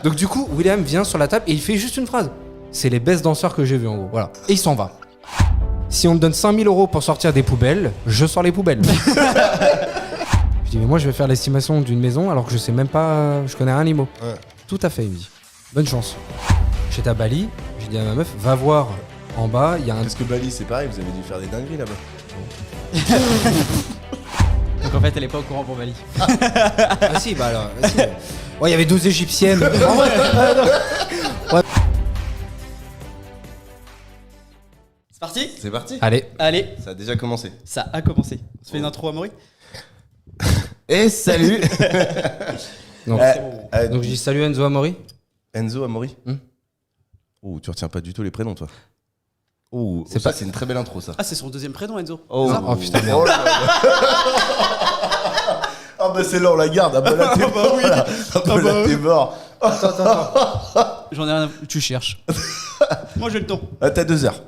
Donc du coup, William vient sur la table et il fait juste une phrase. C'est les best danseurs que j'ai vus en gros. Voilà. Et il s'en va. Si on me donne 5 000 € pour sortir des poubelles, je sors les poubelles. Je dis mais moi je vais faire l'estimation d'une maison alors que je sais même pas, je connais rien l'IMO. Ouais. Tout à fait, il me dit. Bonne chance. J'étais à Bali, j'ai dit à ma meuf, va voir en bas, il y a un... Parce que Bali, c'est pareil, vous avez dû faire des dingueries là-bas. Donc en fait, elle est pas au courant pour Bali. Ah si, bah alors... Si. Ouais, il y avait 12 égyptiennes. En vrai, ouais. C'est parti. C'est parti. Allez. Allez, Ça a déjà commencé. ça a commencé. On se fait une intro, Amaury. Et salut. Donc, Donc, donc je dis salut Enzo Amaury. Enzo Amaury. Hmm. Oh, tu retiens pas du tout les prénoms, toi. Oh, C'est ça, pas- c'est une très belle intro, ça. Ah, c'est son deuxième prénom, Enzo. Oh, Oh, putain, merde. oh là là. Ah bah c'est là, on la garde. Ah bah là, t'es mort. Là. Ah bah là, t'es mort. J'en ai rien à... Tu cherches. Moi, j'ai le temps. Ah, t'as 2 heures.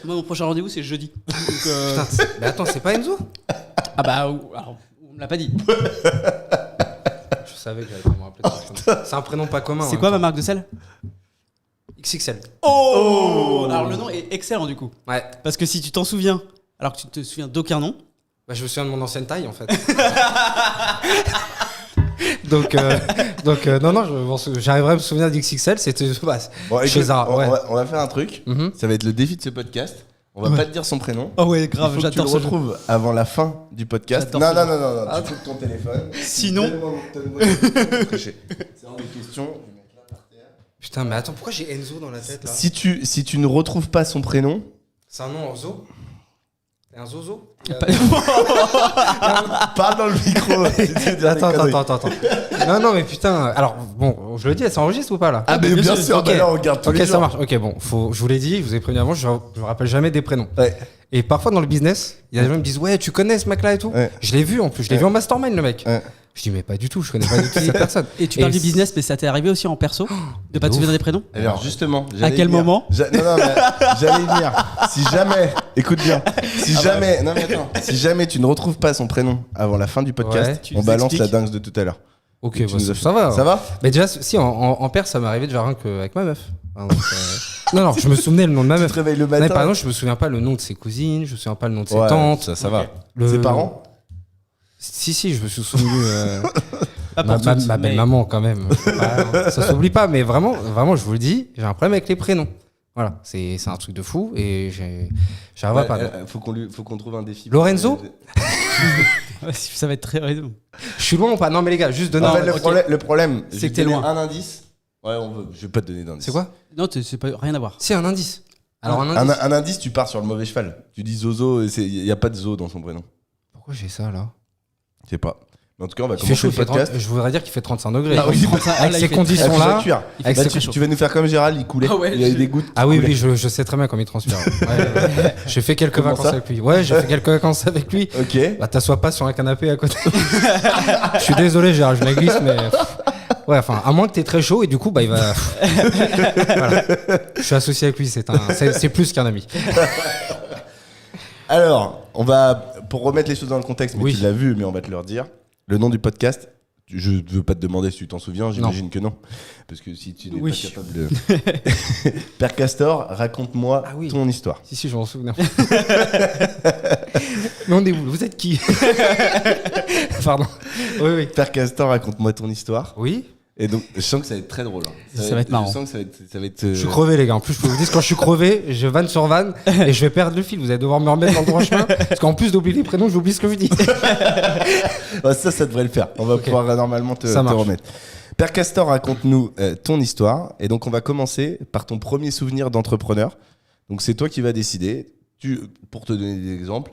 Moi, mon prochain rendez-vous, c'est jeudi. Donc, Putain, mais attends, c'est pas Enzo? Ah bah, alors, on me l'a pas dit. Je savais que j'allais pas me rappeler de ce prénom. C'est un prénom pas commun. C'est quoi ma marque de sel? XXL. Oh, alors le nom est excellent du coup. Ouais. Parce que si tu t'en souviens, alors que tu te souviens d'aucun nom. Bah, je me souviens de mon ancienne taille en fait. donc, non, j'arriverai à me souvenir d'XXL, c'était Bon, chez écoute, Zara. Ouais. on va faire un truc. Mhm. Ça va être le défi de ce podcast. On va pas te dire son prénom. Oh ouais, Il grave, faut que tu le j'adore ce jeu. retrouves avant la fin du podcast. J'adore Non, ce non, jeu. non, non, tu coupes ton téléphone. Sinon- Donne-moi ton tricher. C'est hors de question. Je vais mettre là par terre. Putain, mais attends, pourquoi j'ai Enzo dans la tête là? Si tu ne retrouves pas son prénom, C'est un nom en zoo? C'est un zozo? parle dans le micro. Attends. Non, mais putain. Alors, bon, je le dis, elle s'enregistre ou pas là? Ah, mais bien sûr, Ok. bah là, on regarde tous Ok, les ça jours. marche. Ok, bon, je vous l'ai dit, je vous ai prévenu avant, je me rappelle jamais des prénoms. Ouais. Et parfois dans le business, il y a des gens qui me disent ouais, tu connais ce mec là et tout. Ouais. Je l'ai vu en plus, je l'ai vu en mastermind le mec. Ouais. Je dis mais pas du tout, je connais pas du tout cette personne. Et tu parles Et du business, mais ça t'est arrivé aussi en perso de pas te souvenir des prénoms? Alors justement, À quel moment Non, mais j'allais y venir. Si jamais, écoute bien, non mais attends, si jamais tu ne retrouves pas son prénom avant la fin du podcast, Ouais. Tu on nous balance expliques. la dingue de tout à l'heure. Ok, Tu bah, nous as ça va. Ça va? Mais déjà, si en paire, ça m'est arrivé déjà rien qu'avec ma meuf. Enfin, donc, non, je me souvenais le nom de ma Tu meuf. te réveilles le Non, mais matin. par exemple, je me souviens pas le nom de ses cousines, je me souviens pas le nom de ses Ouais, tantes. ça va. Le- Ses parents? Si, je me suis souvenu. Pas ma pour toutes, ma mais- belle-maman quand même. Ouais, ça s'oublie pas, mais vraiment, je vous le dis, j'ai un problème avec les prénoms. Voilà, c'est un truc de fou et j'arrive pas. Faut qu'on trouve un défi. Lorenzo? Ouais, ça va être très raison. Je suis loin ou pas? Non, mais les gars, juste donner En fait, un. le problème, C'est je vais que t'es te donner loin. un indice. Ouais, je vais pas te donner d'indice. C'est quoi? Non, c'est pas rien à voir. C'est un indice. Alors, un indice. Un indice, tu pars sur le mauvais cheval. Tu dis Zozo, il n'y a pas de Zo dans son prénom. Pourquoi j'ai ça là? Je sais pas. Mais en tout cas, on va Il fait commencer chaud, le il fait podcast. 30 je voudrais dire qu'il fait 35 degrés. Ah oui, avec là, il ces fait Ah, conditions tu vas là. cuire. Il fait Avec pas ces- très chaud. Tu vas nous faire comme Gérald, il coulait. Ah ouais, il y a eu des gouttes. Ah oui, qui coulaient. je sais très bien comme il transpire. Ouais. J'ai fait quelques Comment vacances ça avec lui. Ouais, j'ai fait quelques vacances avec lui. Ok. Bah, t'assois pas sur un canapé à côté. Je suis désolé, Gérard, je la glisse, mais. Ouais, enfin, à moins que t'aies très chaud et du coup, bah, il va. Voilà. Je suis associé avec lui, c'est plus qu'un ami. Alors, on va, pour remettre les choses dans le contexte, mais Oui. tu l'as vu, mais on va te le redire. Le nom du podcast, je ne veux pas te demander si tu t'en souviens, j'imagine que non. Parce que si tu n'es Oui. pas capable de. Père Castor, raconte-moi Ah oui. ton histoire. Si, je m'en souviens. Mais on est où? Vous êtes qui? Pardon. Oui. Père Castor, raconte-moi ton histoire. Oui. Et donc, je sens que ça va être très drôle. hein. Ça va être marrant. Je sens que ça va être. Je suis crevé, les gars. En plus, je peux vous dire, quand je suis crevé, je vanne sur vanne et je vais perdre le fil. Vous allez devoir me remettre dans le droit chemin. Parce qu'en plus d'oublier les prénoms, j'oublie ce que je dis. Ouais, ça devrait le faire. On va Ok. pouvoir normalement te Ça marche. remettre. Père Castor, raconte-nous ton histoire. Et donc, on va commencer par ton premier souvenir d'entrepreneur. Donc, c'est toi qui vas décider. Pour te donner des exemples,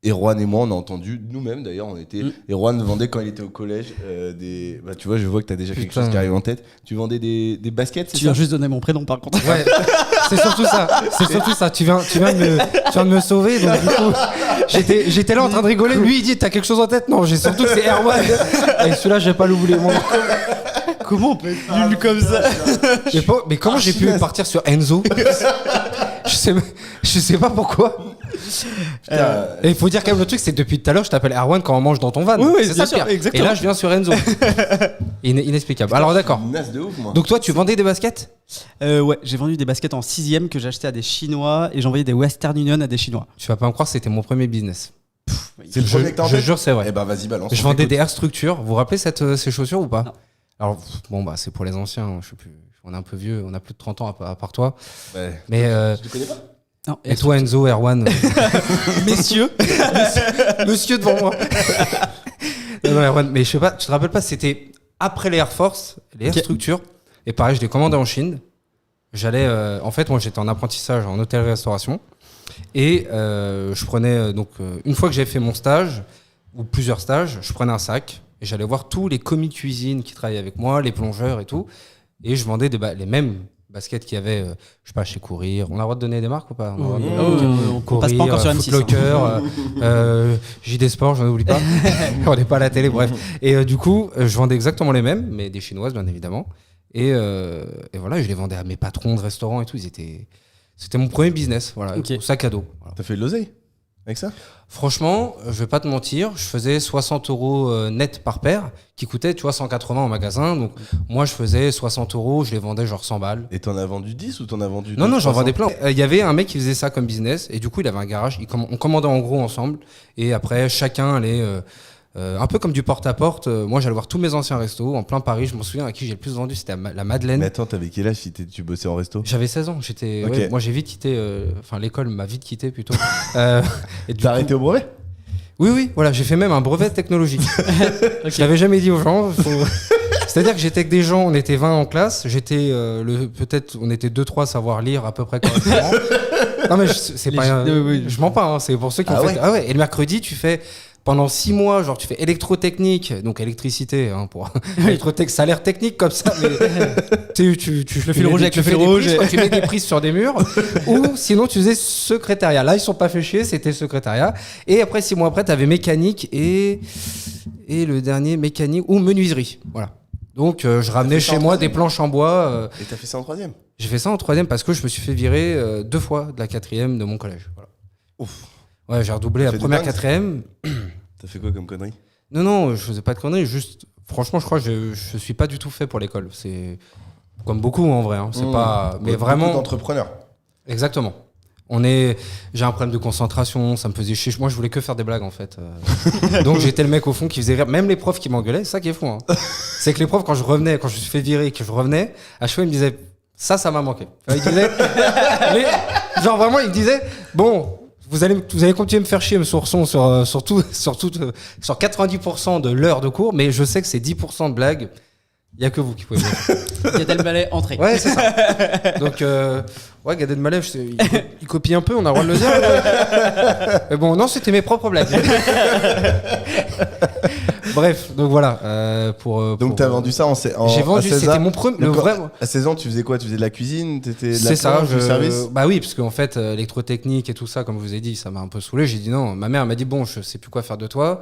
Erwan et moi, on a entendu, nous-mêmes d'ailleurs, on était. Erwan vendait quand il était au collège des. Bah, tu vois, je vois que tu as déjà quelque Putain. chose qui arrive en tête. Tu vendais des baskets, c'est Tu viens ça juste donner mon prénom par contre. Ouais, c'est surtout ça. C'est surtout ça. Tu viens de me sauver. Donc, du coup, j'étais là en train de rigoler. Lui, il dit t'as quelque chose en tête? Non, j'ai surtout que c'est Erwan. Et celui-là, je vais pas l'oublier. Moi. Comment on peut être nul comme ça? Mais comment j'ai pu partir sur Enzo? Je sais pas pourquoi. Et il faut dire quand même le truc, c'est que depuis tout à l'heure, je t'appelle Erwan quand on mange dans ton van. Oui, c'est bien ça sûr, le pire. exactement. Et là, je viens sur Enzo. Inexplicable. Alors d'accord. Naze de ouf, moi. Donc toi, tu vendais des baskets? Ouais, j'ai vendu des baskets en 6ème que j'achetais à des Chinois et j'envoyais des Western Union à des Chinois. Tu vas pas me croire, c'était mon premier business. C'est le Je, projet que t'as en je tête jure, c'est vrai. Eh ben, vas-y, balance. Je on vendais t'écoute. des Air Structure. Vous vous rappelez ces chaussures ou pas? Non. Alors bon bah c'est pour les anciens. Je sais plus. On est un peu vieux. On a plus de 30 ans à part toi. Ouais. Mais Tu te connais pas? Non, et toi Enzo, Erwan, messieurs. monsieur devant moi. Non, Erwan, mais je sais pas. Tu te rappelles pas? C'était après les Air Force, les Air Ok. Structure. Et pareil, je les commandais en Chine. J'allais. En fait, moi j'étais en apprentissage en hôtellerie-restauration. Et je prenais une fois que j'avais fait mon stage ou plusieurs stages, je prenais un sac et j'allais voir tous les commis de cuisine qui travaillaient avec moi, les plongeurs et tout, et je vendais les mêmes baskets qu'il y avait, je sais pas, chez Courir. On a le droit de donner des marques ou pas? On a le droit de donner- On passe pas encore sur M6. Foot Locker, JD Sport, j'en oublie pas. On n'est pas à la télé, bref. Et du coup, je vendais exactement les mêmes, mais des chinoises bien évidemment. Et voilà, je les vendais à mes patrons de restaurants et tout. C'était mon premier business, voilà, Ok. sac à dos. Voilà. T'as fait de l'oseille avec ça? Franchement, je vais pas te mentir, je faisais 60 € net par paire, qui coûtait, tu vois, 180 en magasin. Donc, moi, je faisais 60 €, je les vendais genre 100 balles. Et t'en as vendu 10 ou t'en as vendu Non, 300? j'en vendais plein. Il y avait un mec qui faisait ça comme business, et du coup, il avait un garage. On commandait en gros ensemble, et après, chacun allait. Un peu comme du porte-à-porte. Moi, j'allais voir tous mes anciens restos en plein Paris. Je m'en souviens à qui j'ai le plus vendu, c'était la Madeleine. Mais attends, t'avais quel âge si tu bossais en resto? J'avais 16 ans. Ok. Moi, j'ai vite quitté. Enfin, l'école m'a vite quitté plutôt. Et du T'as coup- arrêté au brevet? Oui, voilà, j'ai fait même un brevet technologique. Je l'avais jamais dit aux gens. C'est-à-dire que j'étais avec des gens, on était 20 en classe, j'étais peut-être, on était 2-3 à savoir lire à peu près correctement. Non mais c'est pas, je mens pas, hein, c'est pour ceux qui ont fait. Ouais. Ah ouais. Et le mercredi, tu fais pendant 6 mois, genre tu fais électrotechnique, donc électricité, hein, pour salaire technique comme ça, mais tu Le fil rouge avec le fil rouge. Tu mets des prises sur des murs, ou sinon tu faisais secrétariat. Là, ils sont pas fait chier, c'était secrétariat. Et après 6 mois après, t'avais mécanique et le dernier mécanique ou menuiserie, voilà. Donc je ramenais fait ça chez en moi troisième des planches en bois. Et t'as fait ça en troisième? J'ai fait ça en troisième parce que je me suis fait virer 2 fois de la 4e de mon collège. Voilà. Ouf. Ouais, j'ai redoublé T'as la fait des première, dingues 4e. T'as fait quoi comme connerie? Non, je faisais pas de conneries. Juste, franchement, je crois que je suis pas du tout fait pour l'école. C'est comme beaucoup en vrai. Hein. C'est pas, mais Beaucoup vraiment. d'entrepreneurs. Exactement. J'ai un problème de concentration, ça me faisait chier. Moi, je voulais que faire des blagues en fait. Donc j'étais le mec au fond qui faisait rire. Même les profs qui m'engueulaient, c'est ça qui est fou. Hein. C'est que les profs, quand je me suis fait virer, que je revenais, à chaque fois ils me disaient ça m'a manqué. Ils disaient, genre vraiment, ils me disaient bon. Vous allez continuer à me faire chier sur 90% de l'heure de cours, mais je sais que c'est 10% de blagues. Il n'y a que vous qui pouvez le faire. Gad Elmaleh, entrée. Ouais, c'est ça. Donc, ouais, Gad Elmaleh, il copie un peu, on a le droit de le dire. Mais bon, non, c'était mes propres blagues. Bref, donc voilà. Donc t'as vendu ça J'ai vendu, c'était mon premier. Le vrai. À 16 ans, tu faisais quoi? Tu faisais de la cuisine? T'étais de la C'est ça, plonge, du service? Bah oui, parce qu'en fait, électrotechnique et tout ça, comme je vous ai dit, ça m'a un peu saoulé. J'ai dit non. Ma mère m'a dit bon, je sais plus quoi faire de toi.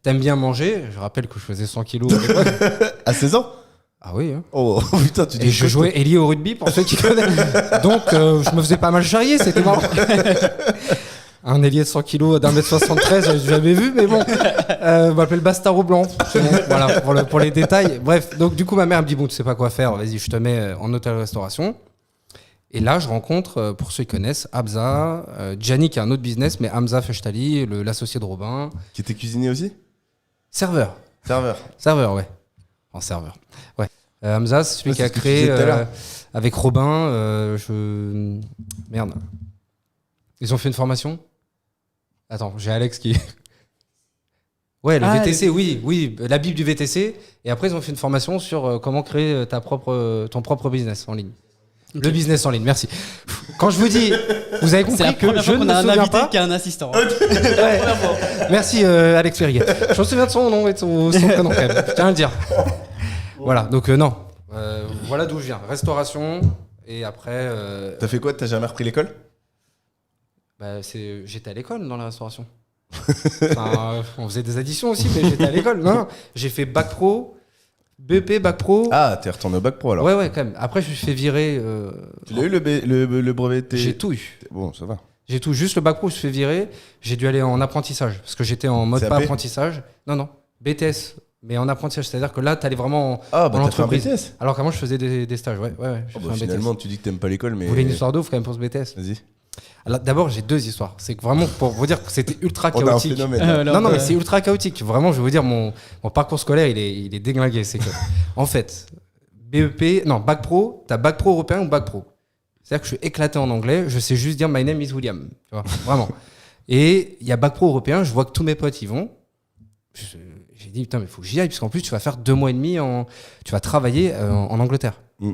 T'aimes bien manger? Je rappelle que je faisais 100 kilos à l'époque. À 16 ans? Ah oui, hein. Oh putain, tu dis. Et je jouais ailier au rugby pour ceux qui connaissent. Donc je me faisais pas mal charrier, c'était marrant. Un ailier de 100 kilos d'1m73, j'ai jamais vu, mais bon. On m'appelle Bastaro Blanc. C'est bon, voilà, pour les détails. Bref, donc du coup, ma mère me dit bon, tu sais pas quoi faire, vas-y, je te mets en hôtel-restauration. Et là, je rencontre, pour ceux qui connaissent, Hamza, Gianni qui a un autre business, mais Hamza Feshtali, l'associé de Robin. Qui était cuisinier aussi? Serveur, ouais. En serveur. Ouais. Hamza, c'est celui Ouais, qui a c'est ce que tu créé disais tout à l'heure. avec Robin. Merde. Ils ont fait une formation? Attends, j'ai Alex qui. Ouais, le VTC, oui, la Bible du VTC. Et après, ils ont fait une formation sur comment créer ton propre business en ligne. Okay. Le business en ligne, merci. Quand je vous dis, vous avez compris que je ne me a un souviens invité pas. qui a un assistant. Ouais. Merci Alex Ferrier. Je me souviens de son nom et de son prénom quand même. Je tiens à le dire. Voilà, donc non. Voilà d'où je viens. Restauration et après. T'as fait quoi? T'as jamais repris l'école? J'étais à l'école dans la restauration. Enfin, on faisait des additions aussi, mais j'étais à l'école. Non, j'ai fait bac pro, BP, bac pro. Ah, t'es retourné au bac pro alors? Ouais, quand même. Après, je me suis fait virer. Tu l'as eu le brevet? J'ai tout eu. Bon, ça va. J'ai tout. Juste le bac pro, je me suis fait virer. J'ai dû aller en apprentissage parce que j'étais en mode CAP? pas apprentissage. Non, BTS. Mais en apprentissage, c'est-à-dire que là, t'allais vraiment en Ah, bah t'as fait un entreprise. BTS. Alors qu'avant, je faisais des stages. Ouais. J'ai Oh, fait bah, un finalement, BTS. tu dis que t'aimes pas l'école, mais. Vous voulez une histoire d'ouf quand même pour ce BTS? Vas-y. Alors, d'abord, j'ai 2 histoires. C'est que vraiment pour vous dire que c'était ultra On a un chaotique. phénomène. là. Non, mais c'est ultra chaotique. Vraiment, je vais vous dire, mon parcours scolaire, il est déglingué. C'est que, en fait, bac pro, t'as bac pro européen ou bac pro. C'est-à-dire que je suis éclaté en anglais, je sais juste dire my name is William. Tu vois, vraiment. Et il y a bac pro européen, je vois que tous mes potes y vont. J'ai dit, putain, mais il faut que j'y aille, parce qu'en plus, tu vas faire 2 mois et demi, tu vas travailler en Angleterre. Mm.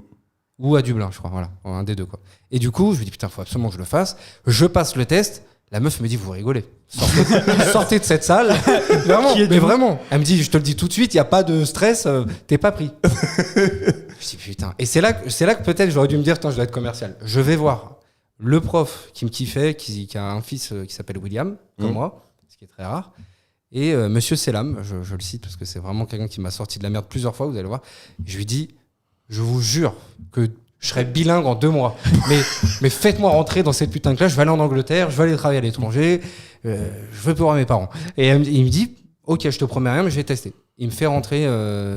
Ou à Dublin, je crois. Voilà, un des deux, quoi. Et du coup, je me dis, putain, il faut absolument que je le fasse. Je passe le test. La meuf me dit, vous rigolez. Sortez de cette salle. Vraiment, mais vraiment. Elle me dit, je te le dis tout de suite, il n'y a pas de stress, t'es pas pris. Je dis, putain. Et c'est là que peut-être j'aurais dû me dire, je dois être commercial. Je vais voir le prof qui me kiffait, qui a un fils qui s'appelle William, comme moi, ce qui est très rare. Et Monsieur Selam, je le cite parce que c'est vraiment quelqu'un qui m'a sorti de la merde plusieurs fois, vous allez voir. Et je lui dis, je vous jure que je serai bilingue en 2 mois. Mais faites-moi rentrer dans cette putain de classe. Je vais aller en Angleterre, je vais aller travailler à l'étranger, je veux pas voir mes parents. Et il me dit, ok, je te promets rien, mais je vais tester. Il me fait rentrer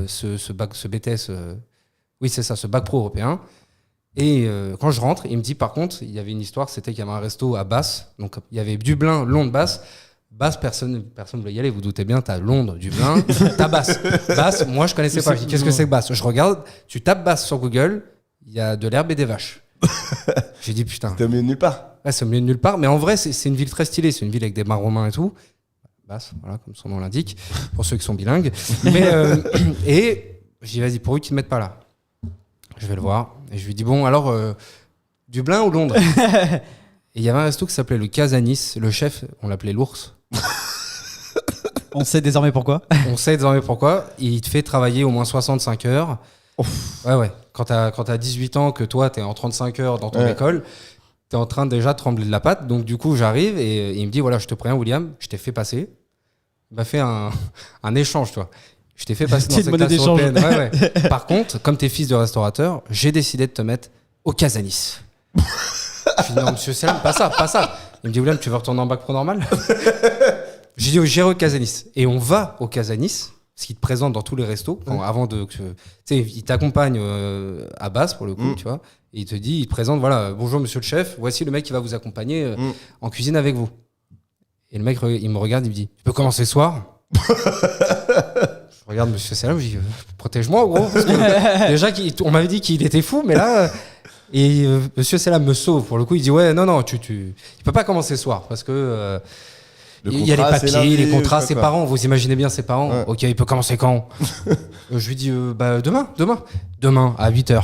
ce BTS, oui c'est ça, ce bac pro européen. Et quand je rentre, il me dit, par contre, il y avait une histoire, c'était qu'il y avait un resto à Bath. Donc il y avait Dublin, Londres, Bath. Bath, personne ne voulait y aller, vous doutez bien, t'as Londres, Dublin, t'as Bath. Bath, moi je connaissais pas. Je dis, qu'est-ce que c'est que Bath? Je regarde, tu tapes Bath sur Google, il y a de l'herbe et des vaches. J'ai dit, putain. T'es au milieu de nulle part. Ouais, c'est au milieu de nulle part, mais en vrai, c'est une ville très stylée. C'est une ville avec des bains romains et tout. Bath, voilà, comme son nom l'indique, pour ceux qui sont bilingues. Mais, et je dis, vas-y, pour eux qui ne mettent pas là. Je vais le voir. Et je lui dis, bon, alors, Dublin ou Londres? Et il y avait un resto qui s'appelait le Casanis. Le chef, on l'appelait l'ours. On sait désormais pourquoi. On sait désormais pourquoi. Il te fait travailler au moins 65 heures. Ouf. Ouais. Quand t'as 18 ans, que toi, t'es en 35 heures dans ton école, t'es en train déjà de trembler de la patte. Donc, du coup, j'arrive et il me dit, voilà, je te préviens, William, je t'ai fait passer. Il m'a fait un échange, toi. Je t'ai fait passer dans cette classe européenne. Ouais. Par contre, comme t'es fils de restaurateur, j'ai décidé de te mettre au Casanis. Je dis, non, monsieur Selam, pas ça. Il me dit, William, tu veux retourner en bac pro normal? J'ai dit, j'irai au Casanis. Et on va au Casanis, ce qui te présente dans tous les restos, avant de. Tu sais, il t'accompagne à Bath, pour le coup, tu vois. Et il te dit, il te présente, voilà, bonjour monsieur le chef, voici le mec qui va vous accompagner en cuisine avec vous. Et le mec, il me regarde, il me dit, tu peux commencer ce soir? Je regarde monsieur Selam, je dis, protège-moi, gros. Parce que déjà, on m'avait dit qu'il était fou, mais là. Et monsieur Selam me sauve. Pour le coup, il dit, ouais, non, il peut pas commencer ce soir parce que. Il y a les papiers, les contrats, ses parents, vous imaginez bien ses parents. Ouais. Ok, il peut commencer quand? Je lui dis demain à 8h.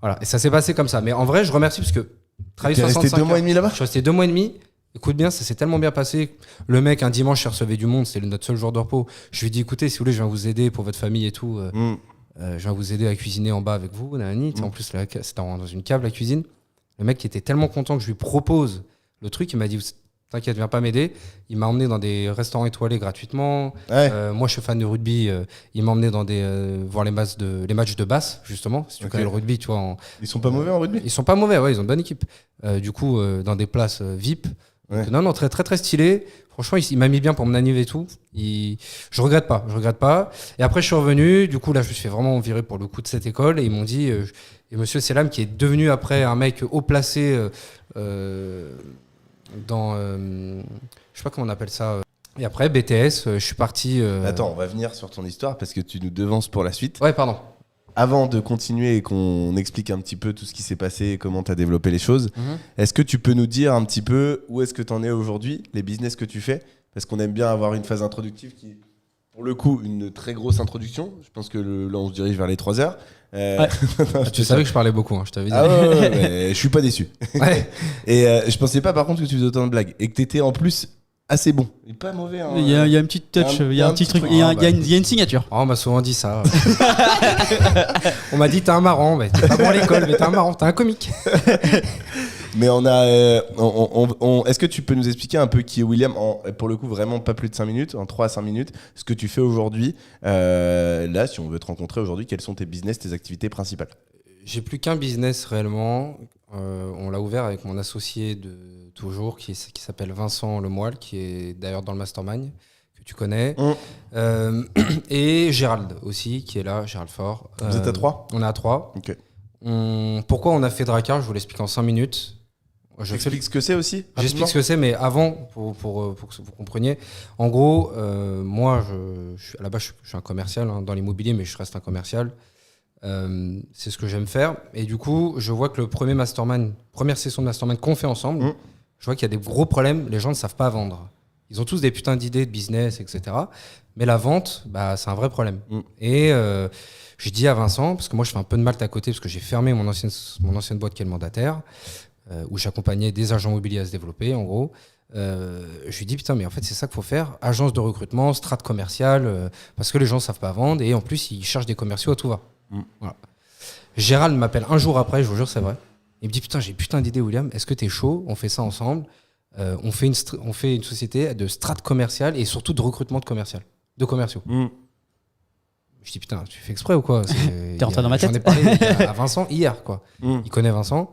Voilà, et ça s'est passé comme ça. Mais en vrai, je remercie parce que travailler 65 heures. Tu es resté 2 mois et demi là-bas? Je suis resté 2 mois et demi. Écoute bien, ça s'est tellement bien passé. Le mec, un dimanche, il recevait du monde, c'était notre seul jour de repos. Je lui dis, écoutez, si vous voulez, je viens vous aider pour votre famille et tout. Je viens vous aider à cuisiner en bas avec vous. En plus, c'était dans une cave, la cuisine. Le mec qui était tellement content que je lui propose le truc, il m'a dit, t'inquiète, viens pas m'aider. Il m'a emmené dans des restaurants étoilés gratuitement. Moi, je suis fan de rugby. Il m'a emmené dans voir les matchs de Bath, justement. Si tu connais le rugby, tu vois. Ils sont pas mauvais en rugby? Ils sont pas mauvais, ouais, ils ont une bonne équipe. Du coup, dans des places VIP. Donc, non, très, très, très stylé. Franchement, il m'a mis bien pour mon anniv et tout. Je regrette pas. Et après, je suis revenu. Du coup, là, je me suis fait vraiment virer pour le coup de cette école. Et ils m'ont dit, et monsieur Selam, qui est devenu après un mec haut placé dans je sais pas comment on appelle ça, et après BTS, je suis parti Attends, on va venir sur ton histoire parce que tu nous devances pour la suite. Ouais, pardon. Avant de continuer et qu'on explique un petit peu tout ce qui s'est passé et comment tu as développé les choses, est-ce que tu peux nous dire un petit peu où est-ce que tu en es aujourd'hui, les business que tu fais? Parce qu'on aime bien avoir une phase introductive qui est, pour le coup, une très grosse introduction. Je pense que là, on se dirige vers les 3 heures. Tu savais que je parlais beaucoup, je t'avais dit. Mais je suis pas déçu. Et je pensais pas par contre que tu faisais autant de blagues et que tu étais en plus assez bon. Il est pas mauvais. Hein, il y a une petite touch, il y a un petit truc, il y a une signature. On m'a souvent dit ça. On m'a dit t'es un marrant, t'es pas bon à l'école, mais t'es un marrant, t'es un comique. Mais est-ce que tu peux nous expliquer un peu qui est William pour le coup, vraiment pas plus de 5 minutes, en 3 à 5 minutes, ce que tu fais aujourd'hui, là, si on veut te rencontrer aujourd'hui, quels sont tes business, tes activités principales? J'ai plus qu'un business réellement. On l'a ouvert avec mon associé de toujours, qui s'appelle Vincent Lemoyle, qui est d'ailleurs dans le mastermind, que tu connais. Et Gérald aussi, qui est là, Gérald Faure. Vous êtes à 3 ? On est à 3. Ok. Pourquoi on a fait Drakkar, je vous l'explique en 5 minutes. J'explique ce que c'est aussi. J'explique ce que c'est, mais avant, pour que vous compreniez. En gros, moi, à la base, je suis un commercial dans l'immobilier, mais je reste un commercial. C'est ce que j'aime faire. Et du coup, je vois que première session de mastermind qu'on fait ensemble, je vois qu'il y a des gros problèmes. Les gens ne savent pas vendre. Ils ont tous des putains d'idées de business, etc. Mais la vente, c'est un vrai problème. Et j'ai dit à Vincent, parce que moi, je fais un peu de malte à côté, parce que j'ai fermé mon ancienne boîte qui est le mandataire, où j'accompagnais des agents immobiliers à se développer, en gros. Je lui dis, putain, mais en fait, c'est ça qu'il faut faire. Agence de recrutement, strat commercial, parce que les gens ne savent pas vendre. Et en plus, ils cherchent des commerciaux à tout va. Voilà. Gérald m'appelle un jour après, je vous jure, c'est vrai. Il me dit, putain, j'ai putain d'idée, William. Est-ce que t'es chaud ? On fait ça ensemble. On fait une société de strat commercial et surtout de recrutement de commerciaux. Je dis, putain, tu fais exprès ou quoi ? T'es rentré dans ma tête. J'en ai parlé à Vincent hier, quoi. Il connaît Vincent.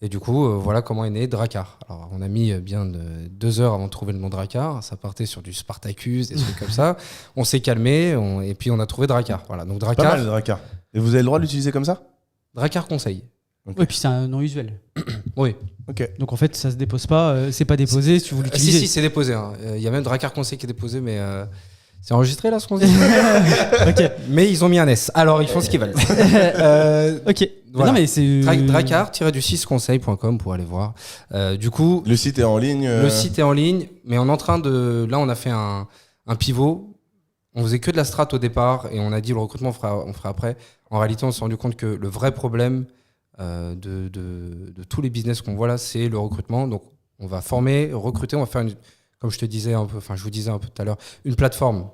Et du coup, voilà comment est né Drakkar. Alors, on a mis bien 2 heures avant de trouver le nom Drakkar. Ça partait sur du Spartacus, des trucs comme ça. On s'est calmé et puis on a trouvé Drakkar. Voilà, donc Drakkar. Pas mal, Drakkar. Et vous avez le droit de l'utiliser comme ça ? Drakkar conseil. Okay. Oui, puis c'est un nom usuel. Oui. Ok. Donc en fait, ça se dépose pas. C'est pas déposé si vous l'utilisez. Si, c'est déposé. Il y a même Drakkar conseil qui est déposé, mais c'est enregistré là ce qu'on dit. Ok. Mais ils ont mis un S. Alors ils font ce qu'ils veulent. Ok. Voilà. Non mais c'est Drakkar-du6conseil.com pour aller voir. Du coup, le site est en ligne. Le site est en ligne, mais on est en train de. Là, on a fait un pivot. On faisait que de la strat au départ et on a dit le recrutement on fera après. En réalité, on s'est rendu compte que le vrai problème de tous les business qu'on voit là, c'est le recrutement. Donc, on va former, recruter, on va faire comme je vous disais un peu tout à l'heure, une plateforme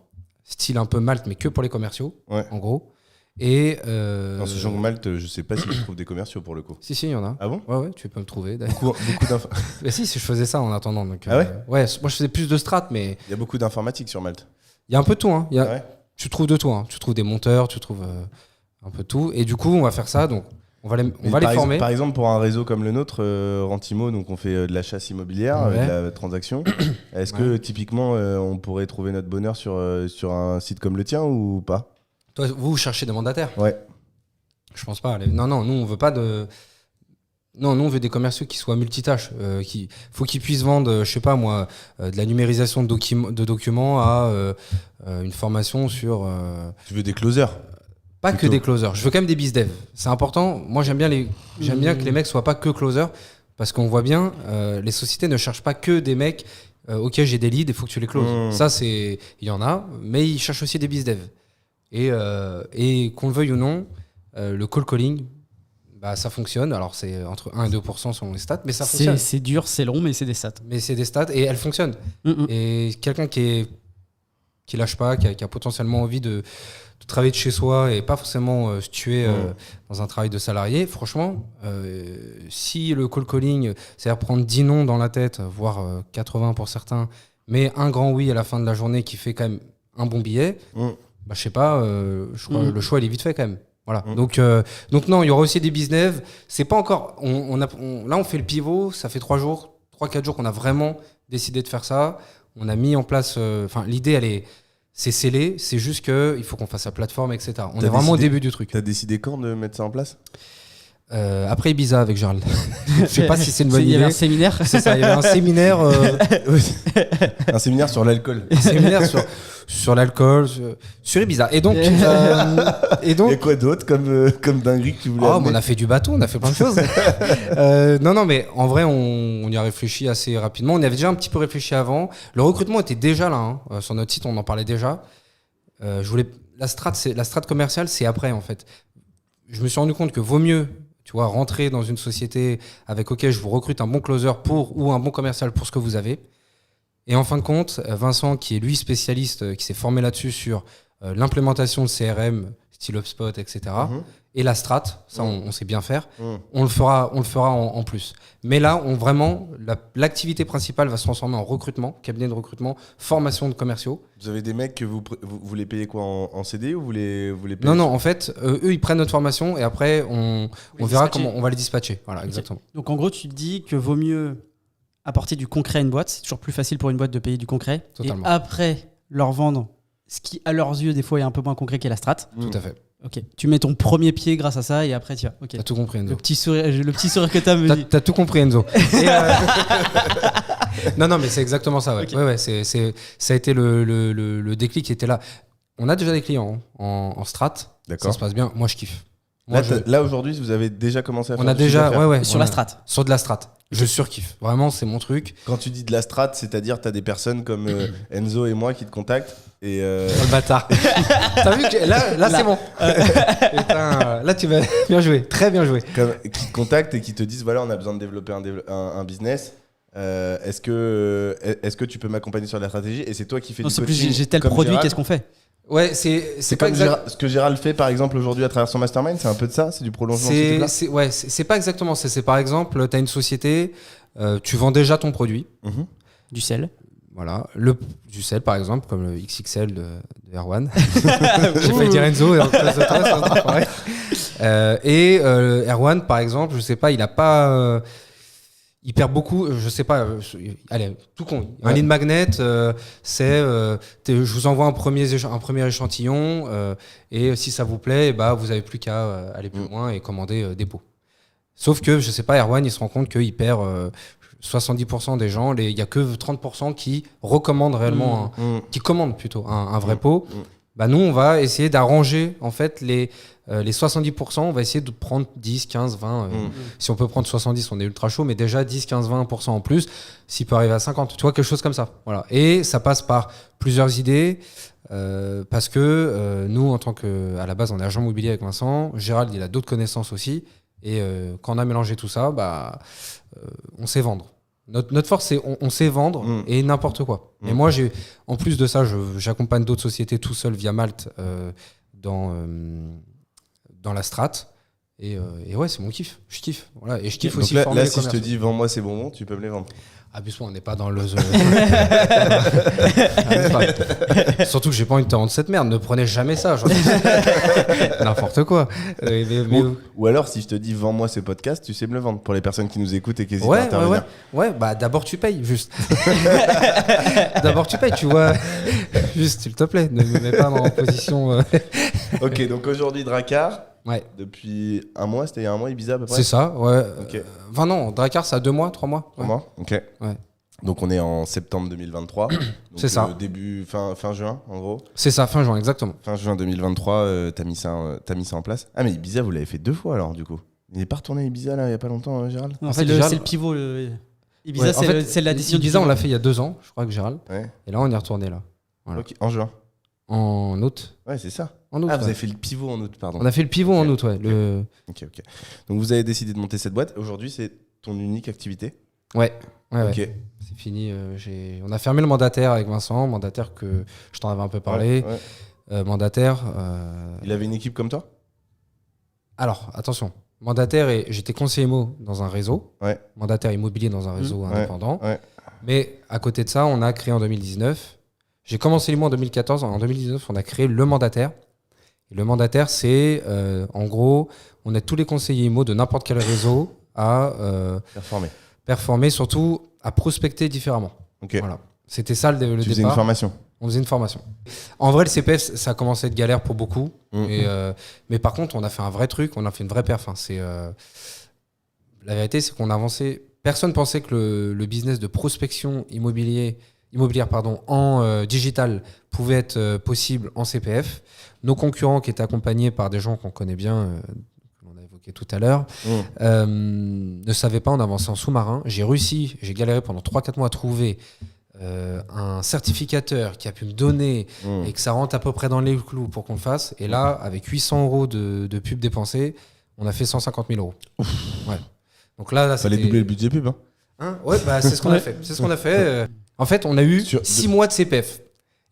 style un peu Malte, mais que pour les commerciaux, en gros. Et dans ce genre de Malte, je sais pas si je trouve des commerciaux pour le coup. Si, il y en a. Ah bon ? Ouais, tu peux me trouver. Beaucoup d'infos. Mais si, je faisais ça en attendant. Donc, ah ouais ? Ouais, moi je faisais plus de strat, mais. Il y a beaucoup d'informatique sur Malte. Il y a un peu de tout. Tu trouves de tout. Tu trouves des monteurs, tu trouves un peu de tout. Et du coup, on va faire ça. Donc, on va les former. Par exemple, pour un réseau comme le nôtre, Rentimo, donc on fait de la chasse immobilière, de la transaction. Est-ce que typiquement, on pourrait trouver notre bonheur sur un site comme le tien ou pas ? Toi, vous cherchez des mandataires ? Ouais. Je pense pas. Non, nous, on veut pas de. Non, nous, on veut des commerciaux qui soient multitâches. Faut qu'ils puissent vendre, je sais pas moi, de la numérisation de documents à une formation sur. Tu veux des closers ? Pas plutôt. Que des closers. Je veux quand même des bizdev. C'est important. Moi, j'aime bien que les mecs soient pas que closers parce qu'on voit bien, les sociétés ne cherchent pas que des mecs. Ok, j'ai des leads, il faut que tu les closes. Ça, il y en a, mais ils cherchent aussi des bizdev. Et qu'on le veuille ou non, le call calling. Ça fonctionne. Alors, c'est entre 1 et 2% selon les stats, mais ça fonctionne. C'est dur, c'est long, mais c'est des stats. Mais c'est des stats et elles fonctionnent. Et quelqu'un qui lâche pas, qui a potentiellement envie de travailler de chez soi et pas forcément se tuer dans un travail de salarié, franchement, si le call calling, c'est-à-dire prendre 10 noms dans la tête, voire 80 pour certains, mais un grand oui à la fin de la journée qui fait quand même un bon billet, je sais pas, je crois que le choix il est vite fait quand même. Voilà. Donc non, il y aura aussi des business. C'est pas encore. Là, on fait le pivot. Ça fait 3-4 jours qu'on a vraiment décidé de faire ça. On a mis en place. L'idée, c'est scellé. C'est juste qu'il faut qu'on fasse la plateforme, etc. On est vraiment au début du truc. T'as décidé quand de mettre ça en place ? Après Ibiza avec Gérald. Je sais pas si c'est une bonne idée. Il y avait un séminaire. C'est ça. Il y avait un séminaire. Un séminaire sur l'alcool. Un séminaire sur l'alcool, sur Ibiza. Et donc, il y a quoi d'autre comme dinguerie que tu voulais amener ? On a fait du bateau, on a fait plein de choses. Non, mais en vrai, on y a réfléchi assez rapidement. On y avait déjà un petit peu réfléchi avant. Le recrutement était déjà là. Sur notre site, on en parlait déjà. La strat commerciale, c'est après, en fait. Je me suis rendu compte que vaut mieux, tu vois, rentrer dans une société avec, OK, je vous recrute un bon closer ou un bon commercial pour ce que vous avez. Et en fin de compte, Vincent, qui est lui spécialiste, qui s'est formé là-dessus sur l'implémentation de CRM, style HubSpot, etc. Mhm. Et la strat, ça on sait bien faire. Mhm. On le fera en plus. Mais là, l'activité principale va se transformer en recrutement, cabinet de recrutement, formation de commerciaux. Vous avez des mecs que vous les payez quoi en CD ou vous les payez Non, en fait, eux, ils prennent notre formation et après, on verra dispatcher. comment on va les dispatcher. Voilà, exactement. Donc en gros, tu te dis que vaut mieux apporter du concret à une boîte. C'est toujours plus facile pour une boîte de payer du concret. Totalement. Et après, leur vendre ce qui, à leurs yeux, des fois, est un peu moins concret qu'est la strat. Tout à fait. Ok. Tu mets ton premier pied grâce à ça et après, tu vas. Ok. T'as tout compris, Enzo. Le petit sourire que t'as me dit. T'as tout compris, Enzo. Et, non, mais c'est exactement ça. Ouais. Ok. Ouais, ça a été le déclic qui était là. On a déjà des clients en strat. D'accord. Ça se passe bien. Moi, je kiffe. Moi, Là, aujourd'hui, vous avez déjà commencé à faire on a du chiffre déjà, d'affaires. ouais, Sur on la a- strat. Sur de la strat. Je surkiffe. Vraiment, c'est mon truc. Quand tu dis de la strat, c'est-à-dire tu as des personnes comme Enzo et moi qui te contactent et Oh, le bâtard. T'as vu que là c'est bon. Putain, là tu vas bien jouer, très bien joué. qui te contactent et qui te disent voilà, on a besoin de développer un business. Est-ce que tu peux m'accompagner sur la stratégie? Et c'est toi qui fais Non, du c'est coaching plus j'ai tel comme produit, Gérald. qu'est-ce qu'on fait? Ouais, c'est pas Comme exact. Ce que Gérald fait par exemple aujourd'hui à travers son mastermind, c'est un peu de ça, c'est du prolongement de ce type-là. C'est pas exactement ça. C'est par exemple, tu as une société, tu vends déjà ton produit. Mhm. Du sel. Voilà, du sel par exemple, comme le XXL de Erwan. J'ai failli dire Enzo. Et en face de toi, c'est un truc pareil. Erwan par exemple, je sais pas, il a pas. Il perd beaucoup, je sais pas, allez, tout con. Un Ouais. lead magnet, je vous envoie un premier échantillon et si ça vous plaît, bah, vous avez plus qu'à aller plus loin et commander des pots. Sauf que, je sais pas, Erwan, il se rend compte qu'il perd 70% des gens, il y a que 30% qui recommandent réellement, qui commandent plutôt un vrai pot. Bah, nous, on va essayer d'arranger en fait les 70%, on va essayer de prendre 10, 15, 20. Si on peut prendre 70, on est ultra chaud, mais déjà 10, 15, 20% en plus, s'il peut arriver à 50, tu vois, quelque chose comme ça. Voilà. Et ça passe par plusieurs idées, parce que nous, en tant qu'à la base, on est agent immobilier avec Vincent, Gérald, il a d'autres connaissances aussi, et quand on a mélangé tout ça, bah, on sait vendre. Notre force, c'est on sait vendre et n'importe quoi. Et moi, en plus de ça, j'accompagne d'autres sociétés tout seul via Malte dans la strat. Et ouais, c'est mon kiff. Je kiffe. Voilà. Et je kiffe aussi Donc former là les si je te commerciaux. dis vends-moi ces bonbons, tu peux me les vendre. Abuse-moi, on n'est pas dans le... Surtout que j'ai pas envie de te rendre cette merde. Ne prenez jamais ça. Genre. N'importe quoi. Ou alors si je te dis vends-moi ces podcasts, tu sais me le vendre pour les personnes qui nous écoutent et qui hésitent à Ouais, intervenir. ouais, bah d'abord tu payes, juste. D'abord tu payes, tu vois. Juste, s'il te plaît, ne me mets pas en position... Ok, donc aujourd'hui Drakkar, Ouais, depuis un mois, c'était il y a un mois Ibiza à peu près. c'est ça, ouais. Ok. Enfin non, Drakkar, ça a 2 mois, 3 mois. Un Ouais. mois. Ok. Ouais. Donc on est en septembre 2023. Donc, C'est ça. Début fin juin en gros. C'est ça, fin juin, exactement. Fin juin 2023, t'as mis ça en place. Ah mais Ibiza vous l'avez fait 2 fois alors du coup. Il n'est pas retourné à Ibiza là il y a pas longtemps Gérald. Non, En c'est fait, le, Gérald- c'est le pivot. Ibiza, Ouais, en fait, c'est la décision Ibiza, du on l'a fait il y a 2 ans, je crois que Gérald. Ouais. Et là, on est retourné là. Voilà. Ok, en juin. En août. Ouais c'est ça. En août, Ah vous ouais. avez fait le pivot en août pardon. On a fait le pivot en Ok. août, ouais. Ok. Donc vous avez décidé de monter cette boîte. Aujourd'hui c'est ton unique activité. Ouais. Ok. C'est fini. On a fermé le mandataire avec Vincent, mandataire que je t'en avais un peu parlé. Ouais. Mandataire. Il avait une équipe comme toi. Alors, attention. Mandataire, j'étais conseiller IMO dans un réseau. Ouais. Mandataire immobilier dans un réseau Ouais, indépendant. ouais. Mais à côté de ça, on a créé en 2019. J'ai commencé l'IMO en 2014. En 2019, on a créé le mandataire. Et le mandataire, c'est en gros, on aide tous les conseillers IMO de n'importe quel réseau à performer, surtout à prospecter différemment. Ok. Voilà. C'était ça le Tu faisais départ. une formation. On faisait une formation. En vrai, le CPF, ça a commencé à être galère pour beaucoup. Mais par contre, on a fait un vrai truc, on a fait une vraie perf. Hein. La vérité, c'est qu'on a avancé. Personne pensait que le business de prospection immobilière en digital pouvait être possible en CPF. Nos concurrents qui étaient accompagnés par des gens qu'on connaît bien, que l'on a évoqué tout à l'heure, ne savaient pas, on avançait en sous-marin. J'ai réussi, j'ai galéré pendant 3-4 mois à trouver un certificateur qui a pu me donner et que ça rentre à peu près dans les clous pour qu'on le fasse. Et là, avec 800 € de pub dépensés, on a fait 150 000 €. Ouais. Donc là, Fallait c'était- doubler le budget pub. Hein. Hein, ouais, bah, c'est ce qu'on a fait. C'est ce qu'on a fait. En fait, on a eu Sur- 6 mois de CPF.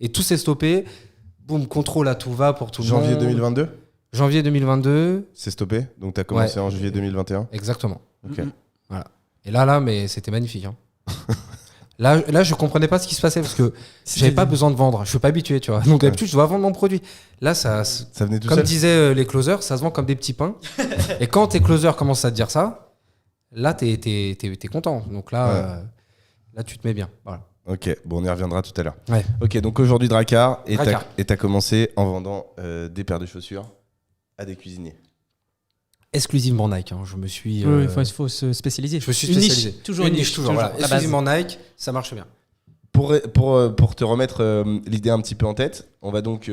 Et tout s'est stoppé. Boum, contrôle à tout va pour tout le monde. Janvier 2022. Janvier 2022, C'est stoppé. Donc tu as commencé en juillet 2021. exactement. Ok. Voilà. Et là, mais c'était magnifique. Hein. Là, je comprenais pas ce qui se passait parce que j'avais pas besoin de vendre. Je suis pas habitué, tu vois. Donc d'habitude, je dois vendre mon produit. Là, ça venait tout comme seul. disaient les closers, ça se vend comme des petits pains. Et quand tes closers commencent à te dire ça, là, t'es content. Donc là, là, tu te mets bien. Voilà. Ok, bon, on y reviendra tout à l'heure. Ouais. Ok, donc aujourd'hui Drakkar, et Drakkar. t'as commencé en vendant des paires de chaussures à des cuisiniers. Exclusivement Nike. Hein. Je me suis. Oui, il faut se spécialiser. Je me suis Une spécialisé. niche, toujours une niche. toujours. Voilà. la base. Exclusivement Nike, ça marche bien. Pour te remettre l'idée un petit peu en tête, on va donc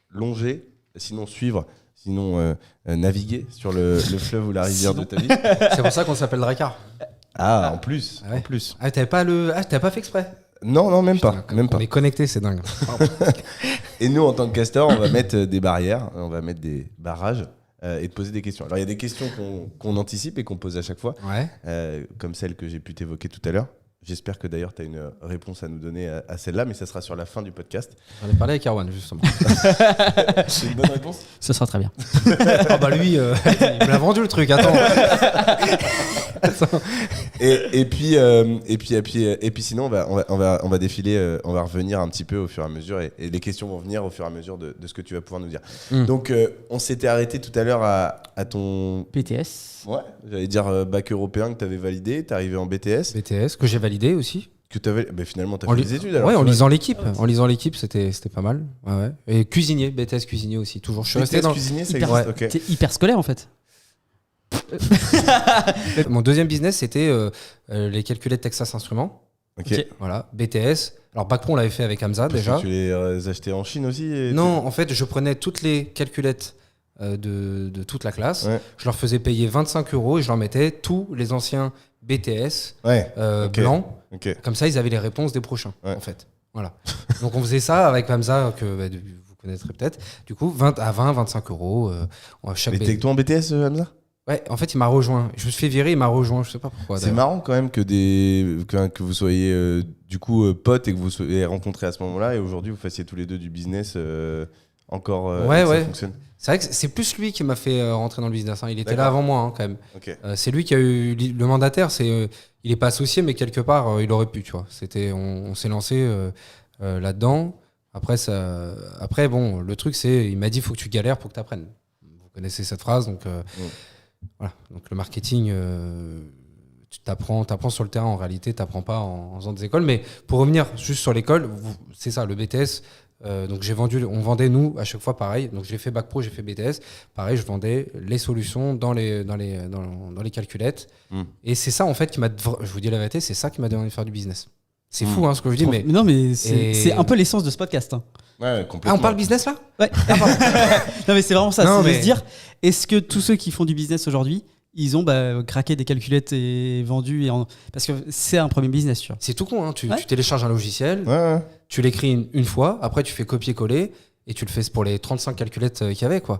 longer, sinon suivre, sinon naviguer sur le fleuve ou la rivière de ta vie. C'est pour ça qu'on s'appelle Drakkar. Ah, en plus, Ouais. en plus. Ah, t'avais pas fait exprès. Non, même Putain, pas, comme même on pas. est connecté, c'est dingue. Et nous, en tant que castor, on va mettre des barrières, on va mettre des barrages et te poser des questions. Alors, il y a des questions qu'on anticipe et qu'on pose à chaque fois, Ouais. comme celle que j'ai pu t'évoquer tout à l'heure. J'espère que d'ailleurs, tu as une réponse à nous donner à celle-là, mais ça sera sur la fin du podcast. J'en ai parlé avec Erwan, justement. C'est une bonne réponse? Ce sera très bien. Ah bah lui, il me l'a vendu le truc, attends. Et puis sinon, on va défiler, on va revenir un petit peu au fur et à mesure, et les questions vont venir au fur et à mesure de ce que tu vas pouvoir nous dire. Donc, on s'était arrêté tout à l'heure à ton... PTS. Ouais, j'allais dire bac européen que tu avais validé, tu arrivé en BTS. BTS, que j'ai validé aussi. Que finalement, tu as En fait li- des études alors. Ouais, en tu vois. lisant l'équipe. En lisant l'équipe, c'était pas mal. Ouais, ouais. Et cuisinier, BTS cuisinier aussi, toujours. Je suis resté BTS dans... cuisinier, ça Hyper, existe, ok. T'es hyper scolaire en fait. Mon deuxième business, c'était les calculettes Texas Instruments. Ok. Voilà, BTS. Alors, Bac Pro, on l'avait fait avec Hamza Parce déjà. que tu les achetais en Chine aussi Non, en fait, je prenais toutes les calculettes de toute la classe. Ouais. Je leur faisais payer 25 € et je leur mettais tous les anciens BTS Ouais, ok. blancs. ok. Comme ça, ils avaient les réponses des prochains, Ouais. en fait. Voilà. Donc, on faisait ça avec Hamza, que vous connaîtrez peut-être. Du coup, 25 €. Chaque Mais t'es avec toi en BTS, Hamza? Ouais, en fait, il m'a rejoint. Je me suis fait virer, il m'a rejoint. Je sais pas pourquoi. C'est d'ailleurs. marrant quand même que vous soyez du coup potes et que vous soyez rencontrés à ce moment-là et aujourd'hui vous fassiez tous les deux du business encore et que ça fonctionne. C'est vrai que c'est plus lui qui m'a fait rentrer dans le business. Hein. Il était là D'accord. avant moi, hein, quand même. Ok. C'est lui qui a eu le mandataire. Il est pas associé, mais quelque part, il aurait pu. Tu vois. On s'est lancé là-dedans. Après, bon, le truc, c'est, il m'a dit, il faut que tu galères pour que tu apprennes. Vous connaissez cette phrase, donc voilà. Donc le marketing, tu t'apprends sur le terrain. En réalité, t'apprends pas en faisant des écoles. Mais pour revenir juste sur l'école, c'est ça, le BTS. Donc on vendait nous à chaque fois pareil. Donc j'ai fait Bac Pro, j'ai fait BTS. Pareil, je vendais les solutions dans les calculettes. Et c'est ça en fait je vous dis la vérité, c'est ça qui m'a donné envie de faire du business. C'est fou hein, ce que je dis, mais Non, mais c'est un peu l'essence de ce podcast. Hein. Ouais, complètement. on parle business là. Ouais. Non, mais c'est vraiment ça. Non, C'est de mais- se dire, est-ce que tous ceux qui font du business aujourd'hui, ils ont craqué des calculettes et vendu parce que c'est un premier business, tu vois. C'est tout con. Hein. Tu Ouais. télécharges un logiciel, Ouais. tu l'écris une fois, après tu fais copier-coller et tu le fais pour les 35 calculettes qu'il y avait quoi.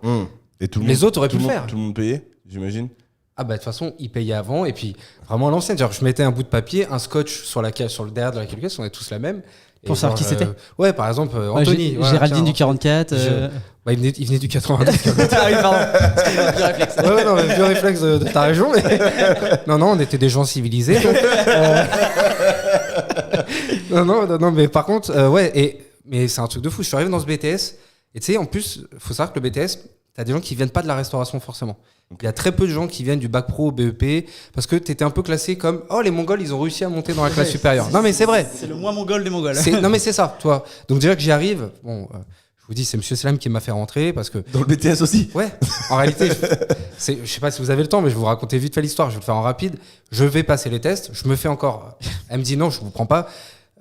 Et tout le Les monde, autres auraient pu tout le monde- faire. Tout le monde payait, j'imagine. Ah bah de toute façon, ils payaient avant et puis vraiment à l'ancienne. Genre, je mettais un bout de papier, un scotch sur le derrière de la calculette, on est tous la même. Et Pour savoir genre, qui c'était. Ouais, par exemple, Anthony. Voilà, Géraldine tiens, du 44. Bah, il venait du 92. Ah oui, pardon. Vieux réflexe. Ouais, non, mais vieux réflexe de ta région. Mais... non, on était des gens civilisés. Non, mais par contre, mais c'est un truc de fou. Je suis arrivé dans ce BTS et tu sais, en plus, faut savoir que le BTS, t'as des gens qui viennent pas de la restauration forcément. Il y a très peu de gens qui viennent du bac pro, BEP, parce que t'étais un peu classé comme les Mongols, ils ont réussi à monter dans la classe supérieure. Non, mais c'est vrai. C'est le moins mongol des mongols. Non, mais c'est ça, toi. Donc déjà que j'y arrive, bon, je vous dis, c'est Monsieur Slam qui m'a fait rentrer parce que Dans le BTS aussi. ouais, en réalité, je sais pas si vous avez le temps, mais je vais vous raconter vite fait l'histoire. Je vais le faire en rapide. Je vais passer les tests. Je me fais encore. Elle me dit non, je vous prends pas.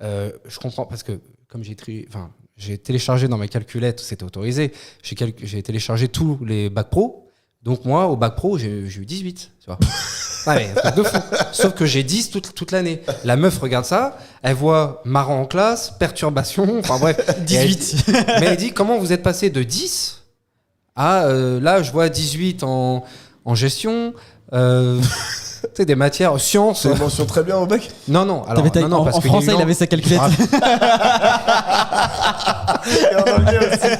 Je comprends parce que comme j'ai téléchargé dans mes calculettes, c'était autorisé. J'ai téléchargé tous les bacs pro. Donc moi, au bac pro, j'ai eu 18. Tu vois. Ah mais, un truc de fou. Sauf que j'ai 10 toute l'année. La meuf regarde ça, elle voit marrant en classe, perturbation, enfin bref. 18. Mais elle dit comment vous êtes passé de 10 à là je vois 18 en gestion. sais, des matières sciences. C'est une mention très bien au bac. Non, non. Alors, T'avais non, en parce qu'il y a français, une il avait sa calculette. Et en anglais aussi.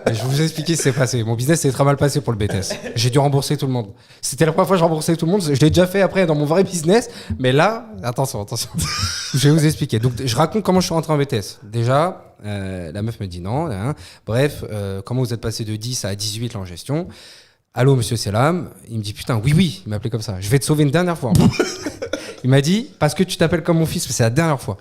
Je vais vous expliquer ce qui s'est passé. Mon business s'est très mal passé pour le BTS. J'ai dû rembourser tout le monde. C'était la première fois que je remboursais tout le monde. Je l'ai déjà fait après dans mon vrai business. Mais là, attention. Je vais vous expliquer. Donc, je raconte comment je suis rentré en BTS. Déjà, la meuf me dit non. Hein. Bref, comment vous êtes passé de 10 à 18 là en gestion. Allô, monsieur Selam. Il me dit putain, oui. Il m'appelait comme ça. Je vais te sauver une dernière fois. Il m'a dit parce que tu t'appelles comme mon fils, mais c'est la dernière fois.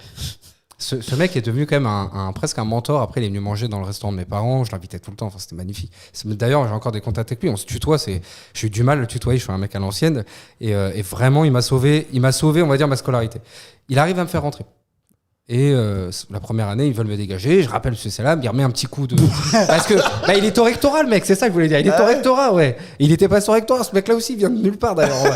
Ce mec est devenu quand même presque un mentor. Après, il est venu manger dans le restaurant de mes parents. Je l'invitais tout le temps. Enfin, c'était magnifique. D'ailleurs, j'ai encore des contacts avec lui. On se tutoie. J'ai eu du mal à le tutoyer. Je suis un mec à l'ancienne. Et vraiment, il m'a sauvé, on va dire, ma scolarité. Il arrive à me faire rentrer. Et la première année, ils veulent me dégager. Je rappelle M. Salam, il remet un petit coup de... Parce que il est au rectorat, le mec. C'est ça que je voulais dire. Il est au rectorat, ouais. Il était pas sur rectorat. Ce mec-là aussi, il vient de nulle part, d'ailleurs. Ouais.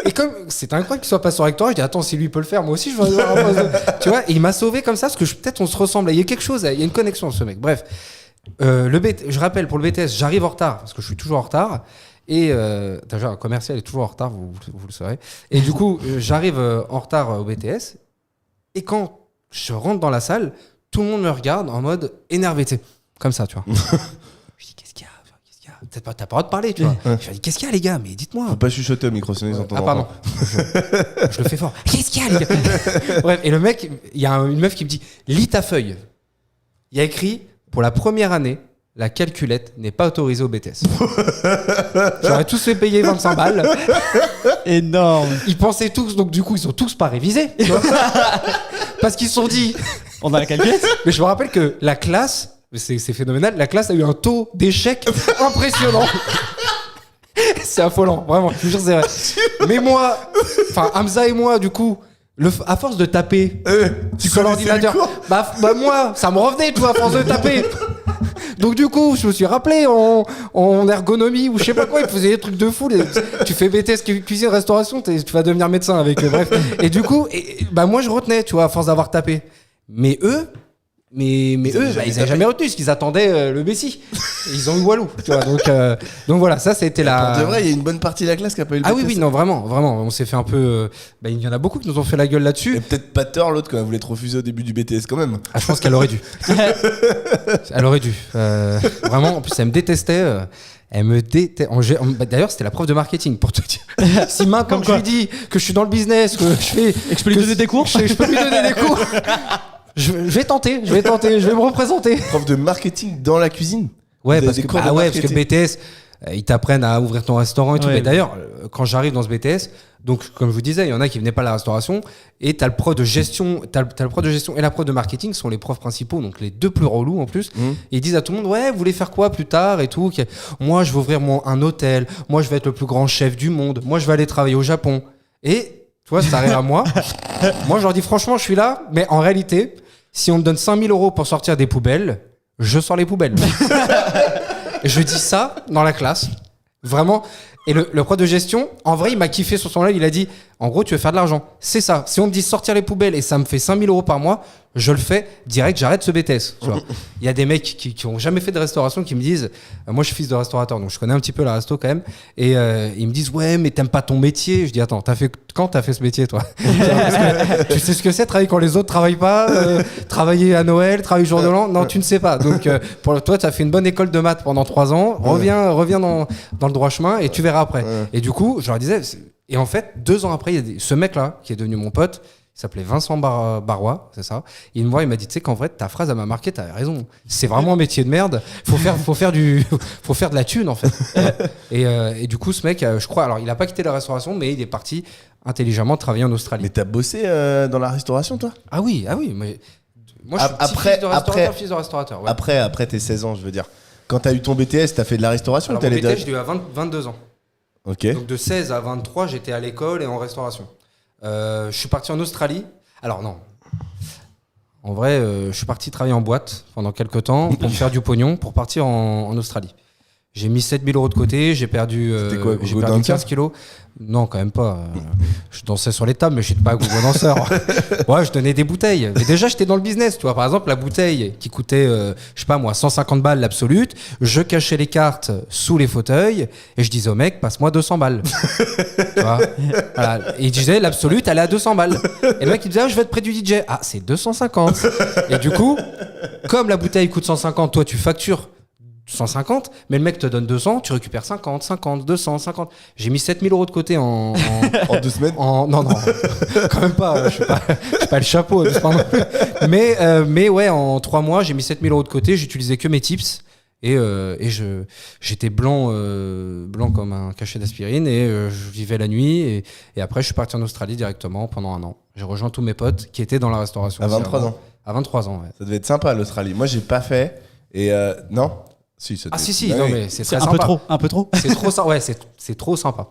Et comme c'est incroyable qu'il soit pas sur rectorat, je dis attends, si lui peut le faire, moi aussi je vais avoir un poste. Tu vois, et il m'a sauvé comme ça parce que peut-être on se ressemble. Il y a quelque chose, il y a une connexion ce mec. Bref, je rappelle pour le BTS, j'arrive en retard parce que je suis toujours en retard. Et déjà un commercial est toujours en retard, vous le saurez. Et du coup, j'arrive en retard au BTS. Et quand je rentre dans la salle, tout le monde me regarde en mode énervé, tu sais, comme ça, tu vois. Je dis qu'est-ce qu'il y a? T'as pas le droit de parler, tu vois. Je dis qu'est-ce qu'il y a, les gars? Mais dites-moi. Faut pas chuchoter au micro, sinon ils entendent. Ah, pardon. Je le fais fort. Qu'est-ce qu'il y a, les gars? Bref, et le mec, il y a une meuf qui me dit lis ta feuille. Il y a écrit pour la première année, la calculette n'est pas autorisée au BTS. J'aurais tous fait payer 25 balles. Énorme. Ils pensaient tous, donc du coup, ils ont tous pas révisé. Tu vois. Parce qu'ils se sont dit. On a la calculette. Mais je me rappelle que la classe. C'est phénoménal. La classe a eu un taux d'échec impressionnant. C'est affolant, vraiment. Je vous jure, c'est vrai. Mais moi, enfin Hamza et moi, du coup, à force de taper sur l'ordinateur, bah moi, ça me revenait, tu vois, à force de taper. Donc du coup, je me suis rappelé en ergonomie ou je sais pas quoi, ils faisaient des trucs de fou. Tu fais BTS cuisine restauration, tu vas devenir médecin avec bref. Et du coup, bah moi je retenais, tu vois, à force d'avoir tapé. Mais eux, ils n'avaient jamais retenu parce qu'ils attendaient le Messi. Ils ont eu Walou, tu vois. Donc voilà, ça c'était la. Pour de vrai, il y a une bonne partie de la classe qui a pas eu le BTS. Ah oui, non, vraiment. On s'est fait un peu. Il y en a beaucoup qui nous ont fait la gueule là-dessus. Et peut-être pas tort l'autre quand elle voulait te refuser au début du BTS quand même. Ah, je pense qu'elle aurait dû. Elle aurait dû. Vraiment, en plus, elle me détestait. Elle me détestait. D'ailleurs, c'était la prof de marketing pour te dire. Si maintenant je lui dis que je suis dans le business, que je fais. Et que je peux lui donner des cours. Je peux lui donner des cours. Je vais tenter, je vais me représenter. Prof de marketing dans la cuisine. Ouais, parce que le BTS, ils t'apprennent à ouvrir ton restaurant et tout. Mais d'ailleurs, quand j'arrive dans ce BTS, donc comme je vous disais, il y en a qui venaient pas à la restauration et t'as le prof de gestion, t'as le prof de gestion et la prof de marketing sont les profs principaux, donc les deux plus relous en plus. Et ils disent à tout le monde, ouais, vous voulez faire quoi plus tard et tout. Moi, je vais ouvrir un hôtel. Moi, je vais être le plus grand chef du monde. Moi, je vais aller travailler au Japon. Et tu vois, ça arrive à moi. Moi, je leur dis franchement, je suis là, mais en réalité, si on me donne 5 000 € pour sortir des poubelles, je sors les poubelles. Et je dis ça dans la classe, vraiment. Et le prof de gestion, en vrai, il m'a kiffé sur son live. Il a dit, en gros, tu veux faire de l'argent. C'est ça. Si on me dit sortir les poubelles et ça me fait 5 000 € par mois, je le fais direct, j'arrête ce BTS. Tu vois. Il y a des mecs qui ont jamais fait de restauration qui me disent, moi je suis fils de restaurateur, donc je connais un petit peu la resto quand même. Et ils me disent, ouais, mais t'aimes pas ton métier. Je dis, attends, quand t'as fait ce métier, toi? Tu sais ce que c'est, travailler quand les autres travaillent pas, travailler à Noël, travailler jour de l'an? Non, tu ne sais pas. Donc pour toi, t'as fait une bonne école de maths pendant 3 ans. Reviens dans le droit chemin et tu verras après. Et du coup, je leur disais, et en fait, 2 ans après, il y a ce mec-là qui est devenu mon pote. Il s'appelait Vincent Barrois, c'est ça. Il me voit, il m'a dit, tu sais qu'en vrai, ta phrase, elle m'a marqué, t'avais raison. C'est vraiment un métier de merde. Faut faire de la thune, en fait. Et du coup, ce mec, je crois, alors, il a pas quitté la restauration, mais il est parti intelligemment travailler en Australie. Mais t'as bossé dans la restauration, toi? Ah oui. Mais moi, je suis fils de restaurateur. Ouais. Après tes 16 ans, je veux dire. Quand t'as eu ton BTS, t'as fait de la restauration? Alors, mon BTS, je l'ai eu à 22 ans. Ok. Donc, de 16 à 23, j'étais à l'école et en restauration. Je suis parti en Australie. Alors non. En vrai, je suis parti travailler en boîte pendant quelques temps pour me faire du pognon pour partir en Australie. J'ai mis 7000 € de côté, j'ai perdu, C'était quoi, j'ai gogo perdu dancer 15 kilos. Non, quand même pas. Je dansais sur les tables, mais je n'étais pas gogo danseur. Ouais, je donnais des bouteilles. Mais déjà, j'étais dans le business. Tu vois, par exemple, la bouteille qui coûtait, je sais pas moi, 150 balles l'absolute, je cachais les cartes sous les fauteuils et je disais au mec, passe-moi 200 balles. Tu vois, voilà. Et il disait, l'absolute, elle est à 200 balles. Et le mec, il disait, je vais être près du DJ. Ah, c'est 250. Et du coup, comme la bouteille coûte 150, toi, tu factures 150, mais le mec te donne 200, tu récupères 50, 50, 200, 50. J'ai mis 7000 € de côté en 2 semaines. Non, quand même pas. Je suis pas le chapeau. Mais ouais, en 3 mois, j'ai mis 7000 € de côté. J'utilisais que mes tips et j'étais blanc comme un cachet d'aspirine et je vivais la nuit et après je suis parti en Australie directement pendant 1 an. J'ai rejoint tous mes potes qui étaient dans la restauration. À 23 ans. À 23 ans, ouais. Ça devait être sympa l'Australie. Moi, j'ai pas fait. Et non. Si, Ah si, non mais c'est très un sympa. un peu trop. C'est trop sympa. Ouais, c'est trop sympa.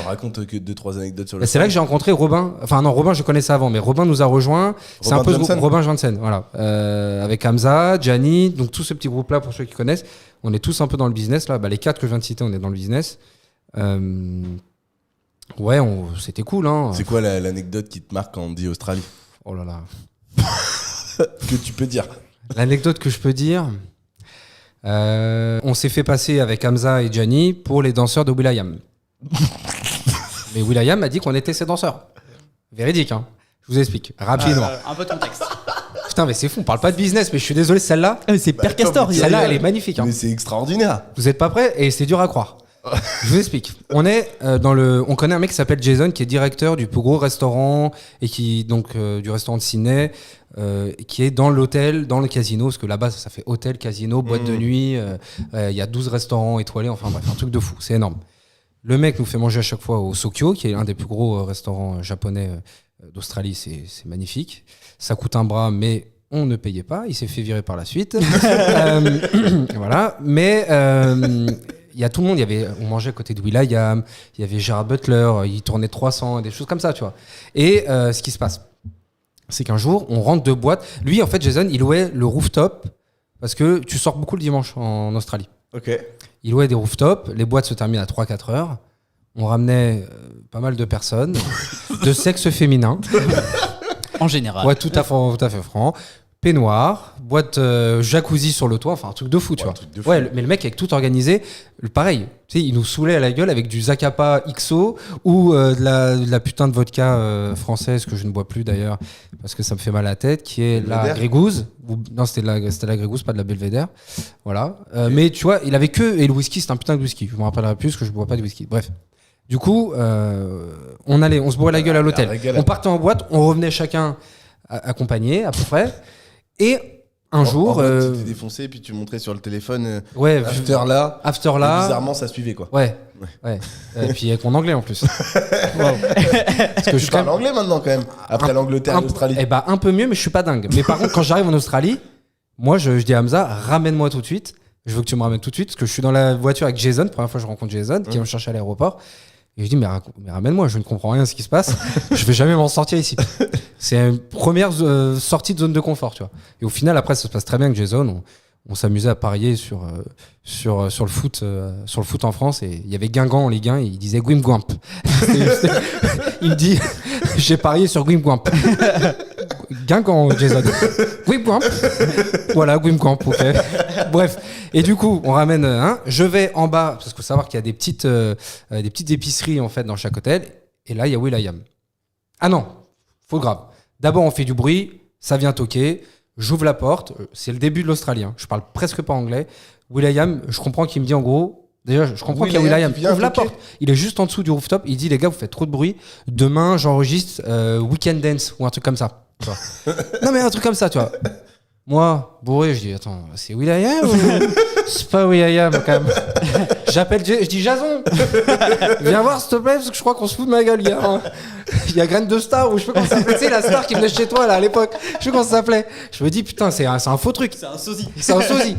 On raconte que 2-3 anecdotes sur le. C'est là que j'ai rencontré Robin. Enfin non, Robin je connaissais avant, mais Robin nous a rejoint. C'est un peu ce groupe, Robin Janssen, voilà. Avec Hamza, Gianni, donc tout ce petit groupe là pour ceux qui connaissent. On est tous un peu dans le business là. Bah, les 4 que je viens de citer, on est dans le business. Ouais, c'était cool hein. C'est quoi l'anecdote qui te marque quand on dit Australie? Oh là là. Que tu peux dire. L'anecdote que je peux dire. On s'est fait passer avec Hamza et Gianni pour les danseurs de will.i.am. Mais will.i.am a dit qu'on était ses danseurs. Véridique, hein. Je vous explique rapidement. Un peu de contexte. Putain, mais c'est fou, on parle pas de business, mais je suis désolé, celle-là. C'est Père Castor. Celle-là, elle est magnifique. Hein. Mais c'est extraordinaire. Vous êtes pas prêts et c'est dur à croire. Je vous explique. On est on connaît un mec qui s'appelle Jason, qui est directeur du plus gros restaurant et qui donc du restaurant de Sydney, qui est dans l'hôtel, dans le casino, parce que là-bas ça fait hôtel, casino, boîte de nuit. Il y a 12 restaurants étoilés, enfin bref, un truc de fou, c'est énorme. Le mec nous fait manger à chaque fois au Sokyo, qui est l'un des plus gros restaurants japonais d'Australie. C'est magnifique. Ça coûte un bras, mais on ne payait pas. Il s'est fait virer par la suite. Voilà. Mais il y a tout le monde. On mangeait à côté de will.i.am. Il y avait Gerard Butler. Il tournait 300, des choses comme ça, tu vois. Et ce qui se passe, c'est qu'un jour, on rentre de boîte. Lui, en fait, Jason, il louait le rooftop parce que tu sors beaucoup le dimanche en Australie. Ok. Il louait des rooftops, les boîtes se terminent à 3-4 heures. On ramenait pas mal de personnes, de sexe féminin. En général. Ouais, tout à fait franc. Peignoir, boîte jacuzzi sur le toit, enfin un truc de fou, tu vois. Ouais, mais le mec avec tout organisé, pareil, tu sais, il nous saoulait à la gueule avec du Zacapa XO ou de la putain de vodka française que je ne bois plus d'ailleurs parce que ça me fait mal à la tête, qui est la Grégouze. Non, c'était la Grégouze, pas de la Belvédère. Voilà. Mais tu vois, il avait que et le whisky, c'était un putain de whisky. Je me rappellerai plus parce que je bois pas de whisky. Bref. Du coup, on se boit la gueule à l'hôtel. On partait en boîte, on revenait chacun accompagné à peu près. Et un jour. Tu t'es défoncé et puis tu montrais sur le téléphone. Ouais, After là. Bizarrement, ça suivait quoi. Ouais. Et puis avec mon anglais en plus. Parce que je parle anglais maintenant quand même. Après l'Angleterre et l'Australie. Eh bah, un peu mieux, mais je suis pas dingue. Mais par contre, quand j'arrive en Australie, moi je dis à Hamza, ramène-moi tout de suite. Je veux que tu me ramènes tout de suite parce que je suis dans la voiture avec Jason. Première fois que je rencontre Jason qui va me chercher à l'aéroport. Et je dis, mais ramène-moi, je ne comprends rien à ce qui se passe. Je vais jamais m'en sortir ici. C'est une première sortie de zone de confort, tu vois. Et au final, après, ça se passe très bien avec Jason. On s'amusait à parier sur le foot en France. Et il y avait Guingamp en Ligue 1 et il disait Gwimgwamp. Il me dit, j'ai parié sur Gwimgwamp. Guingamp, Jason. Gwimgwamp. Voilà, Gwimgwamp, ok. Bref. Et du coup, on ramène je vais en bas, parce qu'il faut savoir qu'il y a des petites épiceries en fait dans chaque hôtel. Et là, il y a will.i.am. Ah non, faut grave. D'abord, on fait du bruit, ça vient toquer. J'ouvre la porte, c'est le début de l'Australien. Je parle presque pas anglais. will.i.am, je comprends qu'il me dit en gros. Déjà, je comprends qu'il y a will.i.am. Il ouvre la porte. Il est juste en dessous du rooftop. Il dit les gars, vous faites trop de bruit. Demain, j'enregistre Weekend Dance ou un truc comme ça. Tu vois. Non mais un truc comme ça, tu vois. Moi, bourré, je dis attends, c'est will.i.am ou c'est pas will.i.am quand même. J'appelle, je dis Jason, viens voir s'il te plaît parce que je crois qu'on se fout de ma gueule, gars. Il y a Graine de Star ou je sais pas comment ça s'appelait, tu sais la star qui venait chez toi là à l'époque. Je sais pas comment ça s'appelait. Je me dis putain, c'est un faux truc. C'est un sosie. C'est un sosie.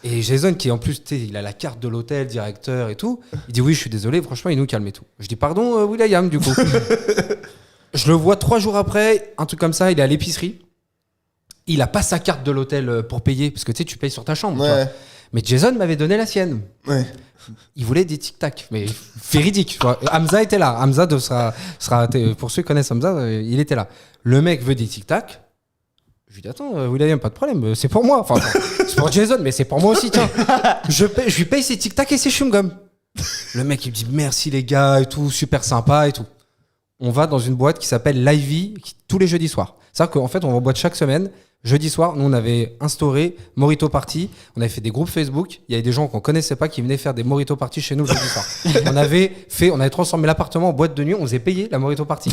Et Jason qui en plus, tu sais, il a la carte de l'hôtel, directeur et tout. Il dit oui, je suis désolé, franchement, il nous calme et tout. Je dis pardon, will.i.am du coup. Je le vois 3 jours après, un truc comme ça, il est à l'épicerie. Il a pas sa carte de l'hôtel pour payer parce que tu sais, tu payes sur ta chambre. Ouais. Mais Jason m'avait donné la sienne. Ouais. Il voulait des tic-tac, mais véridique. Tu vois. Hamza était là. Hamza pour ceux qui connaissent Hamza, il était là. Le mec veut des tic-tac. Je lui dis attends, Will.i.am, pas de problème, c'est pour moi. Enfin, c'est pour Jason, mais c'est pour moi aussi, tiens. Je lui paye ses tic-tac et ses chewing-gums. Le mec, il me dit merci les gars et tout, super sympa et tout. On va dans une boîte qui s'appelle Livey tous les jeudis soirs. C'est-à-dire qu'en fait, on va en boîte chaque semaine. Jeudi soir, nous, on avait instauré Morito Party. On avait fait des groupes Facebook. Il y avait des gens qu'on connaissait pas qui venaient faire des Morito Party chez nous le jeudi soir. On avait transformé l'appartement en boîte de nuit. On faisait payer la Morito Party.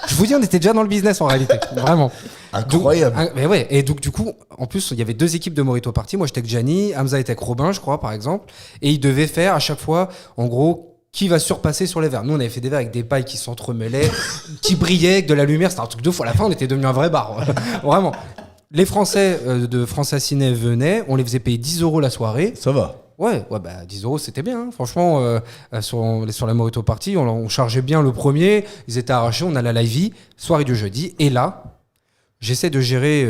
Je vous dis, on était déjà dans le business en réalité. Vraiment. Incroyable. Mais ouais. Et donc, du coup, en plus, il y avait 2 équipes de Morito Party. Moi, j'étais avec Gianni. Hamza était avec Robin, je crois, par exemple. Et ils devaient faire à chaque fois, en gros, qui va surpasser sur les verres. Nous, on avait fait des verres avec des pailles qui s'entremêlaient, qui brillaient avec de la lumière. C'était un truc de fou. À la fin, on était devenu un vrai bar. Vraiment. Les Français de France Ciné venaient, on les faisait payer 10 € la soirée. Ça va. Ouais, bah 10 € c'était bien. Hein. Franchement, sur la Morito Party, on chargeait bien le premier. Ils étaient arrachés, on allait à la Livey, soirée du jeudi. Et là, j'essaie de gérer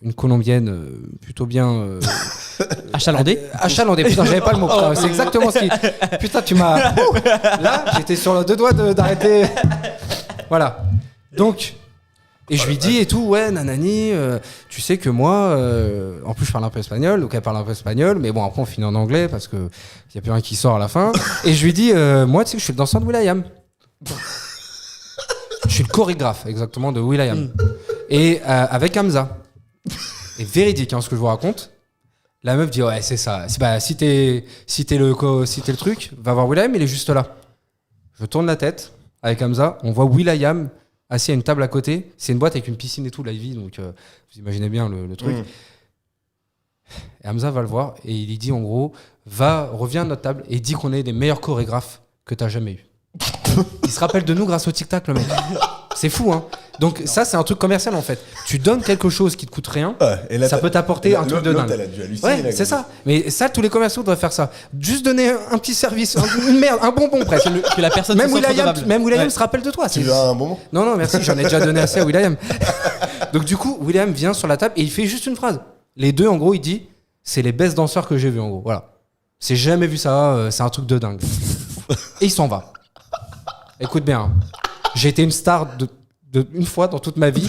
une Colombienne plutôt bien. Achalandée. Achalandée, putain, j'avais pas le mot. Putain, c'est exactement ce qui. Putain, tu m'as. Là, j'étais sur le 2 doigts d'arrêter. Voilà. Donc. Et je lui dis et tout, ouais, nanani, tu sais que moi, en plus je parle un peu espagnol, donc elle parle un peu espagnol, mais bon, après on finit en anglais parce que y a plus rien qui sort à la fin. Et je lui dis, moi, tu sais que je suis le danseur de Will.i.am. Je suis le chorégraphe, exactement, de Will.i.am. Et avec Hamza. Et véridique, hein, ce que je vous raconte. La meuf dit, ouais, c'est ça. Bah, si t'es le truc, va voir Will.i.am, il est juste là. Je tourne la tête avec Hamza, on voit Will.i.am assis à une table à côté. C'est une boîte avec une piscine et tout, Livey, donc vous imaginez bien le truc. Et Hamza va le voir et il lui dit en gros, reviens à notre table et dis qu'on est les meilleurs chorégraphes que t'as jamais eu. Il se rappelle de nous grâce au tic-tac, le mec. C'est fou, hein. Donc ça, c'est un truc commercial en fait. Tu donnes quelque chose qui te coûte rien, et là, ça peut t'apporter un truc de dingue. Elle a dû halluciner, Ouais, c'est ça. Mais ça, tous les commerciaux doivent faire ça. Juste donner un petit service, une merde, un bonbon presque. Que la personne Même se sente Will.i.am redevable. se rappelle de toi. Tu veux un bonbon? Non, merci, j'en ai déjà donné assez à Will.i.am. Donc du coup, Will.i.am vient sur la table et il fait juste une phrase. Les deux, en gros, il dit, c'est les best danseurs que j'ai vus, en gros. Voilà. J'ai jamais vu ça, c'est un truc de dingue. Et il s'en va. Écoute bien, hein. J'ai été une star une fois dans toute ma vie,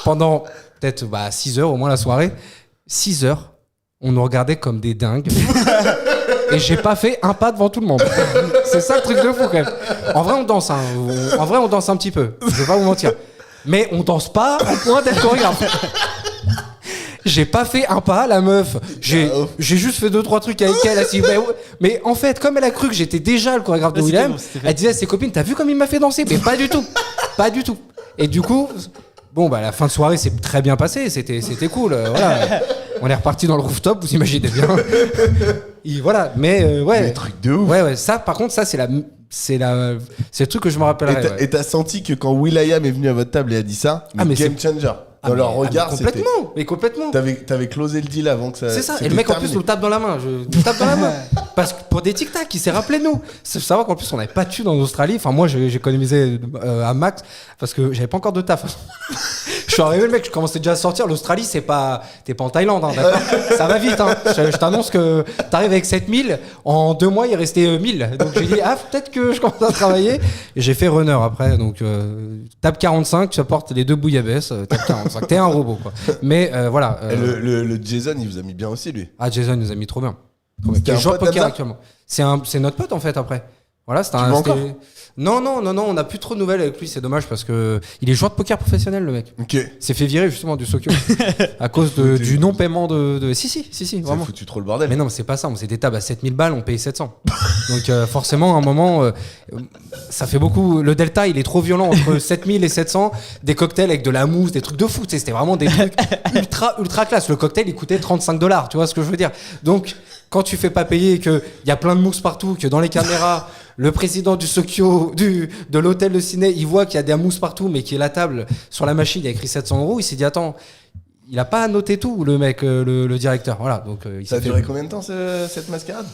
pendant peut-être 6 heures au moins la soirée. 6 heures, on nous regardait comme des dingues. Et j'ai pas fait un pas devant tout le monde. C'est ça le truc de fou quand même. En vrai, on danse. Hein. En vrai, on danse un petit peu. Je vais pas vous mentir. Mais on danse pas au point d'être chorégraphe. J'ai pas fait un pas, la meuf. J'ai juste fait 2-3 trucs avec elle. Mais en fait, comme elle a cru que j'étais déjà le chorégraphe de Will.i.am, elle disait à ses copines, t'as vu comme il m'a fait danser? Mais pas du tout. Pas du tout. Et du coup, bon, la fin de soirée s'est très bien passée. C'était cool. Voilà. On est reparti dans le rooftop, vous imaginez bien. Et voilà. Mais ouais. Le truc de ouf. Ouais. Ça, par contre, ça, c'est le truc que je me rappellerai. Et t'as senti que quand Will.i.am est venu à votre table et a dit ça, game changer. Dans leur regard, c'était. Complètement. T'avais closé le deal avant que ça. C'est ça. Et le mec, en plus, nous tape dans la main. Nous tape dans la main. Parce que pour des tic-tac, il s'est rappelé de nous. C'est savoir qu'en plus, on n'avait pas de thunes en Australie. Enfin, moi, j'ai économisé à max parce que j'avais pas encore de taf. Je suis arrivé, le mec, je commençais déjà à sortir. L'Australie, t'es pas en Thaïlande, hein, d'accord? Ça va vite, hein. Je t'annonce que t'arrives avec 7000. En 2 mois, il restait 1000. Donc, j'ai dit, peut-être que je commence à travailler. Et j'ai fait runner après. Donc, table 45, tu apportes les 2 bouillabaisse. Table 45. T'es un robot, quoi. Mais voilà. Le Jason, il vous a mis bien aussi, lui. Ah, Jason nous a mis trop bien. C'était un joueur pote poker d'Hamza actuellement. C'est notre pote en fait après. Voilà, c'était encore Non, on n'a plus trop de nouvelles avec lui, c'est dommage parce que il est joueur de poker professionnel, le mec. Ok. S'est fait virer justement du Sokyo à cause du non-paiement de. Si, vraiment. Ça foutu trop le bordel. Mais non, mais c'est pas ça, c'est des tables à 7000 balles, on paye 700. Donc forcément, à un moment, ça fait beaucoup. Le delta, il est trop violent entre 7000 et 700. Des cocktails avec de la mousse, des trucs de fou. C'était vraiment des trucs ultra classe. Le cocktail, il coûtait $35, tu vois ce que je veux dire. Donc, quand tu fais pas payer, qu'il y a plein de mousse partout, que dans les caméras, le président du Sokyo, de l'hôtel de ciné, il voit qu'il y a des mousses partout, mais qu'il y a la table sur la machine, il y a écrit 700 €. Il s'est dit, attends, il a pas noté tout, le mec, le directeur. Voilà. Donc, ça a duré combien de temps cette mascarade?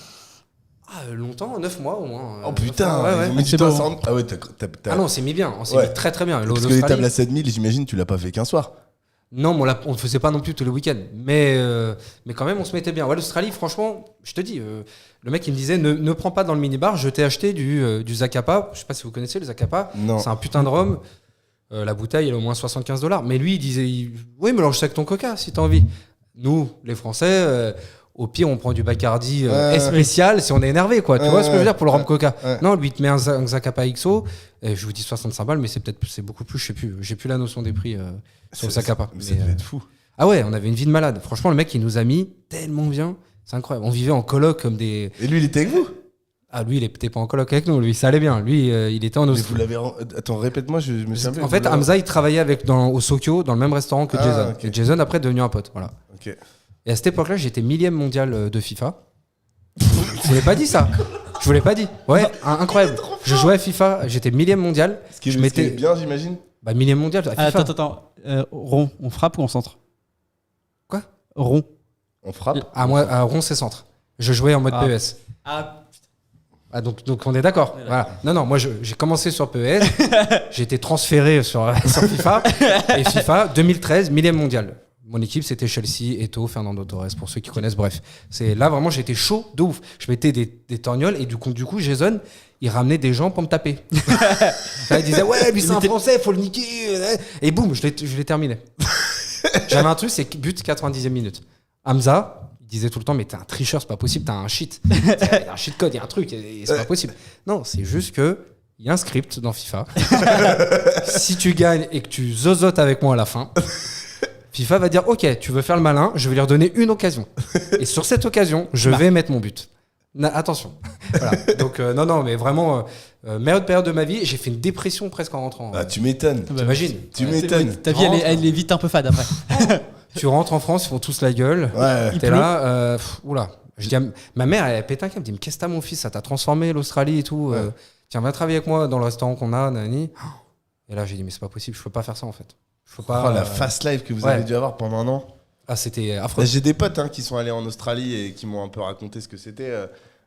Longtemps, 9 mois au moins. Oh putain, ouais. Mais C'est beau. Ah ouais, Ah non, on s'est mis bien, on s'est mis très bien. Parce que les tables à 7000, j'imagine, tu l'as pas fait qu'un soir. Non, mais on le faisait pas non plus tous les week-ends. Mais quand même, on se mettait bien. Ouais, l'Australie, franchement, je te dis, le mec, il me disait, ne prends pas dans le minibar. Je t'ai acheté du Zacapa. Je sais pas si vous connaissez le Zacapa. Non. C'est un putain de rhum. La bouteille, elle est au moins $75. Mais lui, il disait, oui, mélange ça avec ton coca, si t'as envie. Nous, les Français, au pire, on prend du Bacardi spécial si on est énervé, quoi. Tu vois ce que je veux dire pour le rhum coca. Non, lui, il te met un Zacapa XO. Et je vous dis 65 balles, mais c'est beaucoup plus, je sais plus. J'ai plus la notion des prix sur le Zacapa. Ça devait être fou. Ah ouais, on avait une vie de malade. Franchement, le mec, il nous a mis tellement bien. C'est incroyable. On vivait en coloc comme des. Et lui, il était avec vous? Ah, lui, il était pas en coloc avec nous. Lui, ça allait bien. Lui, il était en Mais Australie. vous l'avez. Attends, répète-moi, je me souviens plus. En fait, Hamza, il travaillait au Sokyo, dans le même restaurant que Jason. ok. Et Jason, après, est devenu un pote. Voilà. Ok. Et à cette époque-là, j'étais 1000e mondial de FIFA. Je vous l'ai pas dit ça. Je vous l'ai pas dit. Ouais, incroyable. Je jouais à FIFA, j'étais 1000e mondial. Ce qui est bien, j'imagine. Bah, 1000e mondial à FIFA. Attends. Rond, on frappe ou on centre? Quoi? Rond. On frappe. Ah, moi, à Ron, c'est centre. Je jouais en mode PES. Ah, donc on est d'accord. Voilà. Non, moi j'ai commencé sur PES, j'ai été transféré sur FIFA, et FIFA 2013, 1000e mondial. Mon équipe c'était Chelsea, Eto'o, Fernando Torres, pour ceux qui connaissent, bref. Là vraiment j'étais chaud de ouf. Je mettais des torgnoles et du coup Jason, il ramenait des gens pour me taper. Il disait ouais, lui c'est un Français, faut le niquer. Et boum, je l'ai terminé. J'avais un truc, c'est but 90e minute. Hamza, il disait tout le temps, mais t'es un tricheur, c'est pas possible, t'as un cheat. Il y a un cheat code, il y a un truc, et c'est pas possible. Non, c'est juste que il y a un script dans FIFA. Si tu gagnes et que tu zozotes avec moi à la fin, FIFA va dire ok, tu veux faire le malin, je vais lui redonner une occasion. Et sur cette occasion, je vais mettre mon but. Attention. Voilà. Donc non, mais vraiment, meilleure période de ma vie, j'ai fait une dépression presque en rentrant. Ah, tu m'étonnes. T'imagines? Tu m'étonnes. Ta vie, elle est vite un peu fade après. Tu rentres en France, ils font tous la gueule. Ouais. T'es là, oula. Je dis ma mère, elle pète un câble, elle me dit mais qu'est-ce que t'as mon fils, ça t'a transformé l'Australie et tout. Tiens, viens travailler avec moi dans le restaurant qu'on a, nani. Et là j'ai dit mais c'est pas possible, je peux pas faire ça en fait. Je peux pas. La fast life que vous avez dû avoir pendant un an. Ah c'était affreux. J'ai des potes qui sont allés en Australie et qui m'ont un peu raconté ce que c'était.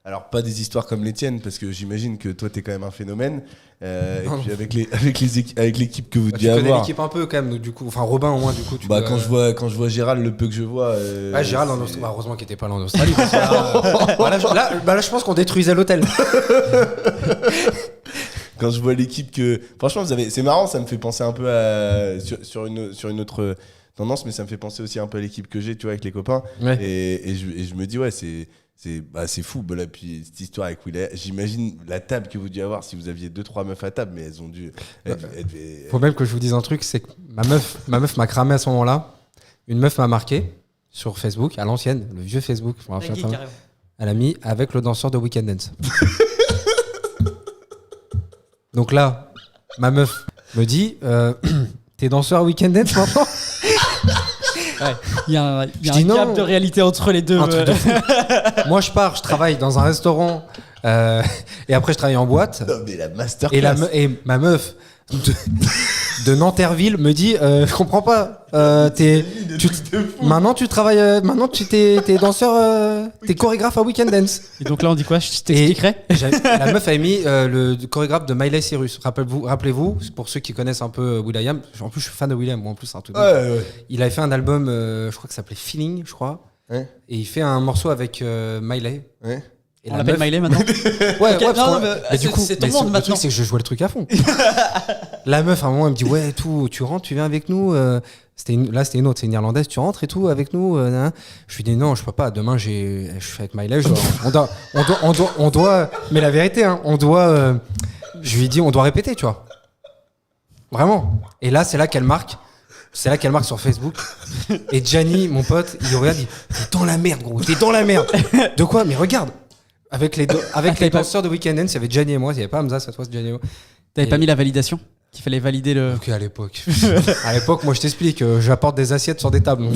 Alors pas des histoires comme les tiennes parce que j'imagine que toi t'es quand même un phénomène. Et puis avec l'équipe que vous deviez avoir. Tu connais l'équipe un peu quand même du coup. Enfin Robin au moins du coup. Quand je vois Gérald, le peu que je vois. Gérald en Australie. Heureusement qu'il était pas là en Australie. Parce que là, je pense qu'on détruisait l'hôtel. Quand je vois l'équipe que franchement c'est marrant, ça me fait penser un peu à sur une autre tendance, mais ça me fait penser aussi un peu à l'équipe que j'ai, tu vois, avec les copains. Ouais. Et je me dis ouais c'est fou. Là, puis cette histoire avec Will, j'imagine la table que vous deviez avoir si vous aviez 2-3 meufs à table, mais elles ont dû. Faut même que je vous dise un truc, c'est que ma meuf m'a cramé à ce moment-là. Une meuf m'a marqué sur Facebook, à l'ancienne, le vieux Facebook. Elle a mis avec le danseur de Weekend Dance. Donc là, ma meuf me dit t'es danseur à Weekend Dance maintenant? Ouais. Il y a un gap de réalité entre les deux. Un truc de fou. Moi, je travaille dans un restaurant et après, je travaille en boîte. Non, mais la masterclass. Et ma meuf de Nanterville me dit je comprends pas. Maintenant, tu travailles. Maintenant, t'es danseur. T'es chorégraphe à Weekend Dance. Et donc là, on dit quoi? Je t'expliquerai. La meuf a mis le chorégraphe de Miley Cyrus. Rappelez-vous, pour ceux qui connaissent un peu Will.i.am. En plus, je suis fan de Will.i.am. Moi, en plus, c'est un truc. Ouais. Il avait fait un album, je crois que ça s'appelait Feeling, je crois. Ouais. Et il fait un morceau avec Miley. Ouais. On l'appelle Miley maintenant? Ouais, okay, mais du coup, c'est ton monde le maintenant. truc, c'est que je jouais le truc à fond. La meuf, à un moment, elle me dit ouais, tu rentres, tu viens avec nous. C'était une autre, c'est une Irlandaise, tu rentres et tout avec nous. Je lui dis non, je peux pas. Demain, je suis avec Miley. On doit. Mais la vérité, hein, je lui dis, on doit répéter, tu vois. Vraiment. Et là, c'est là qu'elle marque. C'est là qu'elle marque sur Facebook. Et Gianni, mon pote, il regarde, il dit t'es dans la merde, gros, t'es dans la merde. De quoi? Mais regarde. Avec les danseurs de Weekend Dance, il y avait Gianni et moi, il n'y avait pas Hamza, cette fois c'est Gianni et moi. T'avais pas mis la validation? Qu'il fallait valider le. Ok, à l'époque, moi je t'explique, j'apporte des assiettes sur des tables, donc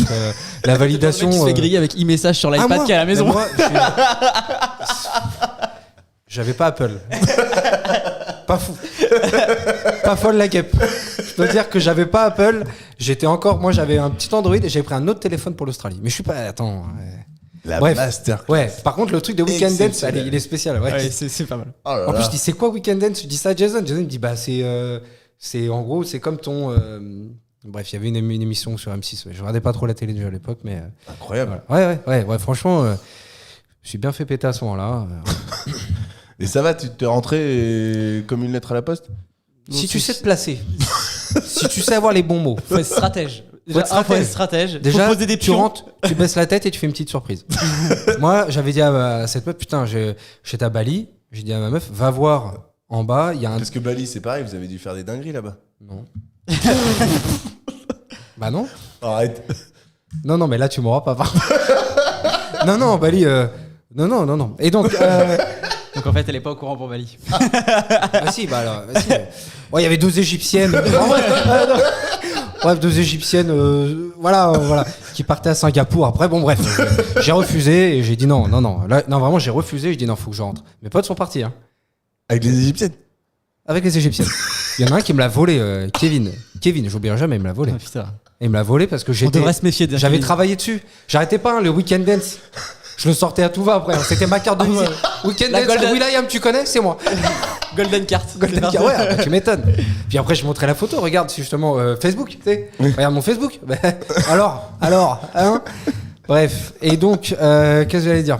la validation. Tu te fais griller avec e-message sur l'iPad qui est à la maison. Moi, j'avais pas Apple. Pas fou. Pas folle la guêpe. Je peux dire que j'avais pas Apple. Moi j'avais un petit Android et j'avais pris un autre téléphone pour l'Australie. Mais je suis pas. Attends. Bref. Masterclass. Ouais, par contre, le truc de Weekend Dance, il est spécial. Ouais, c'est pas mal. Oh en plus, je dis, c'est quoi Weekend Dance? Je dis ça à Jason. Jason me dit, bah, c'est en gros, c'est comme ton Bref, il y avait une émission sur M6. Ouais. Je regardais pas trop la télé déjà à l'époque, mais Incroyable. voilà. Ouais, franchement, je suis bien fait péter à ce moment-là. Et ça va, tu t'es rentré comme une lettre à la poste? Si tu sais te placer, si tu sais avoir les bons mots. Faut être stratège. Faut être stratège. Déjà, faut poser des tu pions. rentres, tu baisses la tête et tu fais une petite surprise. Moi, j'avais dit à cette meuf, putain, j'étais à Bali, j'ai dit à ma meuf, va voir en bas, il y a un... Parce que Bali, c'est pareil, vous avez dû faire des dingueries là-bas. Non. Bah non. Arrête. Non, mais là, tu m'auras pas. Non, Bali... Non. Et donc... Donc en fait, elle est pas au courant pour Bali. Ah si, bah alors... si. Ouais, il y avait 2 Égyptiennes. Bref, 2 Égyptiennes, voilà, qui partaient à Singapour. Après, bon, bref, j'ai refusé et j'ai dit non. Là, non, vraiment, j'ai refusé. J'ai dit non, faut que je rentre. Mes potes sont partis, hein. Avec les Égyptiennes? Avec les Égyptiennes. Il y en a un qui me l'a volé, Kevin, j'oublierai jamais, il me l'a volé. Ah, putain. Et il me l'a volé parce que On devrait se méfier de j'avais travaillé dessus. J'arrêtais pas, hein, le Weekend Dance. Je le sortais à tout va après. C'était ma carte de visite. Weekend La Dance, Golden- Will.i.am, tu connais? C'est moi. Golden Card. Golden C'est Car, parti. ouais, tu m'étonnes. Puis après, je montrais la photo. Regarde, c'est justement Facebook, tu sais. Regarde mon Facebook. Bah, alors, hein. Bref. Et donc, qu'est-ce que j'allais dire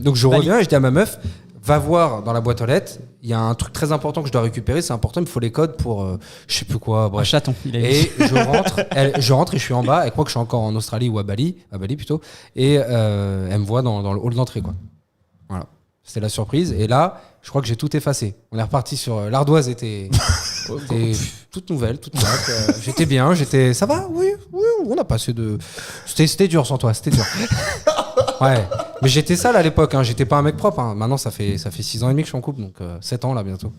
donc, je reviens et je dis à ma meuf, va voir dans la boîte aux lettres. Il y a un truc très important que je dois récupérer. C'est important, il me faut les codes pour je sais plus quoi. Un Bref. chaton. Il a dit. Et je rentre et je suis en bas. Elle croit que je suis encore en Australie ou à Bali plutôt. Et elle me voit dans le hall d'entrée, quoi. Voilà. C'était la surprise. Et là, je crois que j'ai tout effacé. On est reparti sur l'ardoise était toute nouvelle, toute plate. J'étais bien, ça va, oui, on a passé de. C'était dur sans toi, c'était dur. Ouais, mais j'étais sale à l'époque. Hein. J'étais pas un mec propre. Hein. Maintenant, ça fait 6 ans et demi que je suis en couple, donc 7 ans là bientôt.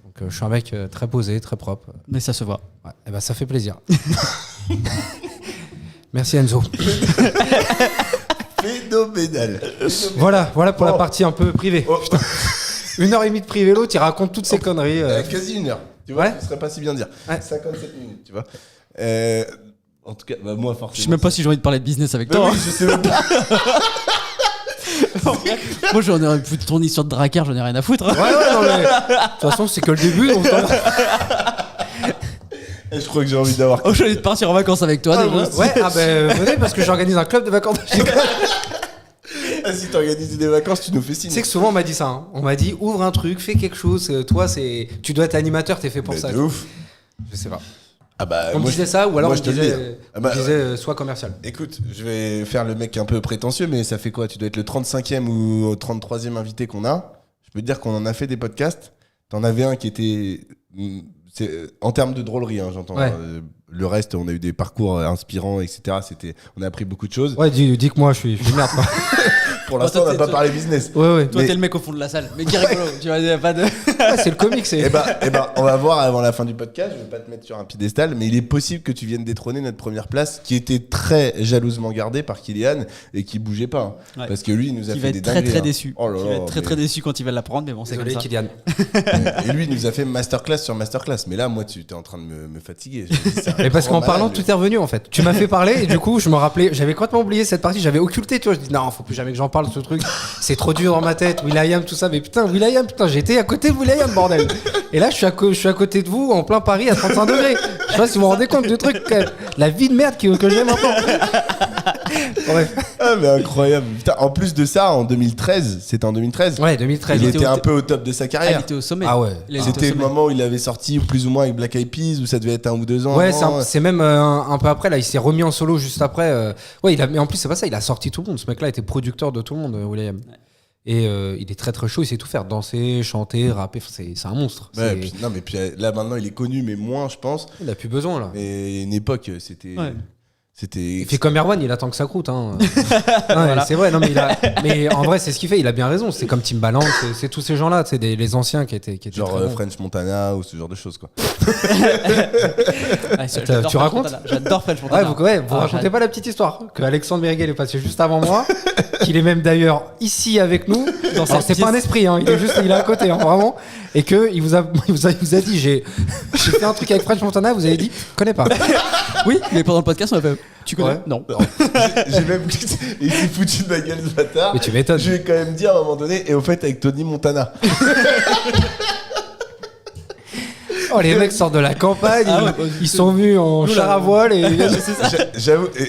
Donc je suis un mec très posé, très propre. Mais ça se voit. Ouais, et ben ça fait plaisir. Merci Enzo. Phénoménal. Voilà pour la Bon. partie un peu privée. Oh. Putain. 1h30 de privé, l'autre il raconte toutes ces conneries. Quasi 1 heure. Tu vois, Ouais. ce serait pas si bien de dire. Ouais. 57 minutes, tu vois. En tout cas, bah, moi, forcément. Je sais même pas si j'ai envie de parler de business avec Bah toi. oui, je sais même pas. Moi, j'en ai foutu ton histoire de dracar, j'en ai rien à foutre. hein. Ouais, non mais. De toute façon, c'est que le début. Donc, Je crois que j'ai envie d'avoir. Oh, j'ai envie de partir en vacances avec toi Ah, déjà. moi aussi. ouais, venez parce que j'organise un club de vacances. Ah, si t'organises des vacances, tu nous fais signe. Tu sais que souvent on m'a dit ça. Hein. On m'a dit ouvre un truc, fais quelque chose. Toi, tu dois être animateur, t'es fait pour Mais ça. de ouf. Je sais pas. Ah bah, On me moi, disait ça ou alors moi, on je me te le dis. disait, Ah bah, on me disait sois commercial. Écoute, je vais faire le mec un peu prétentieux, mais ça fait quoi? Tu dois être le 35e ou 33e invité qu'on a. Je peux te dire qu'on en a fait des podcasts. T'en avais un qui était. En termes de drôlerie, hein, j'entends. Ouais. Le reste, on a eu des parcours inspirants, etc. On a appris beaucoup de choses. Ouais, dis que moi je suis merde. Quoi. Pour l'instant, on n'a pas parlé business. Ouais. Toi, Mais- t'es le mec au fond de la salle. Mais qui est rigolo. Tu vois, y a pas de. Ouais, c'est le comique, c'est. Eh ben, on va voir avant la fin du podcast. Je vais pas te mettre sur un piédestal, mais il est possible que tu viennes détrôner notre première place, qui était très jalousement gardée par Kylian et qui bougeait pas, hein. Ouais. Parce que lui, il nous a Qui fait va des être très dingueries, très hein. déçu. Oh là Qui là, va être très mais- très déçu quand il va l'apprendre, mais bon, c'est comme Désolé, ça. Kylian. Et lui, il nous a fait masterclass sur masterclass. Mais là, moi, tu es en train de me fatiguer. Je me dis, c'est un Mais parce grand qu'en parlant, malade, tout est revenu en fait. Tu m'as fait parler et du coup, je me rappelais, j'avais complètement oublié cette partie, j'avais occulté, tu vois. Je dis non, faut plus jamais que j'en parle, ce truc. C'est trop dur dans ma tête. Will.i.am, tout ça. Mais putain, Will.i.am, j'étais à côté de Will.i.am, bordel. Et là, je suis à côté de vous, en plein Paris, à 35 degrés. Je sais pas si vous vous rendez compte du truc, quand même. La vie de merde que j'ai maintenant. Bref. Ah, mais incroyable. Putain, en plus de ça, en 2013, c'était en 2013. Ouais, 2013. Il était était au- un peu au top de sa Ah, il carrière. était au sommet. Ah ouais. Il était C'était au le sommet. moment où il avait sorti plus ou moins avec Black Eyed Peas, où ça devait être 1 ou 2 ans. Ouais, avant. c'est même un peu après, là, il s'est remis en solo juste après. Ouais, mais en plus, c'est pas ça, il a sorti tout le monde. Ce mec-là était producteur de tout le monde, Will.i.am. Et il est très très chaud, il sait tout faire, danser, chanter, rapper, enfin, c'est un monstre. Ouais, puis, non, mais puis là maintenant il est connu, mais moins, je pense. Il a plus besoin là. Et une époque, c'était. Ouais. C'était. Il fait comme Erwan, il attend que ça croûte. Hein. Non, mais c'est vrai, non, mais en vrai, c'est ce qu'il fait, il a bien raison. C'est comme Timbaland, c'est tous ces gens-là, c'est les anciens qui étaient Genre très bons. French Montana ou ce genre de choses, quoi. Ah, j'adore tu French racontes Montana. J'adore French Ouais, Montana. vous racontez pas la petite histoire que Alexandre Mérigal est passé juste avant moi, qu'il est même d'ailleurs ici avec nous. Dans Alors, cette c'est pas un pièce. esprit, hein, il est à côté, hein, vraiment. Et que il vous a dit j'ai fait un truc avec French Montana, vous avez dit je connais pas. Oui, mais pendant le podcast, on a fait. Tu connais Ouais. Non. J'ai même. Il s'est foutu de ma gueule, ce bâtard. Mais tu m'étonnes. Je vais quand même dire à un moment donné, et au fait, avec Tony Montana. Oh, les mecs sortent de la campagne, Ah ouais, ils sont venus en Nous, char là, à voile et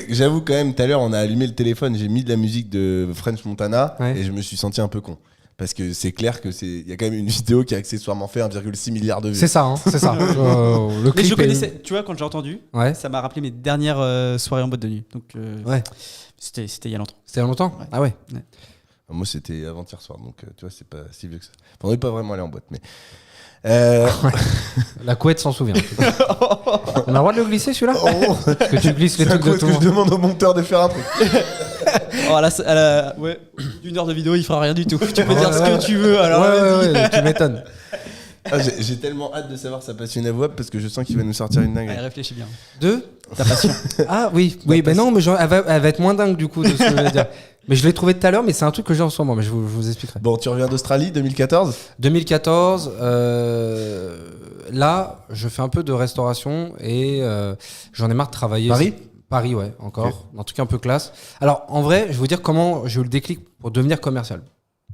J'avoue quand même, tout à l'heure, on a allumé le téléphone, j'ai mis de la musique de French Montana Ouais. et je me suis senti un peu con. Parce que c'est clair que il y a quand même une vidéo qui a accessoirement fait 1,6 milliard de vues. c'est ça, hein, c'est ça. Le Mais clip je est- connaissais, tu vois, quand j'ai entendu, Ouais. ça m'a rappelé mes dernières soirées en boîte de nuit. Donc, Ouais. c'était il y a longtemps. C'était il y a longtemps. Ouais. Ah ouais. Moi, c'était avant-hier soir, donc tu vois, c'est pas si vieux que ça. Enfin, on n'est pas vraiment allé en boîte, mais. La couette s'en souvient. On a le droit de le glisser celui-là Parce que tu glisses les C'est un trucs de coup tout. que je demande au monteur de faire un truc. Oh, ouais, 1 heure de vidéo, il fera rien du tout. Tu peux dire ce Ouais. que tu veux. Alors, vas-y. ouais, tu m'étonnes. Ah, j'ai tellement hâte de savoir sa passion avouable parce que je sens qu'il va nous sortir une Allez, dinguerie. réfléchis bien. Deux Ta passion. Ah oui, ben non, mais elle va être moins dingue du coup de ce que je vais dire. Mais je l'ai trouvé tout à l'heure, mais c'est un truc que j'ai en ce moment, mais je vous expliquerai. Bon, tu reviens d'Australie, 2014 2014, là, je fais un peu de restauration et j'en ai marre de travailler. Paris ? Paris, ouais, encore. Un truc un peu classe. Alors, en vrai, je vais vous dire comment j'ai eu le déclic pour devenir commercial.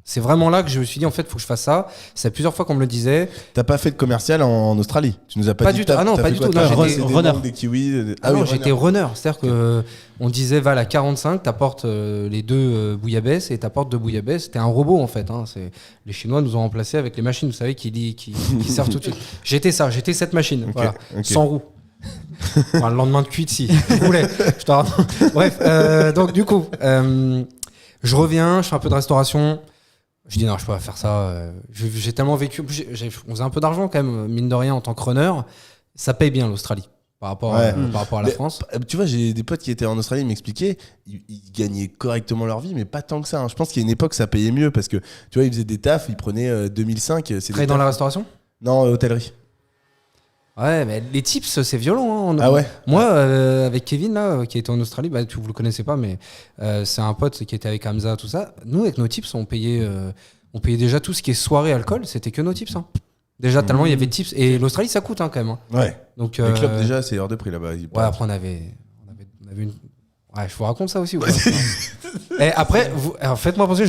C'est vraiment là que je me suis dit, en fait, il faut que je fasse ça. C'est plusieurs fois qu'on me le disait. T'as pas fait de commercial en Australie? Tu nous as pas Pas dit du tout. Ah non, t'as pas fait du quoi? tout. T'as Non, ramassé j'étais des runner. mangues, des kiwis. Ah non, oui, j'étais runner. runner. C'est-à-dire que on disait, va à la 45, t'apportes les deux bouillabaisse et t'apportes 2 bouillabaisse. C'était un robot, en fait. Hein. Les Chinois nous ont remplacés avec les machines, vous savez, qui servent tout de suite. J'étais cette machine. Ok, Voilà. ok. Sans roue. Enfin, le lendemain de cuite, si vous voulez. Bref, donc du coup, je reviens, je fais un peu de restauration. Je dis non, je peux pas faire ça. J'ai tellement vécu. On faisait un peu d'argent quand même, mine de rien, en tant que runner. Ça paye bien l'Australie par rapport, Ouais. par rapport à la Mais, France. Tu vois, j'ai des potes qui étaient en Australie, ils m'expliquaient, ils gagnaient correctement leur vie, mais pas tant que ça. Hein. Je pense qu'il y a une époque, ça payait mieux parce que tu vois, ils faisaient des tafs, ils prenaient 2005. C'est Travailler des dans la tafs- restauration. Non, hôtellerie. Ouais, mais les tips, c'est violent. Hein. Ah ouais? Moi, avec Kevin, là, qui était en Australie, bah, vous le connaissez pas, mais c'est un pote qui était avec Hamza, tout ça. Nous, avec nos tips, on payait déjà tout ce qui est soirée, alcool, c'était que nos tips. Hein. Déjà, tellement il y avait de tips. Et l'Australie, ça coûte hein, quand même. Hein. Ouais. Donc, Les clubs, déjà, c'est hors de prix là-bas. Ouais, après, on avait une. Ouais, je vous raconte ça aussi ou pas? Et après, faites-moi penser, quand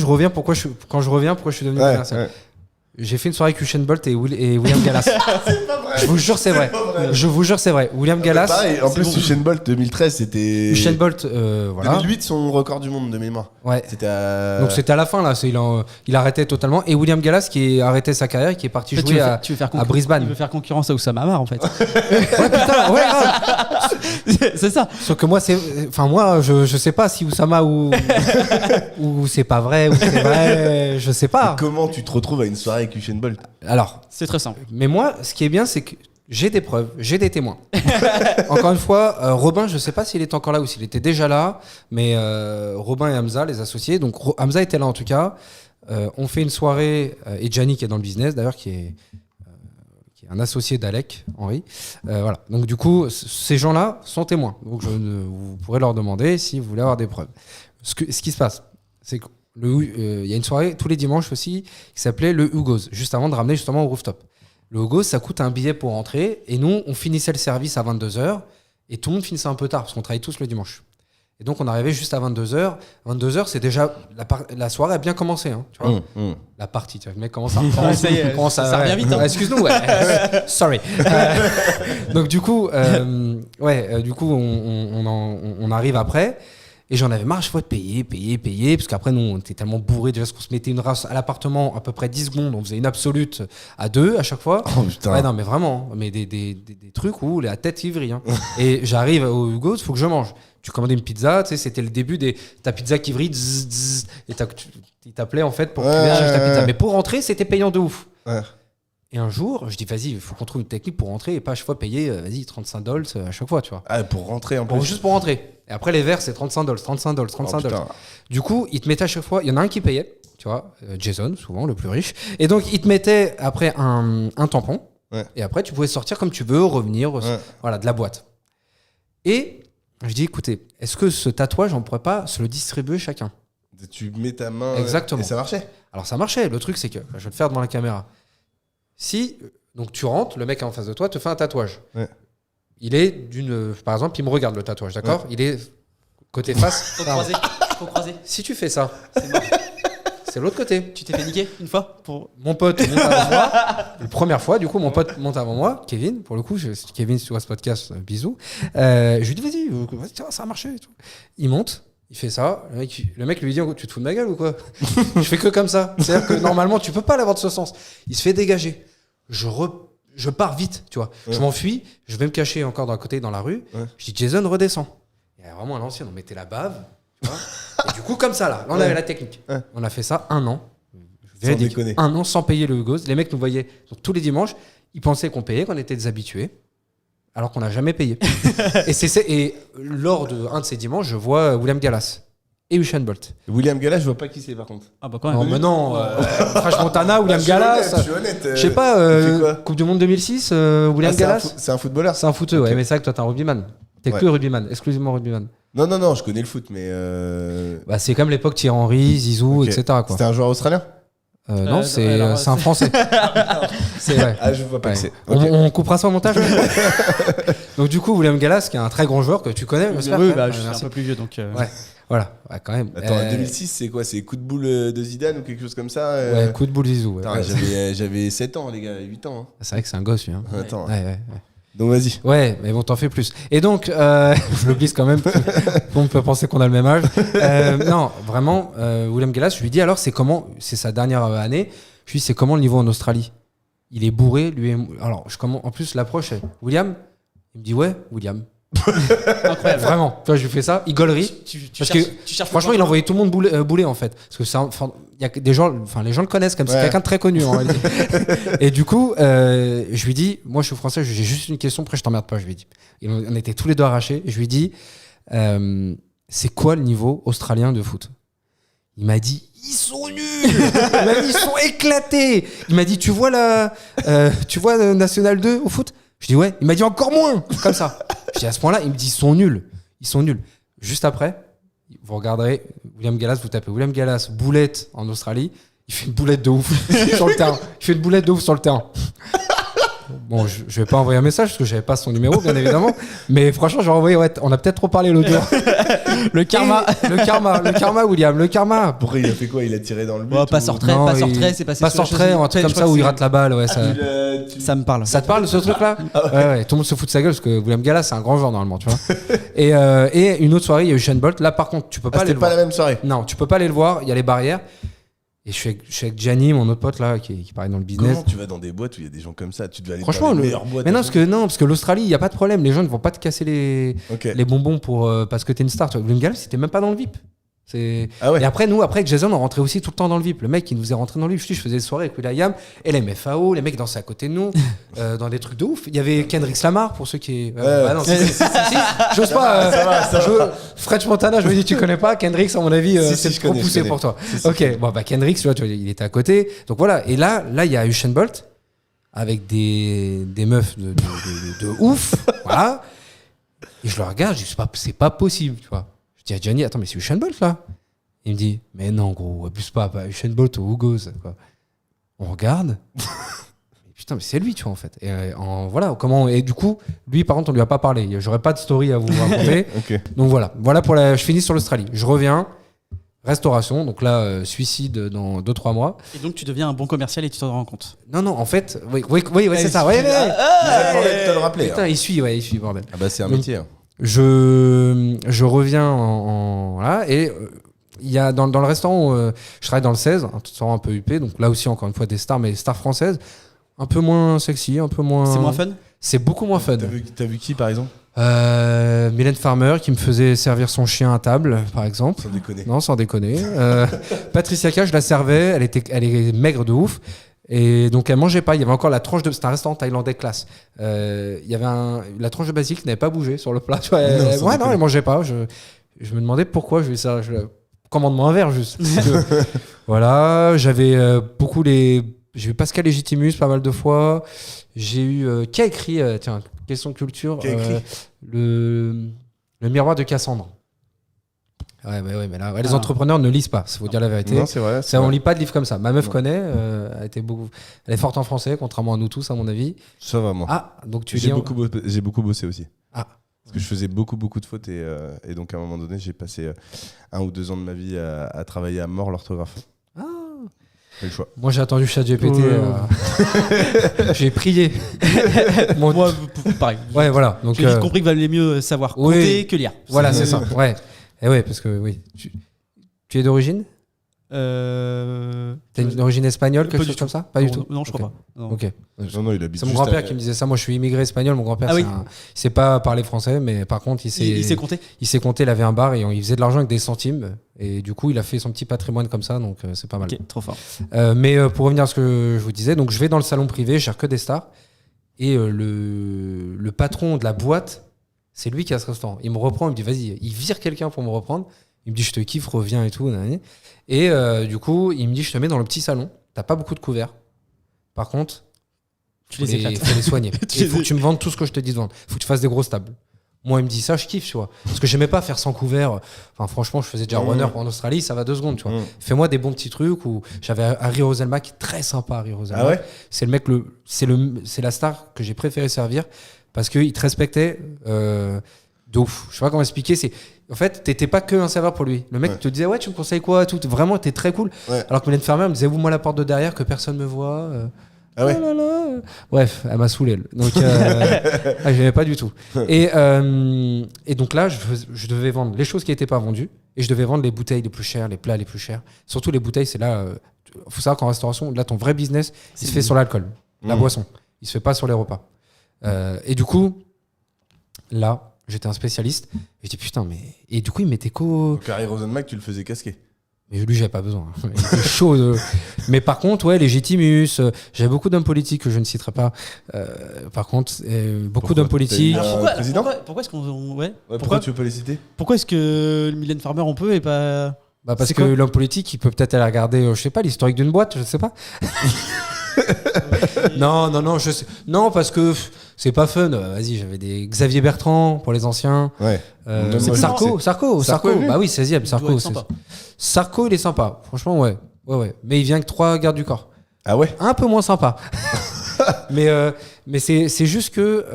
je reviens, pourquoi je suis devenu Ouais, commercial. ouais. J'ai fait une soirée avec Usain Bolt et William Gallas. Je vous jure, c'est vrai. Je vous jure, c'est vrai. William Gallas. Pareil, en plus, bon. Usain Bolt 2013, c'était. Usain Bolt, voilà. 2008, son record du monde de mémoire. Ouais. C'était à. Donc c'était à la fin là, il arrêtait totalement. Et William Gallas qui a arrêté sa carrière, qui est parti En fait, jouer tu veux faire à Brisbane. Il veut faire concurrence à Oussama Hamar en fait. Ouais putain, ouais grave. C'est ça. Sauf que moi je sais pas si Oussama ou c'est pas vrai ou c'est vrai, je sais pas. Comment tu te retrouves à une soirée avec Usain Bolt? Alors, C'est très simple. mais moi, ce qui est bien, c'est que j'ai des preuves, j'ai des témoins. Encore une fois, Robin, je sais pas s'il est encore là ou s'il était déjà là, mais Robin et Hamza, les associés, donc Hamza était là en tout cas. On fait une soirée, et Gianni qui est dans le business d'ailleurs, qui est un associé d'Alec, Henri. Voilà. Donc du coup, ces gens-là sont témoins. Donc vous pourrez leur demander si vous voulez avoir des preuves. Ce qui se passe, c'est que il y a une soirée tous les dimanches aussi qui s'appelait le Hugo's, juste avant de ramener justement au rooftop. Le Hugo's, ça coûte un billet pour entrer, et nous, on finissait le service à 22h, et tout le monde finissait un peu tard, parce qu'on travaille tous le dimanche. Et donc, on arrivait juste à 22h. 22h, c'est déjà... La soirée a bien commencé, hein, tu vois. La partie, tu vois, le mec commence à reprendre. Ça y est, commence à- ça revient vite, hein. Excuse-nous, ouais. Sorry. Donc, du coup, on arrive après. Et j'en avais marre, je fois de payer, parce qu'après, nous, on était tellement bourrés, déjà, parce qu'on se mettait une race à l'appartement à peu près 10 secondes, on faisait une absolute à 2 à chaque fois. Oh putain. Ouais, non, mais vraiment, mais des trucs où la tête ivrie. Hein. Et j'arrive au Hugo, il faut que je mange. Tu commandais une pizza, tu sais, c'était le début ta pizza qui vrille, zzz, zzz, et il t'appelait en fait pour que tu viennes chercher ta pizza. Mais pour rentrer, c'était payant de ouf. Ouais. Et un jour, je dis, vas-y, il faut qu'on trouve une technique pour rentrer et pas à chaque fois payer, vas-y, $35 à chaque fois, tu vois. Ah, pour rentrer en plus. Juste pour rentrer. Et après, les verres, c'est $35. Oh, putain. Du coup, il te mettait à chaque fois, il y en a un qui payait, tu vois, Jason, souvent le plus riche. Et donc, il te mettait après un tampon. Ouais. Et après, tu pouvais sortir comme tu veux, revenir, Ouais. voilà, de la boîte. Et je dis, écoutez, est-ce que ce tatouage, on pourrait pas se le distribuer chacun? Tu mets ta main. Exactement. Et ça marchait. Alors, ça marchait. Le truc, c'est que, je vais le faire devant la caméra. Si, donc tu rentres, le mec en face de toi te fait un tatouage. Ouais. Il est par exemple, il me regarde le tatouage, d'accord? Il est côté face. Faut croiser. Si tu fais ça, C'est l'autre côté. Tu t'es fait niquer une fois pour... Mon pote monte avant moi. La première fois, du coup, mon pote monte avant moi. Kevin, pour le coup, Kevin, si tu vois ce podcast, bisous. Je lui dis, vas-y, ça a marché. Et tout. Il monte. Il fait ça, le mec lui dit tu te fous de ma gueule ou quoi? Je fais que comme ça. C'est-à-dire que normalement tu peux pas l'avoir de ce sens. Il se fait dégager. Je pars vite, tu vois. Ouais. Je m'enfuis, je vais me cacher encore d'un côté dans la rue. Ouais. Je dis Jason redescend. Il y a vraiment à l'ancienne, on mettait la bave, tu vois. Et du coup comme ça là, on avait la technique. Ouais. On a fait ça 1 an. Sans déconner. 1 an sans payer le gosse. Les mecs nous voyaient donc, tous les dimanches, ils pensaient qu'on payait, qu'on était des habitués. Alors qu'on n'a jamais payé. et lors d'un de ces dimanches, je vois William Gallas et Usain Bolt. William Gallas, je vois pas qui c'est par contre. Ah bah quand même. Non, mais non. French Montana, William Gallas. Je suis honnête. Je sais pas, Coupe du Monde 2006, William Gallas. C'est un footballeur. C'est un footeux, okay. Ouais, mais c'est vrai que toi, t'es un rugbyman. T'es que rugbyman, exclusivement rugbyman. Non, je connais le foot, mais. Bah, c'est comme l'époque Thierry Henry, Zizou, etc. Quoi. C'était un joueur australien? Non, c'est un Français. C'est vrai. Ah, je vois pas que c'est. Okay. On coupera ça au montage. Donc du coup, William Gallas, qui est un très grand joueur que tu connais, j'espère. Oui, je suis un peu plus vieux, donc. Ouais, voilà, quand même. Attends, 2006, c'est quoi? C'est coup de boule de Zidane ou quelque chose comme ça? Ouais, coup de boule Zizou. Ouais. Attends, j'avais 7 ans, les gars, 8 ans. Hein. C'est vrai que c'est un gosse, lui. Hein. Attends. Ouais. Donc vas-y. Ouais, mais bon, t'en fais plus. Et donc, je le glisse quand même. On peut penser qu'on a le même âge. Non, vraiment, William Gallas, je lui dis alors, c'est sa dernière année. Je lui dis, c'est comment le niveau en Australie? Il est bourré, lui. Alors, en plus, l'approche, c'est William. Il me dit, ouais, William. Incroyable. Vraiment. Tu vois, je lui fais ça, il gaulerie. Tu cherches franchement, il envoyait tout le monde bouler en fait. Parce que il y a des gens, les gens le connaissent comme c'est quelqu'un de très connu en réalité. Et du coup, je lui dis, moi je suis français, j'ai juste une question, après je t'emmerde pas, je lui dis. Et on était tous les deux arrachés. Et je lui dis, c'est quoi le niveau australien de foot? Il m'a dit, ils sont nuls. Il m'a dit, ils sont éclatés. Il m'a dit, tu vois National 2 au foot? Je dis ouais. Il m'a dit encore moins. Comme ça. Je dis à ce point-là, il me dit, ils sont nuls. Juste après, vous regarderez William Gallas, vous tapez William Gallas, boulette en Australie. Il fait une boulette de ouf sur le terrain. Bon, je vais pas envoyer un message parce que j'avais pas son numéro, bien évidemment. Mais franchement, j'aurais envoyé, ouais, on a peut-être trop parlé l'autre jour. Le karma, William, le karma. Pourquoi il a fait quoi? Il a tiré dans le but? Pas sortrait, c'est passé pas sortrait, un truc comme ça où il rate la balle, ouais. Ça me parle. Ça te parle, ce truc-là? Ouais, tout le monde se fout de sa gueule parce que William Gallas, c'est un grand joueur normalement, tu vois. Et une autre soirée, il y a eu Usain Bolt. Là, par contre, tu peux pas aller le voir. C'était pas la même soirée? Non, tu peux pas aller le voir, il y a les barrières. Et je suis avec Gianni, mon autre pote là, qui paraît dans le business. Comment tu vas dans des boîtes où il y a des gens comme ça? Tu dois aller franchement, dans les meilleures boîtes. Mais non, parce que l'Australie, il n'y a pas de problème. Les gens ne vont pas te casser les bonbons parce que t'es une star. William Gallas, c'était même pas dans le VIP. Ah ouais. Et après, nous, avec Jason, on rentrait aussi tout le temps dans le VIP. Le mec, il nous faisait rentrer dans le VIP. Je faisais des soirées avec Will.i.am et les MFAO, les mecs dansaient à côté de nous, dans des trucs de ouf. Il y avait Kendrick Lamar, pour ceux qui. Non, j'ose pas. French Montana, je me dis, tu connais pas. Kendrick, à mon avis, c'est trop poussé pour toi. Ok, bon, bah, Kendrick, tu vois, il était à côté. Donc voilà. Et là, il y a Usain Bolt avec des meufs de ouf. Voilà. Et je le regarde, je dis, c'est pas possible, tu vois. Je dis à Gianni, attends, mais c'est Usain Bolt là? Il me dit, mais non, gros, abuse pas Usain Bolt ou Hugo. Quoi. On regarde. Putain, mais c'est lui, tu vois, en fait. Et voilà, comment. Et du coup, lui, par contre, on lui a pas parlé. J'aurais pas de story à vous raconter. Okay. Donc voilà. Je finis sur l'Australie. Je reviens. Restauration. Donc là, suicide dans 2-3 mois. Et donc, tu deviens un bon commercial et tu t'en rends compte? Non, en fait, oui, c'est ça. Il a demandé de te le rappeler. Putain, il suit, bordel. Ah bah, c'est un métier. Hein. Je reviens là et il y a dans le restaurant où je travaille dans le 16, un restaurant un peu huppé, donc là aussi encore une fois des stars, mais stars françaises, un peu moins sexy, un peu moins. C'est moins fun? C'est beaucoup moins fun. T'as vu qui par exemple? Mylène Farmer qui me faisait servir son chien à table, par exemple. Sans déconner. Non, sans déconner. Patricia K, je la servais, elle est maigre de ouf. Et donc elle mangeait pas, il y avait encore la tranche de... C'était un restaurant thaïlandais classe. Il y avait la tranche de basique qui n'avait pas bougé sur le plat. Tu vois, non, elle mangeait pas. Je me demandais pourquoi. Commande-moi un verre juste. Voilà, j'avais j'ai eu Pascal Légitimus pas mal de fois. J'ai eu... qui a écrit, tiens, question de culture, le miroir de Cassandre. Ouais, mais là, les entrepreneurs ne lisent pas, il faut dire la vérité. Non, c'est vrai. On lit pas de livres comme ça. Ma meuf connaît, elle est forte en français, contrairement à nous tous, à mon avis. Ça va, moi. Ah, donc j'ai beaucoup bossé aussi. Ah. Parce que je faisais beaucoup de fautes et donc à un moment donné, j'ai passé 1 ou 2 ans de ma vie à travailler à mort l'orthographe. Ah, Pas le choix. Moi, j'ai attendu ChatGPT. Ouais. J'ai prié. Mon- Moi, pareil. Ouais, voilà. Donc, J'ai vite compris qu'il valait mieux savoir oui. compter que lire. voilà, c'est ça. Ouais. Et ouais, parce que oui. Tu es d'origine? T'as une origine espagnole, Pas quelque du chose tout. comme ça? Pas du tout. Non, je crois Ok. pas. Non. Ok. Non, il habite C'est mon juste grand-père qui me disait ça. Moi, je suis immigré espagnol. Mon grand-père, Ah oui. il sait pas parler français, mais par contre, Il sait compter. il sait compter. Il avait un bar et il faisait de l'argent avec des centimes. Et du coup, il a fait son petit patrimoine comme ça, donc c'est pas mal. Ok, trop fort. Mais pour revenir à ce que je vous disais, donc je vais dans le salon privé, je gère que des stars. Et le patron de la boîte, c'est lui qui a ce restaurant. Il me reprend, il me dit vas-y, il vire quelqu'un pour me reprendre. Il me dit je te kiffe, reviens et tout. Nanani. Et du coup, il me dit je te mets dans le petit salon. T'as pas beaucoup de couverts. Par contre, Tu les éclates. faut les soigner. Tu Il faut les- que tu me vendes tout ce que je te dis de vendre. Faut que tu fasses des grosses tables. Moi, il me dit ça, je kiffe, tu vois. Parce que j'aimais pas faire sans couvert. Enfin, franchement, je faisais déjà runner en Australie, ça va 2 secondes, tu vois. Fais-moi des bons petits trucs où j'avais Harry Roselma qui est très sympa, Harry Roselma. Ah ouais? C'est le mec, c'est la star que j'ai préféré servir parce qu'il te respectait de ouf. Je sais pas comment expliquer. En fait, t'étais pas que un serveur pour lui. Le mec Ouais. te disait, ouais, tu me conseilles quoi, tout. Vraiment, t'es très cool. Ouais. Alors que Mylène Farmer me disait, ouvre-moi la porte de derrière, que personne me voit. Ah ouais? Oh là là. Bref, elle m'a saoulé. Donc, j'aimais pas du tout. Et donc là, je devais vendre les choses qui n'étaient pas vendues et je devais vendre les bouteilles les plus chères, les plats les plus chers. Surtout les bouteilles, c'est là. Faut savoir qu'en restauration, là, ton vrai business, il se fait sur l'alcool, la boisson. Il se fait pas sur les repas. Et du coup, là, j'étais un spécialiste. Et je dis putain, mais. Et du coup, il mettait Donc Harry Rosenmack, tu le faisais casquer. Mais lui, j'avais pas besoin. Il était chaud. Mais par contre, ouais, Légitimus, j'avais beaucoup d'hommes politiques que je ne citerai pas. Par contre, beaucoup Pourquoi d'hommes politiques. t'as eu Alors, président pourquoi est-ce qu'on. Ouais. Ouais, pourquoi tu veux pas les citer? Pourquoi est-ce que Mylène Farmer on peut et pas. Bah parce C'est que quoi l'homme politique, il peut peut-être aller regarder, je sais pas, l'historique d'une boîte, je sais pas. Non, je sais. Non, parce que c'est pas fun. Vas-y, j'avais des Xavier Bertrand pour les anciens. Ouais. Même moi, Sarko. Sarko est venu. Bah oui, 16e, Il doit Sarko. être sympa. Sarko, il est sympa. Franchement, ouais. Mais il vient avec 3 gardes du corps. Ah ouais? Un peu moins sympa. mais c'est juste que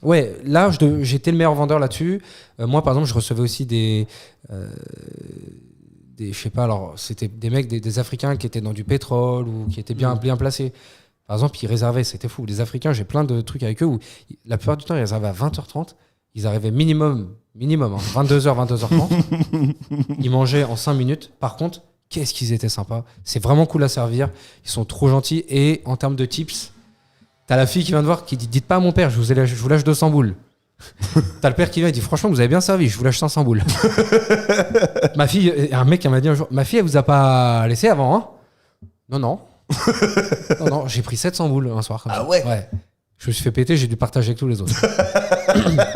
ouais, là j'étais le meilleur vendeur là-dessus. Moi par exemple, je recevais aussi des je sais pas, alors c'était des mecs des Africains qui étaient dans du pétrole ou qui étaient bien placés. Par exemple, ils réservaient, c'était fou. Les Africains, j'ai plein de trucs avec eux où la plupart du temps ils réservaient à 20h30. Ils arrivaient minimum 22h, 22h30. Ils mangeaient en 5 minutes. Par contre, qu'est-ce qu'ils étaient sympas. C'est vraiment cool à servir. Ils sont trop gentils. Et en termes de tips, t'as la fille qui vient de voir qui dit dites pas à mon père, je vous lâche 200 boules. T'as le père qui vient et dit franchement vous avez bien servi, je vous lâche 500 boules. Ma fille, un mec qui m'a dit un jour, ma fille elle vous a pas laissé avant hein? Non, j'ai pris 700 boules un soir comme ça. Ouais. Je me suis fait péter, j'ai dû partager avec tous les autres.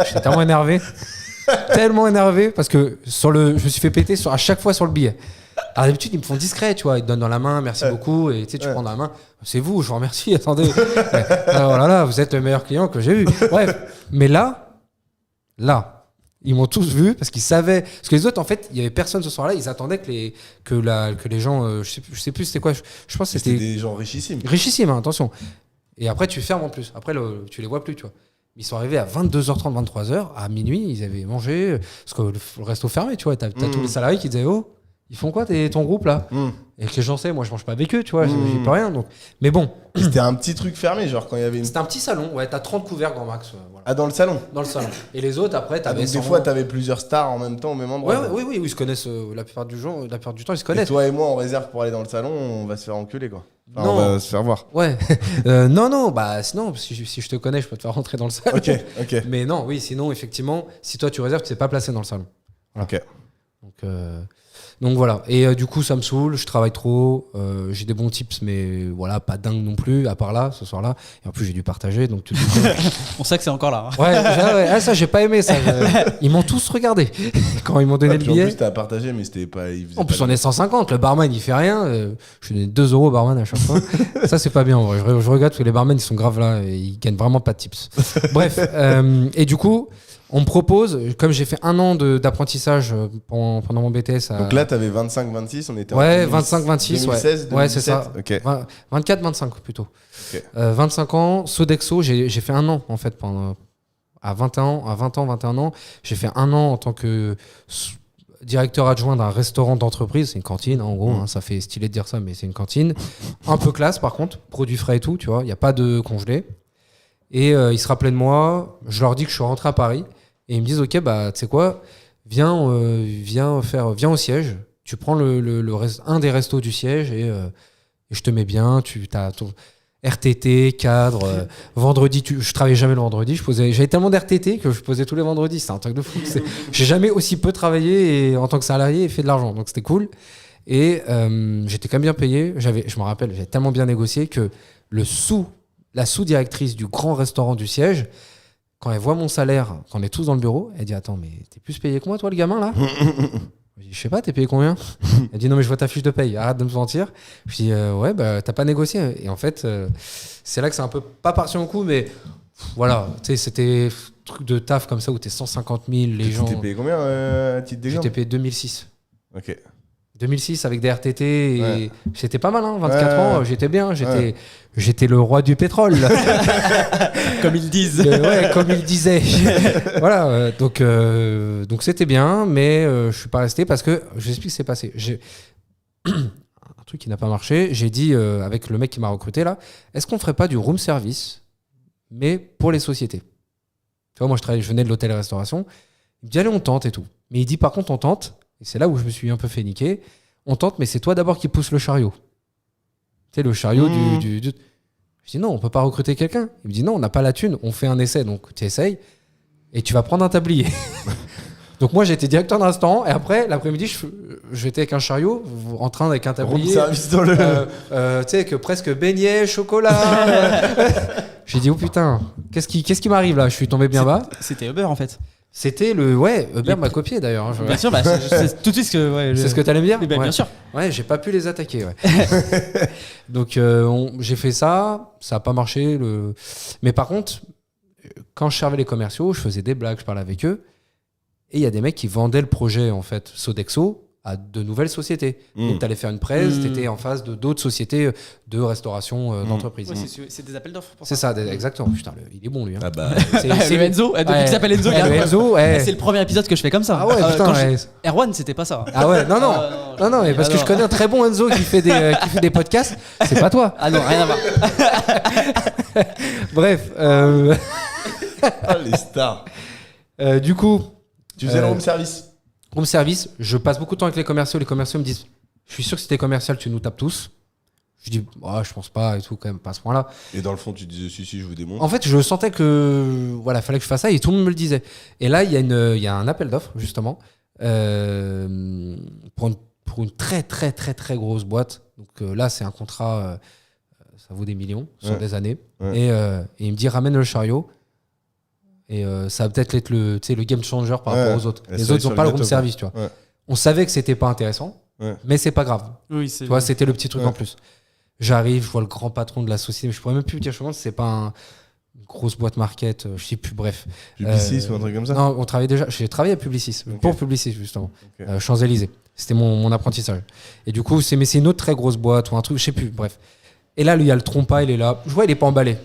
J'étais tellement énervé parce que je me suis fait péter à chaque fois sur le billet. Alors d'habitude ils me font discret, tu vois, ils te donnent dans la main, merci beaucoup, et tu sais, tu prends dans la main, c'est vous, je vous remercie, attendez. Alors là, vous êtes le meilleur client que j'ai eu. Bref, mais là, ils m'ont tous vu parce qu'ils savaient, parce que les autres en fait, il y avait personne ce soir-là, ils attendaient que les gens, je sais plus c'était quoi, je pense que C'était c'était des gens richissimes. richissime, hein, attention. Et après tu fermes en plus. Après tu les vois plus, tu vois. Ils sont arrivés à 22h30, 23h, à minuit, ils avaient mangé parce que le resto fermé, tu vois, t'as tous les salariés qui disaient oh, ils font quoi ton groupe là? Et que j'en sais, moi je mange pas avec eux, tu vois, j'ai plus rien donc. Mais bon, C'était un petit truc fermé, genre quand il y avait une. c'était un petit salon, ouais, t'as 30 couverts grand max, voilà, Ah, dans le salon? dans le salon. Et les autres après Ah, t'avais donc des 100. fois, t'avais plusieurs stars en même temps au même endroit. oui, ils se connaissent la plupart du temps, ils se Et connaissent. toi et moi, on réserve pour aller dans le salon, on va se faire enculer, quoi. Enfin, Non. on va se faire voir. Ouais. Non, bah sinon, si je te connais, je peux te faire rentrer dans le salon. Ok. Mais non, oui, sinon, effectivement, si toi tu réserves, tu n'es pas placé dans le salon. Voilà. Ok. Donc voilà. Et du coup, ça me saoule, je travaille trop, j'ai des bons tips, mais voilà, pas dingue non plus, à part là, ce soir-là. Et en plus, j'ai dû partager, donc tu te dis, On sait que c'est encore là. hein. ouais, ah, ça, j'ai pas aimé ça. Ils m'ont tous regardé quand ils m'ont donné Ah, le puis en billet. plus, t'as partagé, mais c'était pas. il faisait En plus, pas on est 150, le barman il fait rien. Je lui donne 2 € au barman à chaque fois. Ça, c'est pas bien en vrai. Je regarde parce que les barman ils sont graves là et ils gagnent vraiment pas de tips. Bref, et du coup, on me propose, comme j'ai fait 1 an d'apprentissage pendant mon BTS. Donc là, t'avais 25-26, on était Ouais, en 25-26, ouais. 2016, Ouais, c'est ça. 2017, Ok. 24-25 plutôt. Ok. 25 ans, Sodexo, j'ai fait 1 an en fait à 20 ans, 21 ans. J'ai fait 1 an en tant que directeur adjoint d'un restaurant d'entreprise, c'est une cantine en gros, ça fait stylé de dire ça, mais c'est une cantine. Un peu classe par contre, produits frais et tout, tu vois, il n'y a pas de congelé. Et ils se rappelaient de moi, je leur dis que je suis rentré à Paris, et ils me disent, ok, bah tu sais quoi, viens au siège, tu prends un des restos du siège et je te mets bien, tu as ton RTT, cadre, vendredi, je travaillais jamais le vendredi, j'avais tellement d'RTT que je posais tous les vendredis, c'est un truc de fou. J'ai jamais aussi peu travaillé en tant que salarié et fait de l'argent, donc c'était cool. Et j'étais quand même bien payé, je me rappelle, j'avais tellement bien négocié que la sous-directrice du grand restaurant du siège, quand elle voit mon salaire, quand on est tous dans le bureau, elle dit « Attends, mais t'es plus payé que moi, toi, le gamin, là ?» Je dis « Je sais pas, t'es payé combien ?» Elle dit « Non, mais je vois ta fiche de paye, arrête de me mentir. » Je dis « Ouais, bah, t'as pas négocié. » Et en fait, c'est là que c'est un peu pas parti en coup, mais voilà, tu sais, c'était un truc de taf comme ça où t'es 150 000, les gens... T'es payé combien à titre d'exemple? J'étais payé 2006. Ok. 2006 avec des RTT et Ouais. j'étais pas mal, 24 ans, j'étais bien, j'étais le roi du pétrole. Comme ils disent. Comme il disait. Voilà, donc c'était bien, mais je suis pas resté parce que je vous explique ce qui s'est passé. Un truc qui n'a pas marché, j'ai dit avec le mec qui m'a recruté là, est-ce qu'on ferait pas du room service, mais pour les sociétés? Tu vois, moi je venais de l'hôtel-restauration, il me dit allez on tente et tout. Mais il dit par contre on tente. Et c'est là où je me suis un peu fait niquer. On tente, mais c'est toi d'abord qui pousse le chariot. Tu sais, le chariot du... Je dis non, on peut pas recruter quelqu'un. Il me dit non, on n'a pas la thune, on fait un essai. Donc tu essayes et tu vas prendre un tablier. Donc moi j'étais directeur d'un restaurant et après l'après-midi j'étais avec un chariot en train avec un tablier. Room service dans le... tu sais, que presque beignet, chocolat. J'ai dit oh putain, qu'est-ce qui m'arrive là? Je suis tombé bien bas. C'était Uber en fait. C'était Uber m'a copié d'ailleurs. Hein, Bien sûr, c'est tout de suite ce que. Ouais, c'est ce que t'allais me dire? Bien sûr. Ouais, j'ai pas pu les attaquer. Ouais. Donc j'ai fait ça, ça a pas marché. Mais par contre, quand je servais les commerciaux, je faisais des blagues, je parlais avec eux. Et il y a des mecs qui vendaient le projet en fait Sodexo à de nouvelles sociétés. Donc tu allais faire une presse, tu étais en face de d'autres sociétés de restauration d'entreprise. Ouais, c'est des appels d'offres pour c'est ça. ça, exactement. Putain, il est bon lui. Hein. Ah bah... Le Enzo, depuis qu'il s'appelle Enzo, le Enzo, c'est le premier épisode que je fais comme ça. Ah ouais, putain. Erwan, c'était pas ça. Ah ouais, non, mais parce que je connais un très bon Enzo qui fait des podcasts, c'est pas toi. Ah non, rien à voir. Bref. Ah, les stars. Du coup. Tu faisais le room service? Room service, je passe beaucoup de temps avec les commerciaux. Les commerciaux me disent je suis sûr que si t'es commercial, tu nous tapes tous. Je dis je pense pas et tout, quand même, pas à ce point-là. Et dans le fond, tu disais si, je vous démontre. En fait, je sentais que voilà, fallait que je fasse ça et tout le monde me le disait. Et là, il y a un appel d'offres, justement, pour une très, très, très, très grosse boîte. Donc là, c'est un contrat, ça vaut des millions sur des années. Ouais. Et il me dit ramène le chariot. Et ça va peut-être être le game changer par rapport aux autres. Les autres n'ont pas le room service, tu vois. Ouais. On savait que c'était pas intéressant, mais c'est pas grave. Oui, tu vois, c'était le petit truc en plus. J'arrive, je vois le grand patron de la société, mais je pourrais même plus dire, je me demande si c'est pas une grosse boîte market, je sais plus, bref. Publicis ou un truc comme ça? Non, on travaillait déjà. J'ai travaillé à Publicis, pour Publicis justement. Champs-Élysées. C'était mon apprentissage. Et du coup, c'est une autre très grosse boîte ou un truc, je sais plus, bref. Et là, lui, il y a le trompa, il est là. Je vois, il est pas emballé.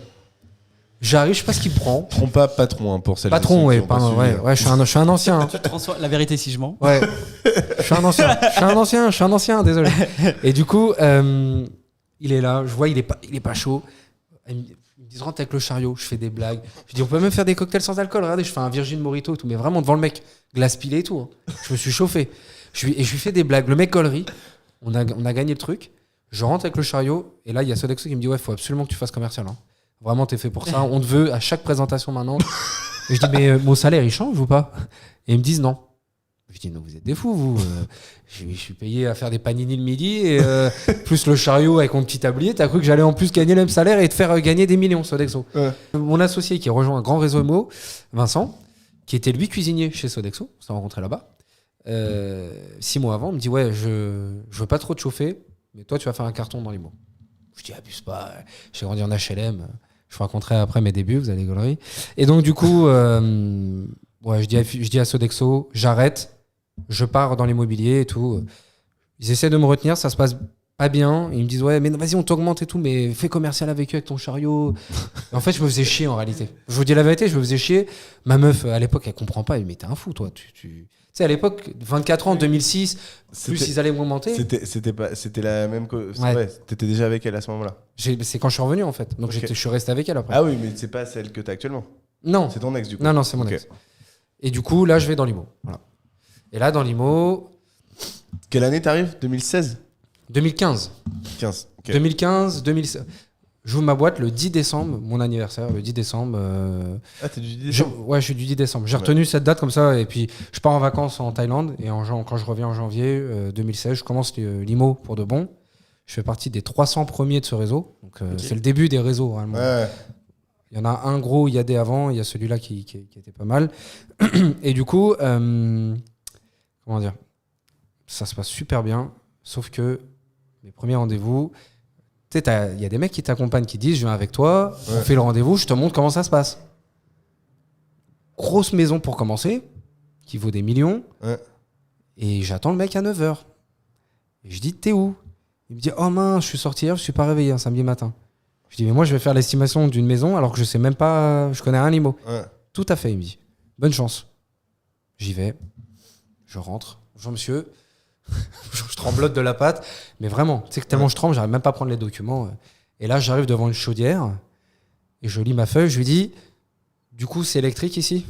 J'arrive, je sais pas ce qu'il prend. Trompa, patron, pour celle-ci. Patron, ouais, pardon, ouais, je suis un ancien. Hein. La vérité, si je mens. Ouais. Je suis un ancien, désolé. Et du coup, il est là, je vois, il est pas chaud. Ils me disent rentre avec le chariot, je fais des blagues. Je dis on peut même faire des cocktails sans alcool. Regardez, je fais un Virgin Mojito et tout, mais vraiment devant le mec, glace pilée et tout. Hein. Je me suis chauffé. Je lui fais des blagues. Le mec gaulerie. On a gagné le truc. Je rentre avec le chariot et là il y a Sodexo qui me dit ouais, faut absolument que tu fasses commercial. Hein. Vraiment, t'es fait pour ça. On te veut à chaque présentation maintenant. Et je dis, mais mon salaire, il change ou pas? Et ils me disent non. Je dis, non, vous êtes des fous, vous. Je suis payé à faire des panini le midi, et plus le chariot avec mon petit tablier. T'as cru que j'allais en plus gagner le même salaire et te faire gagner des millions, Sodexo. Ouais. Mon associé qui rejoint un grand réseau MO, Vincent, qui était lui cuisinier chez Sodexo, on s'est rencontré là-bas. 6 mois avant, il me dit, ouais, je veux pas trop te chauffer, mais toi, tu vas faire un carton dans les mots. Je dis, abuse pas. J'ai grandi en HLM. Je vous raconterai après mes débuts, vous allez gaulerie. Et donc, du coup, je dis à Sodexo, j'arrête, je pars dans l'immobilier et tout. Ils essaient de me retenir, ça se passe pas bien. Ils me disent ouais mais vas-y on t'augmente et tout, mais fais commercial avec eux avec ton chariot. Et en fait je me faisais chier en réalité. Je vous dis la vérité, je me faisais chier. Ma meuf à l'époque elle comprend pas, elle me dit mais t'es un fou toi. Tu sais à l'époque 24 ans 2006, plus ils allaient m'augmenter. C'était la même. Ouais. Ouais, t'étais déjà avec elle à ce moment-là. C'est quand je suis revenu en fait. Donc Ok. je suis resté avec elle après. Ah oui, mais c'est pas celle que t'as actuellement. Non. C'est ton ex du coup. Non, c'est mon Ok. ex. Et du coup, là, je vais dans l'IMO. Voilà. Et là, dans l'IMO, Quelle année t'arrives 2016 2015. 15. Ok. 2015, 2016. J'ouvre ma boîte le 10 décembre, mon anniversaire, le 10 décembre. Ah, t'es du 10 décembre. Ouais, je suis du 10 décembre. J'ai retenu cette date comme ça, et puis je pars en vacances en Thaïlande, et quand je reviens en janvier 2016, je commence l'IMO pour de bon. Je fais partie des 300 premiers de ce réseau. Donc, c'est le début des réseaux, vraiment. Ouais. Il y en a un gros, il y a des avant, il y a celui-là qui était pas mal. Et du coup, comment dire, ça se passe super bien, sauf que mes premiers rendez-vous, tu sais, il y a des mecs qui t'accompagnent, qui disent, je viens avec toi, on fait le rendez-vous, je te montre comment ça se passe. Grosse maison pour commencer, qui vaut des millions, et j'attends le mec à 9h. Et je dis, t'es où? Il me dit, oh mince, je suis sorti hier, je suis pas réveillé un samedi matin. Je dis, mais moi, je vais faire l'estimation d'une maison alors que je sais même pas, je connais rien l'IMO. Ouais. Tout à fait, il me dit. Bonne chance. J'y vais. Je rentre. Bonjour, monsieur. Je tremblote de la patte. Mais vraiment, tu sais que tellement je tremble, j'arrive même pas à prendre les documents. Et là, j'arrive devant une chaudière et je lis ma feuille. Je lui dis, du coup, c'est électrique ici?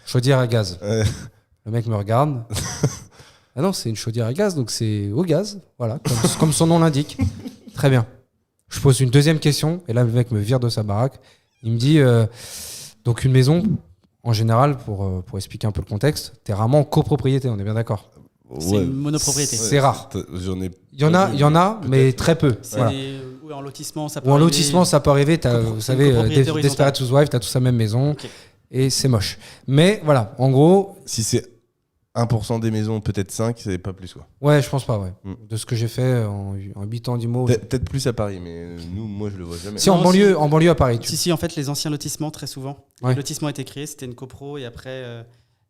Chaudière à gaz. Le mec me regarde. Ah non, c'est une chaudière à gaz, donc c'est au gaz. Voilà, comme son nom l'indique. Très bien. Je pose une deuxième question, et là, le mec me vire de sa baraque. Il me dit, donc une maison, en général, pour expliquer un peu le contexte, t'es rarement en copropriété, on est bien d'accord? C'est une monopropriété. C'est rare. J'en ai. Il y en a, mais très peu. C'est Voilà. ou en lotissement, ça peut Ou en arriver. lotissement, ça peut arriver. Vous savez, copropriété horizontale. Desperate Housewives, t'as tous la même maison, Ok. et c'est moche. Mais voilà, en gros, Si c'est 1% des maisons, peut-être 5, c'est pas plus quoi. ouais, je pense pas, ouais. Mm. De ce que j'ai fait en 8 ans d'IMO. Peut-être plus à Paris, mais moi je le vois jamais. Si, en Non, banlieue à Paris. Si, en fait, les anciens lotissements, très souvent, Ouais. les lotissements étaient créés, c'était une copro et après,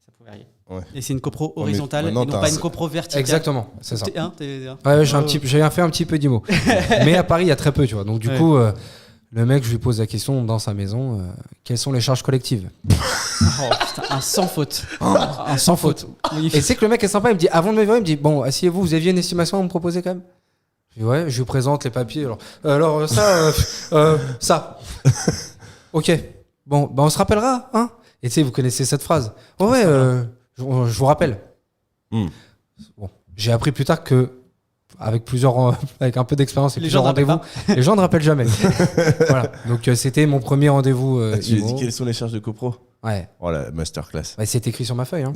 ça pouvait arriver. Ouais. Et c'est une copro mais horizontale et maintenant, non t'as pas un- une copro verticale. Exactement, c'est ça. T'es- Ouais, j'ai fait un petit peu d'IMO. Mais à Paris, il y a très peu, tu vois. Donc, du Ouais. coup, le mec, je lui pose la question dans sa maison quelles sont les charges collectives? Oh, putain, un sans faute. Un sans faute. Et c'est que le mec est sympa, il me dit, avant de me virer, il me dit, bon, asseyez-vous, vous aviez une estimation à me proposer quand même? Je dis, ouais, je lui présente les papiers. Alors ça. Ok. Bon, bah, on se rappellera, hein? Et tu sais, vous connaissez cette phrase. Oh, ouais, je vous rappelle. Mm. Bon, j'ai appris plus tard que, avec un peu d'expérience et Les plusieurs gens ne rendez-vous, les gens ne rappellent jamais. Voilà. Donc, c'était mon premier rendez-vous. Tu lui as IMO. dit quelles sont les charges de copro? Ouais. Oh la masterclass. Bah, c'est écrit sur ma feuille. Hein.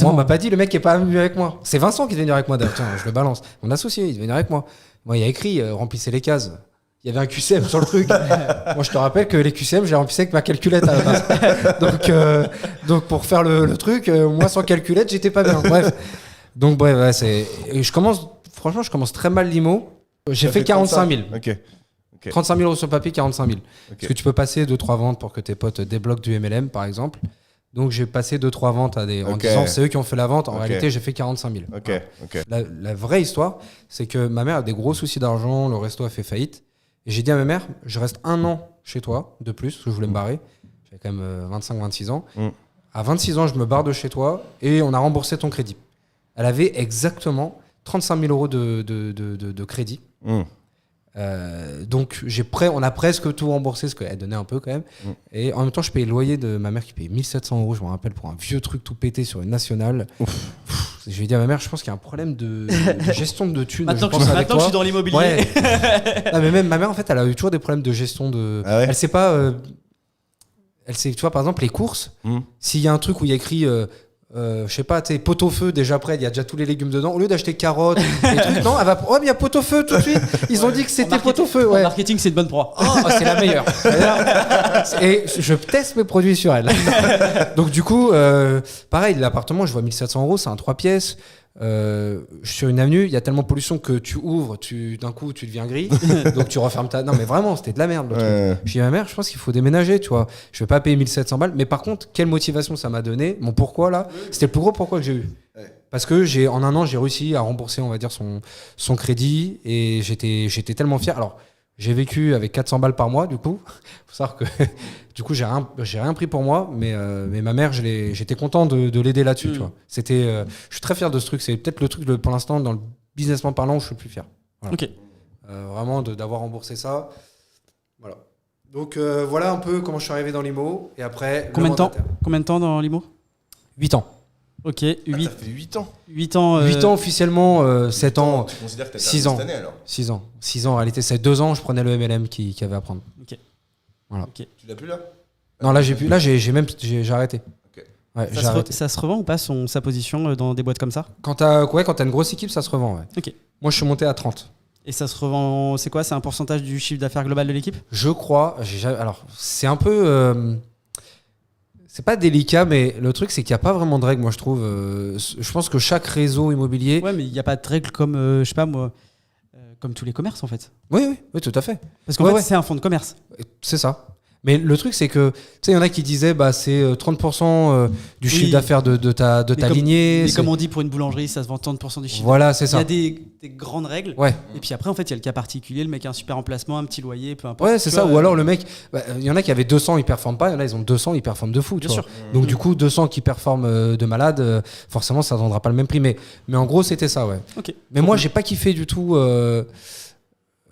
Moi, on m'a pas dit, le mec est pas venu avec moi. C'est Vincent qui devait venir avec moi d'ailleurs. Tiens, je le balance. Mon associé, il devait venir avec moi. Moi, il y a écrit, remplissez les cases. Il y avait un QCM sur le truc. Moi, je te rappelle que les QCM, je les remplissais avec ma calculette à la base. Donc, pour faire le truc, moi, sans calculette, j'étais pas bien. Bref. Donc, bref, ouais, et je commence très mal l'IMO. J'ai Ça fait 45 000. Ok. 35 000 euros sur papier, 45 000. Ok. Parce que tu peux passer 2-3 ventes pour que tes potes débloquent du MLM, par exemple. Donc, j'ai passé 2-3 ventes en Ok. disant c'est eux qui ont fait la vente. En Ok. réalité, j'ai fait 45 000. Ok. Ok. La vraie histoire, c'est que ma mère a des gros soucis d'argent, le resto a fait faillite. Et j'ai dit à ma mère, je reste 1 an chez toi, de plus, parce que je voulais me barrer. J'avais quand même 25-26 ans. Mm. À 26 ans, je me barre de chez toi et on a remboursé ton crédit. Elle avait exactement 35 000 euros de crédit. Mm. Donc on a presque tout remboursé, ce qu'elle donnait un peu quand même. Et en même temps, je payais le loyer de ma mère qui payait 1 700 euros, je me rappelle, pour un vieux truc tout pété sur une nationale. Je lui ai dit à ma mère, je pense qu'il y a un problème de gestion de thunes. Maintenant je pense, avec que je toi. suis dans l'immobilier. Ouais. Non, mais même ma mère, en fait, elle a eu toujours des problèmes de gestion de. Ah ouais. Elle sait pas. Elle sait, tu vois, par exemple, les courses, s'il y a un truc où il y a écrit. Je sais pas, tu sais, pot-au-feu déjà prêt, il y a déjà tous les légumes dedans. Au lieu d'acheter carottes, des trucs, non, elle va. Oh, mais il y a pot-au-feu tout de suite. Ils ont dit que c'était pot-au-feu. En Ouais. marketing, c'est une bonne proie. Oh, c'est la meilleure. Et je teste mes produits sur elle. Donc du coup, pareil, l'appartement, je vois 1 700 euros, c'est un 3 pièces. Sur une avenue, il y a tellement de pollution que tu ouvres, d'un coup, tu deviens gris. Donc tu refermes ta. Non, mais vraiment, c'était de la merde. Le truc. Je dis à ma mère, je pense qu'il faut déménager, tu vois. Je vais pas payer 1 700 balles. Mais par contre, quelle motivation ça m'a donné. Mon pourquoi là, c'était le plus gros pourquoi que j'ai eu. Parce que en un an, j'ai réussi à rembourser, on va dire, son crédit et j'étais tellement fier. Alors, j'ai vécu avec 400 balles par mois, du coup. Faut savoir que, du coup, j'ai rien pris pour moi, mais ma mère, j'étais content de l'aider là-dessus, tu vois. Je suis très fier de ce truc. C'est peut-être le truc, pour l'instant, dans le businessment parlant, où je suis le plus fier. Voilà. Ok. Vraiment, d'avoir remboursé ça. Voilà. Donc, voilà un peu comment je suis arrivé dans l'IMO. Et après, Combien de temps dans l'IMO? 8 ans. Ok, Ça fait 8 ans. 8 ans. 8 ans officiellement, 7 ans. Tu considères que t'as 6 terminé ans. cette année alors? 6 ans. 6 ans, en réalité, c'est 2 ans, je prenais le MLM qui avait à prendre. Ok. Voilà. Ok. Tu l'as plus là? Non, là, j'ai arrêté. Ok. Ouais, j'ai Ça arrêté. se revend ou pas sa position dans des boîtes comme ça? Quand t'as une grosse équipe, ça se revend, ouais. Ok. Moi, je suis monté à 30. Et ça se revend, c'est quoi? C'est un pourcentage du chiffre d'affaires global de l'équipe? Je crois, alors, c'est un peu... c'est pas délicat, mais le truc, c'est qu'il n'y a pas vraiment de règles, moi, je trouve. Je pense que chaque réseau immobilier... Ouais, mais il n'y a pas de règles comme, je sais pas moi, comme tous les commerces en fait. Oui, tout à fait. Parce qu'en Ouais, fait, ouais. c'est un fonds de commerce. C'est ça. Mais le truc, c'est que, tu sais, il y en a qui disaient, c'est 30% du chiffre d'affaires de ta lignée. Mais comme on dit pour une boulangerie, ça se vend 30% du chiffre. Voilà, c'est Il y ça. a des grandes règles. Ouais. Et puis après, en fait, il y a le cas particulier. Le mec a un super emplacement, un petit loyer, peu importe. Ouais, c'est Tu ça. vois, Ou alors le mec, il y en a qui avaient 200, ils performent pas. Il y en a, ils ont 200, ils performent de fou. Bien tu vois. sûr. Donc du coup, 200 qui performent de malade, forcément, ça ne vendra pas le même prix. Mais en gros, c'était ça, ouais. Ok. Mais moi, j'ai pas kiffé du tout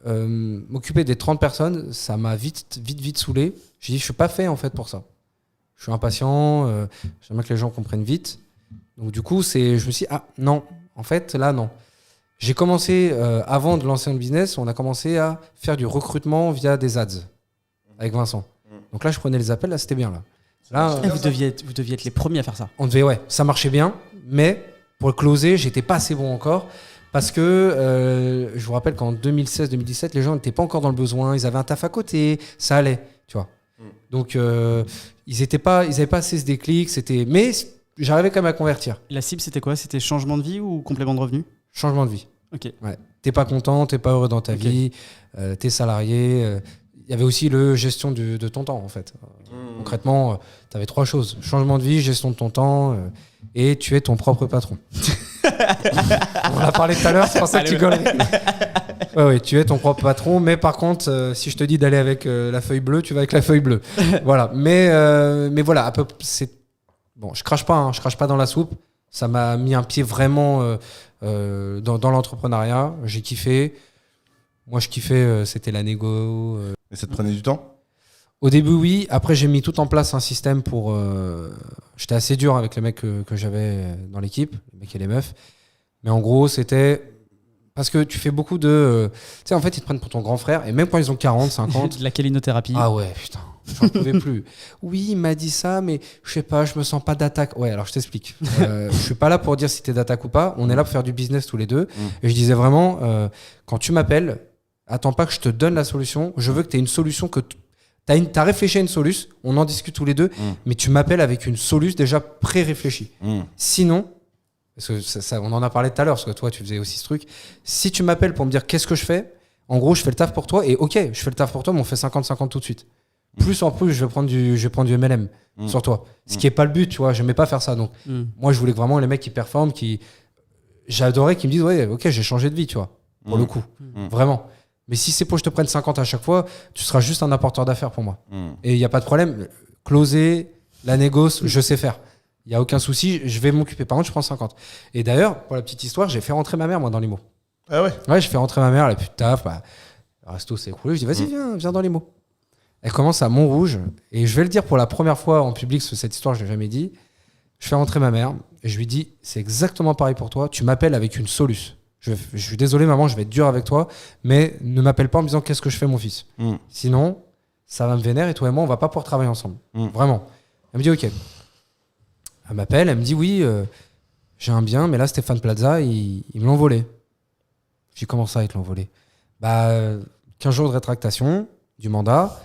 m'occuper des 30 personnes. Ça m'a vite saoulé. J'ai dit, je suis pas fait en fait pour ça. Je suis impatient. J'aimerais que les gens comprennent vite. Donc du coup, je me suis dit, ah non, en fait, là, non. J'ai commencé, avant de lancer un business, on a commencé à faire du recrutement via des ads avec Vincent. Donc là, je prenais les appels, là, c'était bien. Là, Vous deviez être les premiers à faire ça. ça marchait bien, mais pour le closer, j'étais pas assez bon encore. Parce que je vous rappelle qu'en 2016-2017, les gens n'étaient pas encore dans le besoin, ils avaient un taf à côté, ça allait, tu vois. Donc, ils n'avaient pas assez ce déclic, mais j'arrivais quand même à convertir. La cible, c'était quoi? C'était changement de vie ou complément de revenu? Changement de vie. Ok. Ouais. T'es pas content, t'es pas heureux dans ta vie, t'es salarié. Il y avait aussi le gestion de ton temps, en fait. Concrètement, tu avais 3 choses. Changement de vie, gestion de ton temps, et tu es ton propre patron. On en a parlé tout à l'heure, c'est pour ça que tu gueules. Ouais, tu es ton propre patron, mais par contre, si je te dis d'aller avec la feuille bleue, tu vas avec la feuille bleue. Voilà. Mais voilà, bon, je crache pas dans la soupe. Ça m'a mis un pied vraiment dans l'entrepreneuriat. J'ai kiffé. Moi, je kiffais, c'était la négo. Et ça te prenait du temps? Au début, oui. Après, j'ai mis tout en place un système pour... J'étais assez dur avec les mecs que j'avais dans l'équipe, les mecs et les meufs. Mais en gros, c'était... Parce que tu fais beaucoup de... tu sais, en fait, ils te prennent pour ton grand frère. Et même quand ils ont 40, 50... De la calinothérapie. Ah ouais, putain, j'en pouvais plus. Oui, il m'a dit ça, mais je sais pas, je me sens pas d'attaque. Ouais, alors je t'explique. Je suis pas là pour dire si t'es d'attaque ou pas. On est là pour faire du business tous les deux. Et je disais vraiment, quand tu m'appelles, attends pas que je te donne la solution. Je veux que tu aies une solution que... T'as réfléchi à une soluce, on en discute tous les deux, mais tu m'appelles avec une soluce déjà pré-réfléchie. Sinon, parce que on en a parlé tout à l'heure, parce que toi, tu faisais aussi ce truc. Si tu m'appelles pour me dire qu'est-ce que je fais, en gros, je fais le taf pour toi, et ok, je fais le taf pour toi, mais on fait 50-50 tout de suite. Plus en plus, je vais prendre du MLM sur toi. Ce qui est pas le but, tu vois, j'aimais pas faire ça. Donc, moi, je voulais que vraiment les mecs qui performent, j'adorais qu'ils me disent, ouais, ok, j'ai changé de vie, tu vois, pour le coup. Vraiment. Mais si c'est pour que je te prenne 50 à chaque fois, tu seras juste un apporteur d'affaires pour moi. Et il n'y a pas de problème. Closer, la négoce, je sais faire. Il n'y a aucun souci, je vais m'occuper. Par contre, je prends 50. Et d'ailleurs, pour la petite histoire, j'ai fait rentrer ma mère, moi, dans l'IMO. Ah ouais? Ouais, j'ai fait rentrer ma mère, elle a plus de taf. Le resto s'est écroulé. Je dis, vas-y, viens dans l'IMO. Elle commence à Montrouge. Et je vais le dire pour la première fois en public, cette histoire, je ne l'ai jamais dit. Je fais rentrer ma mère et je lui dis, c'est exactement pareil pour toi. Tu m'appelles avec une soluce. Je suis désolé, maman, je vais être dur avec toi, mais ne m'appelle pas en me disant qu'est-ce que je fais, mon fils. Sinon, ça va me vénère et toi et moi, on va pas pouvoir travailler ensemble. Vraiment. Elle me dit OK. Elle m'appelle, elle me dit oui, j'ai un bien, mais là, Stéphane Plaza, ils me l'ont volé. Je dis comment ça, ils te l'ont volé? 15 jours de rétractation du mandat,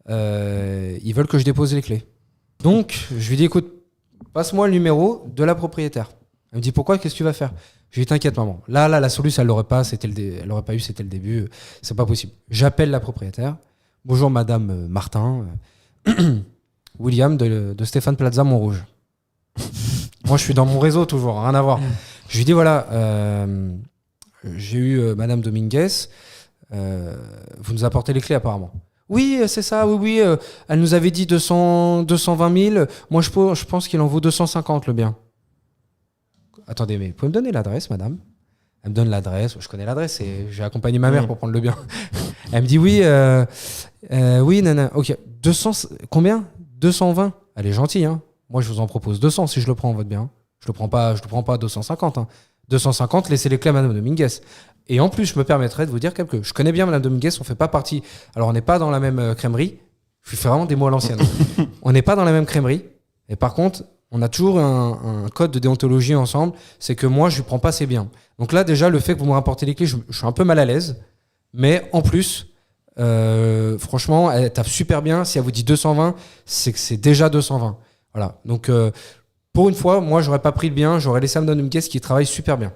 ils veulent que je dépose les clés. Donc, je lui dis écoute, passe-moi le numéro de la propriétaire. Elle me dit pourquoi, qu'est-ce que tu vas faire? Je lui dis t'inquiète maman, là la solution elle l'aurait pas, elle l'aurait pas eu, c'était le début, c'est pas possible. J'appelle la propriétaire. Bonjour madame Martin, William de Stéphane Plaza Montrouge. Moi je suis dans mon réseau toujours, rien à voir. Je lui dis voilà, j'ai eu Madame Dominguez, vous nous apportez les clés apparemment. Oui, c'est ça, oui, elle nous avait dit 220 000, moi je pense qu'il en vaut 250 le bien. Attendez, mais vous pouvez me donner l'adresse, madame? Elle me donne l'adresse, je connais l'adresse et j'ai accompagné ma mère pour prendre le bien. Elle me dit oui, oui, nana, ok, 200, combien? 220. Elle est gentille, hein. Moi je vous en propose 200 si je le prends votre bien. Je le prends pas 250. Hein. 250, laissez les clés à Madame Dominguez. Et en plus, je me permettrais de vous dire quelque chose. Je connais bien Madame Dominguez, on fait pas partie. Alors on n'est pas dans la même crèmerie. Je fais vraiment des mots à l'ancienne. On n'est pas dans la même crèmerie. Et par contre, on a toujours un code de déontologie ensemble. C'est que moi, je lui prends pas ses biens. Donc là, déjà, le fait que vous me rapportez les clés, je suis un peu mal à l'aise. Mais en plus, franchement, elle tape super bien. Si elle vous dit 220, c'est que c'est déjà 220. Voilà. Donc, pour une fois, moi, j'aurais pas pris le bien. J'aurais laissé Madame Dominguez qui travaille super bien.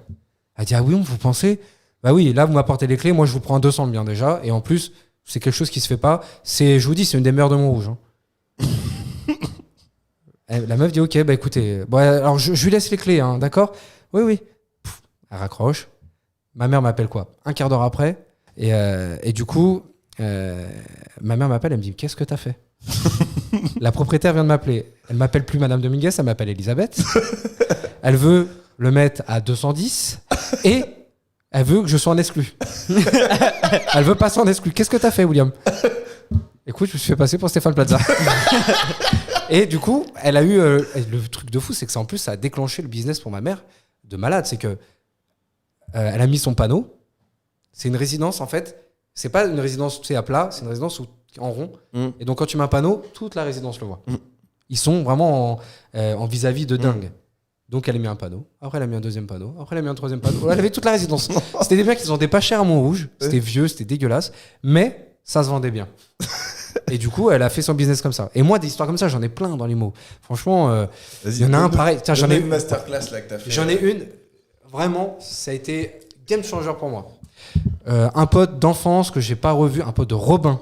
Elle dit, ah oui, vous pensez? Bah oui, là, vous m'apportez les clés. Moi, je vous prends 200 le bien déjà. Et en plus, c'est quelque chose qui se fait pas. Je vous dis, c'est une des meilleures de Montrouge. Hein. La meuf dit, ok, bah écoutez, bon, alors je lui laisse les clés, hein, d'accord? Oui, oui. Pff, elle raccroche. Ma mère m'appelle quoi? Un quart d'heure après. Et du coup, ma mère m'appelle, elle me dit, qu'est-ce que t'as fait? La propriétaire vient de m'appeler. Elle m'appelle plus Madame Dominguez, elle m'appelle Elisabeth. Elle veut le mettre à 210 et elle veut que je sois en exclu. Elle veut passer en exclu. Qu'est-ce que t'as fait, William? Écoute, je me suis fait passer pour Stéphane Plaza. Et du coup, elle a eu le truc de fou, c'est que ça, en plus, ça a déclenché le business pour ma mère de malade. C'est que elle a mis son panneau. C'est une résidence, en fait. C'est pas une résidence à plat, c'est une résidence en rond. Et donc, quand tu mets un panneau, toute la résidence le voit. Ils sont vraiment en vis-à-vis de dingue. Donc, elle a mis un panneau. Après, elle a mis un deuxième panneau. Après, elle a mis un troisième panneau. Elle avait toute la résidence. C'était des biens qui se vendaient pas cher à Montrouge. C'était vieux, c'était dégueulasse. Mais ça se vendait bien. Et du coup, elle a fait son business comme ça. Et moi, des histoires comme ça, j'en ai plein dans l'IMO. Franchement, il y en a un pareil. Tiens, j'en ai une masterclass là que t'as fait. J'en ai une. Vraiment, ça a été game changer pour moi. Un pote d'enfance que j'ai pas revu, un pote de Robin,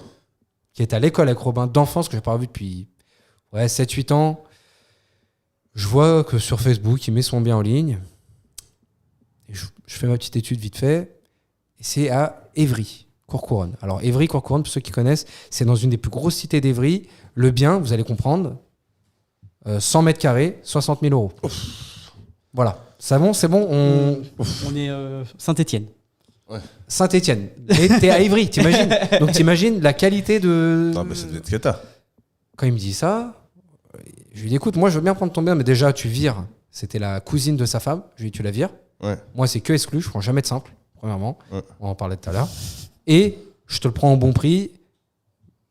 qui est à l'école avec Robin, d'enfance que j'ai pas revu depuis 7-8 ans. Je vois que sur Facebook, il met son bien en ligne. Et je fais ma petite étude vite fait. Et c'est à Évry, Courcouronnes. Alors, Évry, Courcouronnes, pour ceux qui connaissent, c'est dans une des plus grosses cités d'Évry. Le bien, vous allez comprendre, 100 mètres carrés, 60 000 euros. Voilà. C'est bon. On est Saint-Étienne. Ouais. Saint-Étienne. Et t'es à Évry, t'imagines? Donc, t'imagines la qualité de. Non, mais ça devait être cata. Quand il me dit ça, je lui dis écoute, moi je veux bien prendre ton bien, mais déjà tu vires. C'était la cousine de sa femme. Je lui dis tu la vires. Ouais. Moi c'est que exclu, je prends jamais de simple, premièrement. Ouais. On en parlait tout à l'heure. Et je te le prends au bon prix.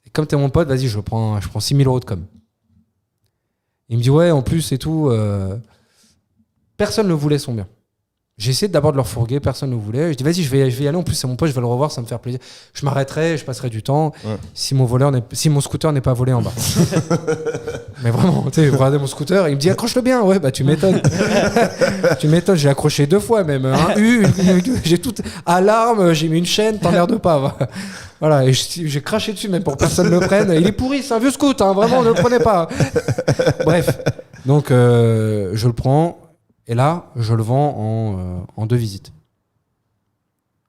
Et comme t'es mon pote, vas-y, je prends 6 000 euros de com. Il me dit ouais, en plus et tout. Personne ne voulait son bien. J'ai essayé d'abord de leur fourguer, personne ne voulait. Je dis vas-y, je vais y aller. En plus, c'est mon pote, je vais le revoir, ça me fait plaisir. Je m'arrêterai, je passerai du temps. Ouais. Si mon scooter n'est pas volé en bas. Mais vraiment, tu sais, regardez mon scooter, il me dit accroche-le bien. Ouais, bah tu m'étonnes. Tu m'étonnes, j'ai accroché 2 fois même. J'ai tout alarme, j'ai mis une chaîne, t'emmerdes pas. Voilà, et j'ai craché dessus même pour que personne ne le prenne. Il est pourri, c'est un vieux scoot, hein, vraiment, ne le prenez pas. Bref, donc je le prends. Et là, je le vends en 2 visites.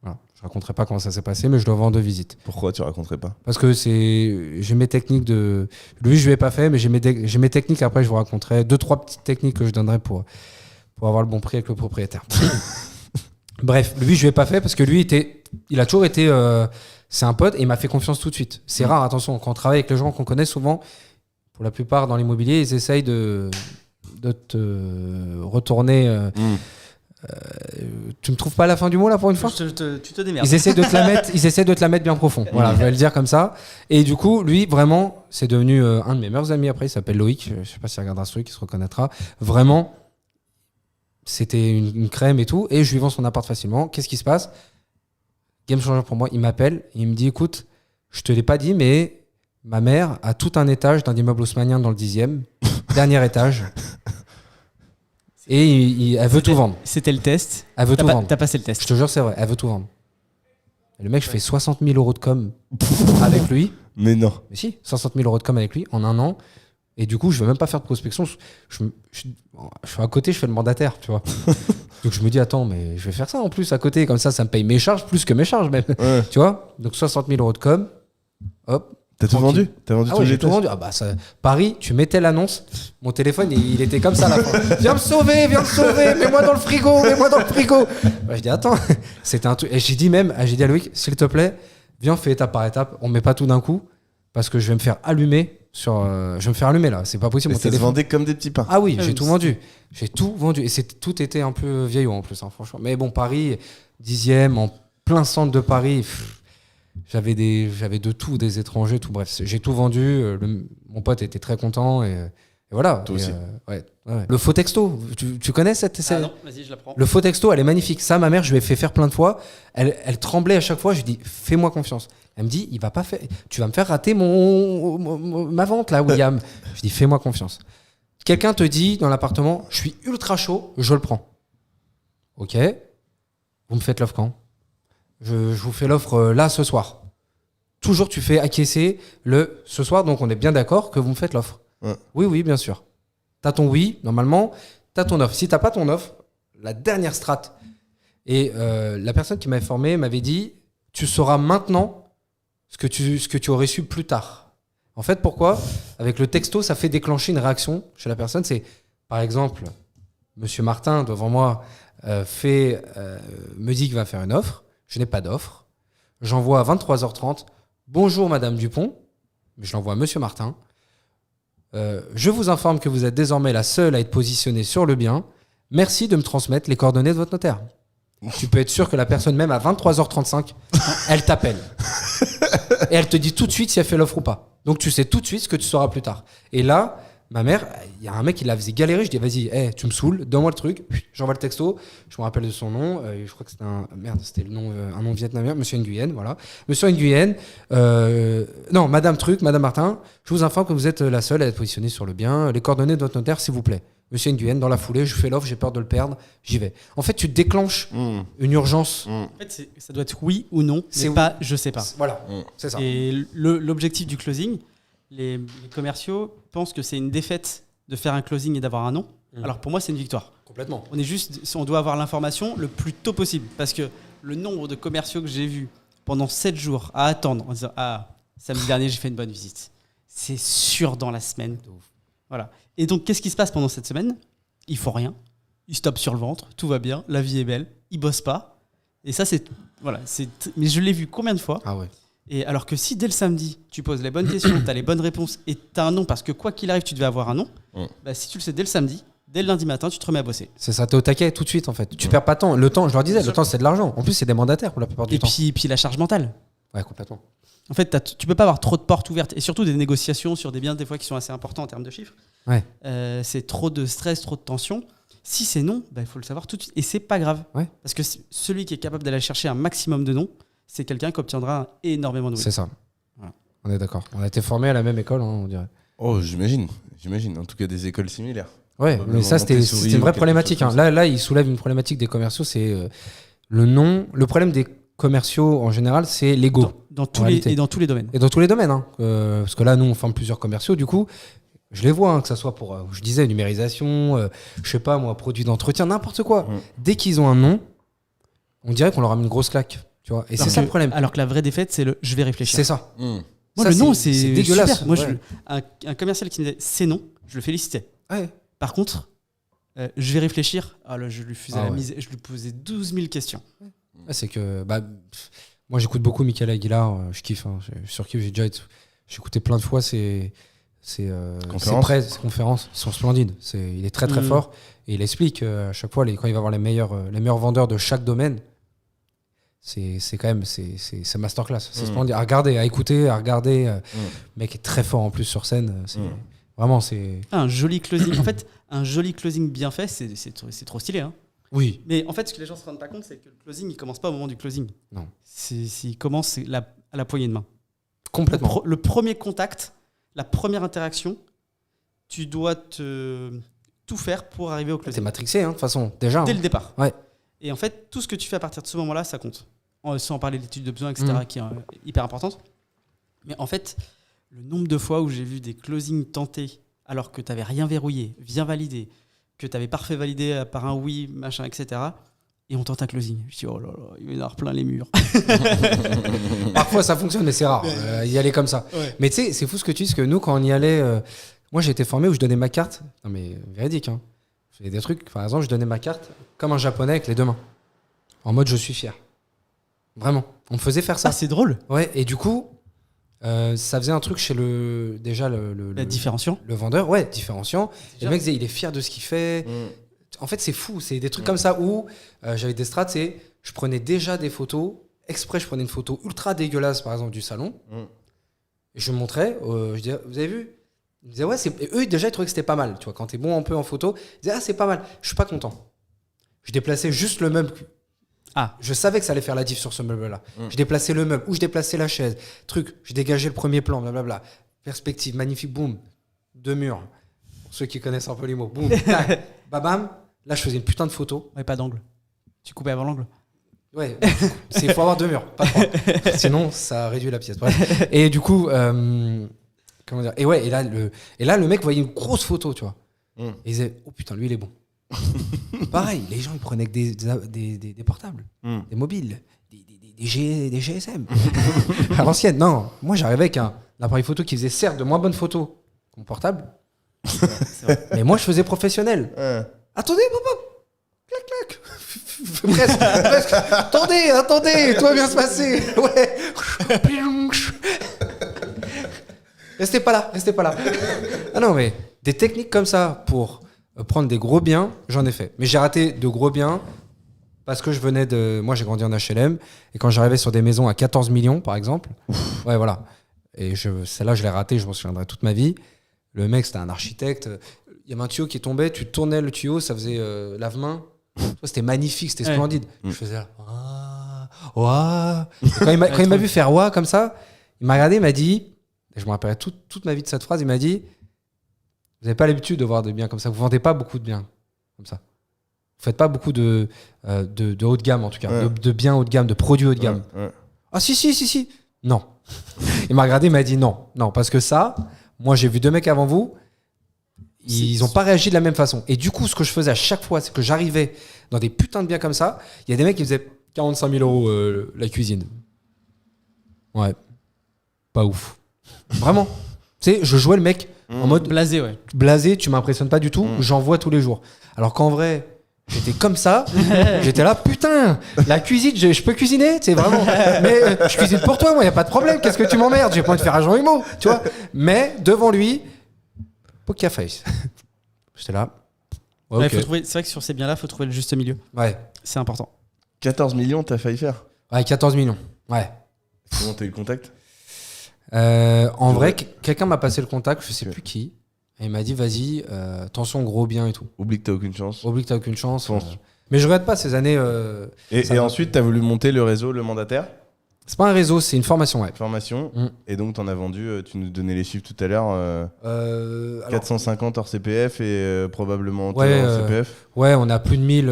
Voilà. Je raconterai pas comment ça s'est passé, mais je le vends en 2 visites. Pourquoi tu raconterais pas? Parce que j'ai mes techniques de... Lui, je lui ai pas fait, mais j'ai mes techniques. Après, je vous raconterai 2-3 petites techniques que je donnerai pour avoir le bon prix avec le propriétaire. Bref, lui, je lui ai pas fait parce que lui, il a toujours été... c'est un pote et il m'a fait confiance tout de suite. C'est rare, attention, quand on travaille avec les gens qu'on connaît souvent, pour la plupart dans l'immobilier, ils essayent de te retourner. Tu me trouves pas à la fin du mot là pour une fois? Tu te démerdes. Ils essaient de te la mettre bien profond. Voilà, je vais le dire comme ça. Et du coup, lui, vraiment, c'est devenu un de mes meilleurs amis après. Il s'appelle Loïc. Je sais pas s'il regardera ce truc, il se reconnaîtra. Vraiment, c'était une crème et tout. Et je lui vends son appart facilement. Qu'est-ce qui se passe? Game changer pour moi. Il m'appelle. Il me dit écoute, je te l'ai pas dit, mais ma mère a tout un étage d'un immeuble haussmannien dans le 10e. Dernier étage. Et elle veut tout vendre. C'était le test. Elle veut tout vendre. T'as passé le test. Je te jure, c'est vrai. Elle veut tout vendre. Et le mec, je fais 60 000 euros de com avec lui. Mais non. Mais si, 60 000 euros de com avec lui en un an. Et du coup, je vais même pas faire de prospection. Je suis à côté, je fais le mandataire, tu vois. Donc je me dis, attends, mais je vais faire ça en plus à côté. Comme ça me paye mes charges, plus que mes charges même. Ouais. Tu vois. Donc 60 000 € de com. Hop. T'as tout Tranquille. vendu? T'as vendu Ah tous ouais, les j'ai tout tests? vendu. Ah bah ça, Paris, tu mettais l'annonce, mon téléphone il était comme ça à la fin. Viens me sauver, mets-moi dans le frigo. Bah, je dis attends, c'était un truc. Et j'ai dit à Loïc, s'il te plaît, viens, fais étape par étape. On met pas tout d'un coup parce que je vais me faire allumer là. C'est pas possible. Et Mon ça se téléphone. vendait comme des petits pains. Ah oui, Ah, j'ai mais tout vendu. J'ai tout vendu et tout était un peu vieillot en plus, hein, franchement. Mais bon, Paris, 10e, en plein centre de Paris. J'avais de tout, des étrangers, tout. Bref, j'ai tout vendu. Mon pote était très content et voilà. Toi aussi. Ouais. Le faux texto, tu connais cette Ah non, vas-y, je la prends. Le faux texto, elle est magnifique. Ça, ma mère, je lui ai fait faire plein de fois. Elle tremblait à chaque fois. Je lui dis, fais-moi confiance. Elle me dit, tu vas me faire rater ma vente là, William. Je dis, fais-moi confiance. Quelqu'un te dit dans l'appartement, je suis ultra chaud, je le prends. Ok. Vous me faites l'offre quand? Je vous fais l'offre là ce soir. Toujours tu fais acquiescer ce soir, donc on est bien d'accord que vous me faites l'offre. Ouais. Oui, bien sûr. T'as ton oui, normalement, t'as ton offre. Si t'as pas ton offre, la dernière strate. Et la personne qui m'avait formé m'avait dit, tu sauras maintenant ce que tu aurais su plus tard. En fait, pourquoi? Avec le texto, ça fait déclencher une réaction chez la personne. C'est, par exemple, Monsieur Martin, devant moi, me dit qu'il va faire une offre. Je n'ai pas d'offre. J'envoie à 23h30. Bonjour Madame Dupont. Je l'envoie à Monsieur Martin. Je vous informe que vous êtes désormais la seule à être positionnée sur le bien. Merci de me transmettre les coordonnées de votre notaire. Tu peux être sûr que la personne, même à 23h35, elle t'appelle. Et elle te dit tout de suite si elle fait l'offre ou pas. Donc tu sais tout de suite ce que tu sauras plus tard. Et là, ma mère, il y a un mec qui la faisait galérer. Je dis, vas-y, tu me saoules, donne-moi le truc. J'envoie le texto. Je me rappelle de son nom. Je crois que c'était c'était un nom vietnamien. Monsieur Nguyen, voilà. Monsieur Nguyen. Non, Madame Martin. Je vous informe que vous êtes la seule à être positionnée sur le bien. Les coordonnées de votre notaire, s'il vous plaît. Monsieur Nguyen, dans la foulée, je fais l'offre, j'ai peur de le perdre, j'y vais. En fait, tu déclenches une urgence. En fait, ça doit être oui ou non, C'est mais pas je sais pas. Voilà, c'est ça. Et l'objectif du closing, les commerciaux pensent que c'est une défaite de faire un closing et d'avoir un non. Alors pour moi, c'est une victoire. Complètement. On doit avoir l'information le plus tôt possible. Parce que le nombre de commerciaux que j'ai vus pendant 7 jours à attendre en disant samedi dernier, j'ai fait une bonne visite. C'est sûr dans la semaine. Voilà. Et donc, qu'est-ce qui se passe pendant cette semaine? Ils font rien. Ils se tapent sur le ventre. Tout va bien. La vie est belle. Ils bossent pas. Et ça, mais je l'ai vu combien de fois? Ah ouais. Et alors que si dès le samedi, tu poses les bonnes questions, tu as les bonnes réponses et tu as un non, parce que quoi qu'il arrive, tu devais avoir un non, si tu le sais dès le samedi, dès le lundi matin, tu te remets à bosser. C'est ça, t'es au taquet tout de suite en fait. Tu perds pas de temps. Le temps, je leur disais, le temps c'est de l'argent. En plus, c'est des mandataires pour la plupart du temps. Et puis la charge mentale. Ouais, complètement. En fait, tu peux pas avoir trop de portes ouvertes. Et surtout des négociations sur des biens, des fois, qui sont assez importants en termes de chiffres. Ouais. C'est trop de stress, trop de tension. Si c'est non, il faut le savoir tout de suite. Et c'est pas grave. Ouais. Parce que celui qui est capable d'aller chercher un maximum de non, c'est quelqu'un qui obtiendra énormément de oui. C'est ça. Voilà. On est d'accord. On a été formés à la même école, on dirait. Oh, j'imagine. En tout cas, des écoles similaires. Ouais, mais ça, c'était une vraie problématique. Hein. Là, il soulève une problématique des commerciaux, c'est le non. Le problème des commerciaux, en général, c'est l'ego. Dans tous les domaines. Et dans tous les domaines. Hein. Parce que là, nous, on forme plusieurs commerciaux. Du coup, je les vois, que ça soit pour, je disais, numérisation, je sais pas, moi, produits d'entretien, n'importe quoi. Dès qu'ils ont un non, on dirait qu'on leur a mis une grosse claque. Tu vois. Et c'est ça le problème. Alors que la vraie défaite, c'est le je vais réfléchir. C'est ça. Moi, ça, le non, c'est dégueulasse. super. Moi, Ouais. un commercial qui me disait c'est non, je le félicitais. Ouais. Par contre, je vais réfléchir. Là, je lui faisais ouais. je lui posais 12 000 questions. Ouais, c'est que moi j'écoute beaucoup Michael Aguilar, je kiffe, hein, je surkiffe, j'ai écouté plein de fois ses conférences, ils sont splendides, il est très très fort et il explique à chaque fois quand il va voir les meilleurs vendeurs de chaque domaine, c'est quand même c'est masterclass, c'est splendide à regarder, à écouter, à regarder, le mec est très fort en plus sur scène, vraiment c'est un joli closing. En fait, un joli closing bien fait, c'est trop stylé, hein. Oui. Mais en fait, ce que les gens se rendent pas compte, c'est que le closing, il commence pas au moment du closing. Non. Il commence à la poignée de main. Complètement. Le premier contact, la première interaction, tu dois tout faire pour arriver au closing. T'es matrixé, hein, de toute façon, déjà. Dès le départ. Ouais. Et en fait, tout ce que tu fais à partir de ce moment-là, ça compte. Sans parler de l'étude de besoin, etc., qui est hyper importante. Mais en fait, le nombre de fois où j'ai vu des closings tentés alors que tu n'avais rien verrouillé, bien validé, que tu avais parfait validé par un oui, machin, etc. Et on tente un closing. Je dis, oh là là, il va y en avoir plein les murs. Parfois ça fonctionne, mais c'est rare. Y aller comme ça. Ouais. Mais tu sais, c'est fou ce que tu dis, parce que nous, quand on y allait, moi j'ai été formé où je donnais ma carte. Non mais véridique, hein. Je faisais des trucs, par exemple, je donnais ma carte comme un japonais avec les deux mains. En mode je suis fier. Vraiment. On me faisait faire ça. Ça, c'est drôle. Ouais, et du coup, ça faisait un truc chez le Différenciant. le vendeur, ouais, différenciant. Déjà. Le mec disait, il est fier de ce qu'il fait. En fait, c'est fou. C'est des trucs comme ça où j'avais des strats, c'est je prenais déjà des photos. Exprès, je prenais une photo ultra dégueulasse, par exemple, du salon. Et je montrais. Je disais, vous avez vu? Ils me disaient, ouais, et eux, déjà, ils trouvaient que c'était pas mal. Tu vois, quand t'es bon un peu en photo, ils disaient, ah, c'est pas mal. Je suis pas content. Je déplaçais juste le meuble. Ah. Je savais que ça allait faire la diff sur ce meuble-là. Je déplaçais le meuble ou je déplaçais la chaise. Truc, je dégageais le premier plan, blablabla. Perspective, magnifique, boum. 2 murs. Pour ceux qui connaissent un peu les mots. Boum, tac, babam. Là, je faisais une putain de photo. Ouais, pas d'angle. Tu coupais avant l'angle. Ouais, il faut avoir 2 murs, pas 3. Sinon, ça réduit la pièce. Bref. Et du coup, comment dire? Et ouais, et là, le mec voyait une grosse photo, tu vois. Et il disait, oh putain, lui, il est bon. Pareil, les gens, ils prenaient que des portables, des mobiles, des GSM. À l'ancienne, non. Moi, j'arrivais avec un appareil photo qui faisait certes de moins bonnes photos que mon portable. Mais moi, je faisais professionnel. Attendez, papa. Clac, clac. Presque. Attendez, tout va bien se passer. Ouais. Restez pas là. Ah non, mais des techniques comme ça pour prendre des gros biens, j'en ai fait. Mais j'ai raté de gros biens parce que moi, j'ai grandi en HLM. Et quand j'arrivais sur des maisons à 14 millions, par exemple, ouais, voilà. Et celle-là, je l'ai raté, je m'en souviendrai toute ma vie. Le mec, c'était un architecte. Il y avait un tuyau qui tombait, tu tournais le tuyau, ça faisait lave-main. C'était magnifique, c'était splendide. Je faisais là, ouah. Quand il m'a vu faire ouah comme ça, il m'a regardé, il m'a dit, et je me rappellerai toute ma vie de cette phrase, il m'a dit, vous n'avez pas l'habitude de voir des biens comme ça, vous ne vendez pas beaucoup de biens comme ça. Vous ne faites pas beaucoup de haut de gamme, en tout cas, de biens haut de gamme, de produits haut de gamme. Ah si. Non. Il m'a regardé, il m'a dit non, parce que ça, moi j'ai vu 2 mecs avant vous, ils n'ont pas réagi de la même façon. Et du coup, ce que je faisais à chaque fois, c'est que j'arrivais dans des putains de biens comme ça. Il y a des mecs qui faisaient 45 000 euros la cuisine. Ouais. Pas ouf. Vraiment. Tu sais, je jouais le mec en mode blasé, ouais. Blasé, tu m'impressionnes pas du tout, j'en vois tous les jours. Alors qu'en vrai, j'étais comme ça. J'étais là, putain, la cuisine, je peux cuisiner, tu sais, vraiment. Mais je cuisine pour toi, moi, y a pas de problème. Qu'est-ce que tu m'emmerdes? J'ai pas envie de faire un Jean Humeau, tu vois. Mais devant lui, poker face. J'étais là. Ouais, Ouais, ok. c'est vrai que sur ces biens-là, il faut trouver le juste milieu. Ouais. C'est important. 14 millions, t'as failli faire. Ouais, 14 millions. Ouais. Comment t'as eu le contact? En vrai, quelqu'un m'a passé le contact, je sais plus qui. Et il m'a dit, vas-y, attention, gros bien et tout. Oublie que t'as aucune chance. Oublie que t'as aucune chance. Fonce. Mais je regrette pas ces années. Et ensuite, t'as voulu monter le réseau, le mandataire, C'est pas un réseau, c'est une formation, ouais. formation. Mm. Et donc, t'en as vendu, tu nous donnais les chiffres tout à l'heure, Alors, 450 hors CPF et probablement Ouais, hors CPF. ouais, on a plus de 1000,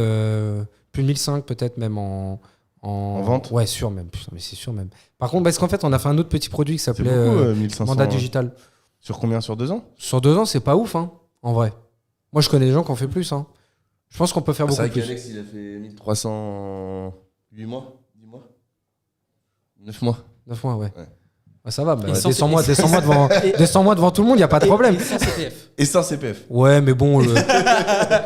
plus de 1005 peut-être même en vente. Ouais, sûr même. Putain, mais c'est sûr même. Par contre, parce qu'en fait, on a fait un autre petit produit qui C'est s'appelait beaucoup, 1500. Mandat Digital. Sur combien? Sur 2 ans? Sur 2 ans, c'est pas ouf, hein, en vrai. Moi, je connais des gens qui en fait plus. Hein. Je pense qu'on peut faire C'est beaucoup vrai plus. qu'Alex, il a fait 1300 en 8 mois, 10 mois, 9 mois. 9 mois, ouais. Ouais. Ouais, ça va, bah, Et sans descends-moi CPF. descends-moi devant tout le monde, y a pas de problème. Et sans CPF. Et sans CPF. Ouais, mais bon.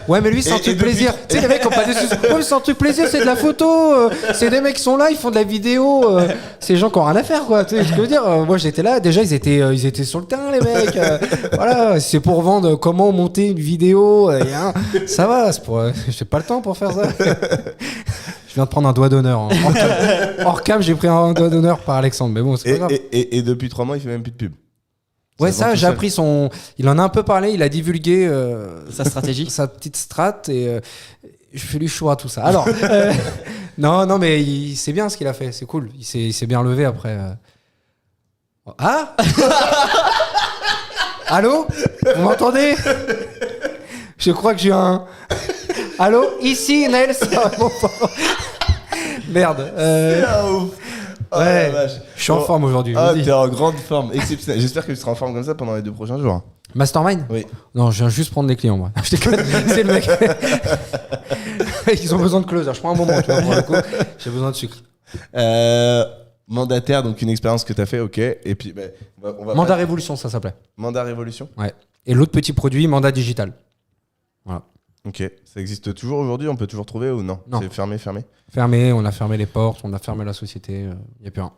Ouais, mais lui, c'est un Et truc depuis- plaisir. Tu sais, les mecs qui ont pas des sous. Ouais, mais c'est un truc plaisir, c'est de la photo. C'est des mecs qui sont là, ils font de la vidéo. C'est des gens qui ont rien à faire, quoi. Tu sais ce que je veux dire? Moi, j'étais là. Déjà, ils étaient sur le terrain, les mecs. Voilà, c'est pour vendre comment monter une vidéo. Ça va, j'ai pas le temps pour faire ça. Je viens de prendre un doigt d'honneur. Hein. Hors cam, j'ai pris un doigt d'honneur par Alexandre. Mais bon, c'est pas grave. Et depuis 3 mois, il fait même plus de pub. Ouais, Ça vend ça, tout j'ai seul. appris il en a un peu parlé, il a divulgué Sa stratégie. sa petite strat et je fais lui chaud à tout ça. Alors, non, mais c'est bien ce qu'il a fait, c'est cool. Il s'est bien levé après. Ah Allô? Vous m'entendez? Je crois que j'ai un. Allô? Ici, Naël, ça va, mon pauvre. Merde. Oh, Ouais. la vache. Je suis en Bon. forme aujourd'hui. je Ah, vous dis. t'es en grande forme, exceptionnelle. J'espère que tu seras en forme comme ça pendant les 2 prochains jours. Mastermind? Oui. Non, je viens juste prendre des clients, moi. Je déconne, c'est le mec. Ils ont besoin de closer. Je prends un moment, tu vois, pour le coup. J'ai besoin de sucre. Mandataire, donc une expérience que tu as fait, ok. Et puis, on va Mandat Révolution, ça s'appelait. Mandat Révolution. Ouais. Et l'autre petit produit, Mandat Digital. Ok. Ça existe toujours aujourd'hui? On peut toujours trouver ou non? Non. C'est fermé. Fermé, on a fermé les portes, on a fermé la société. Il n'y a plus rien.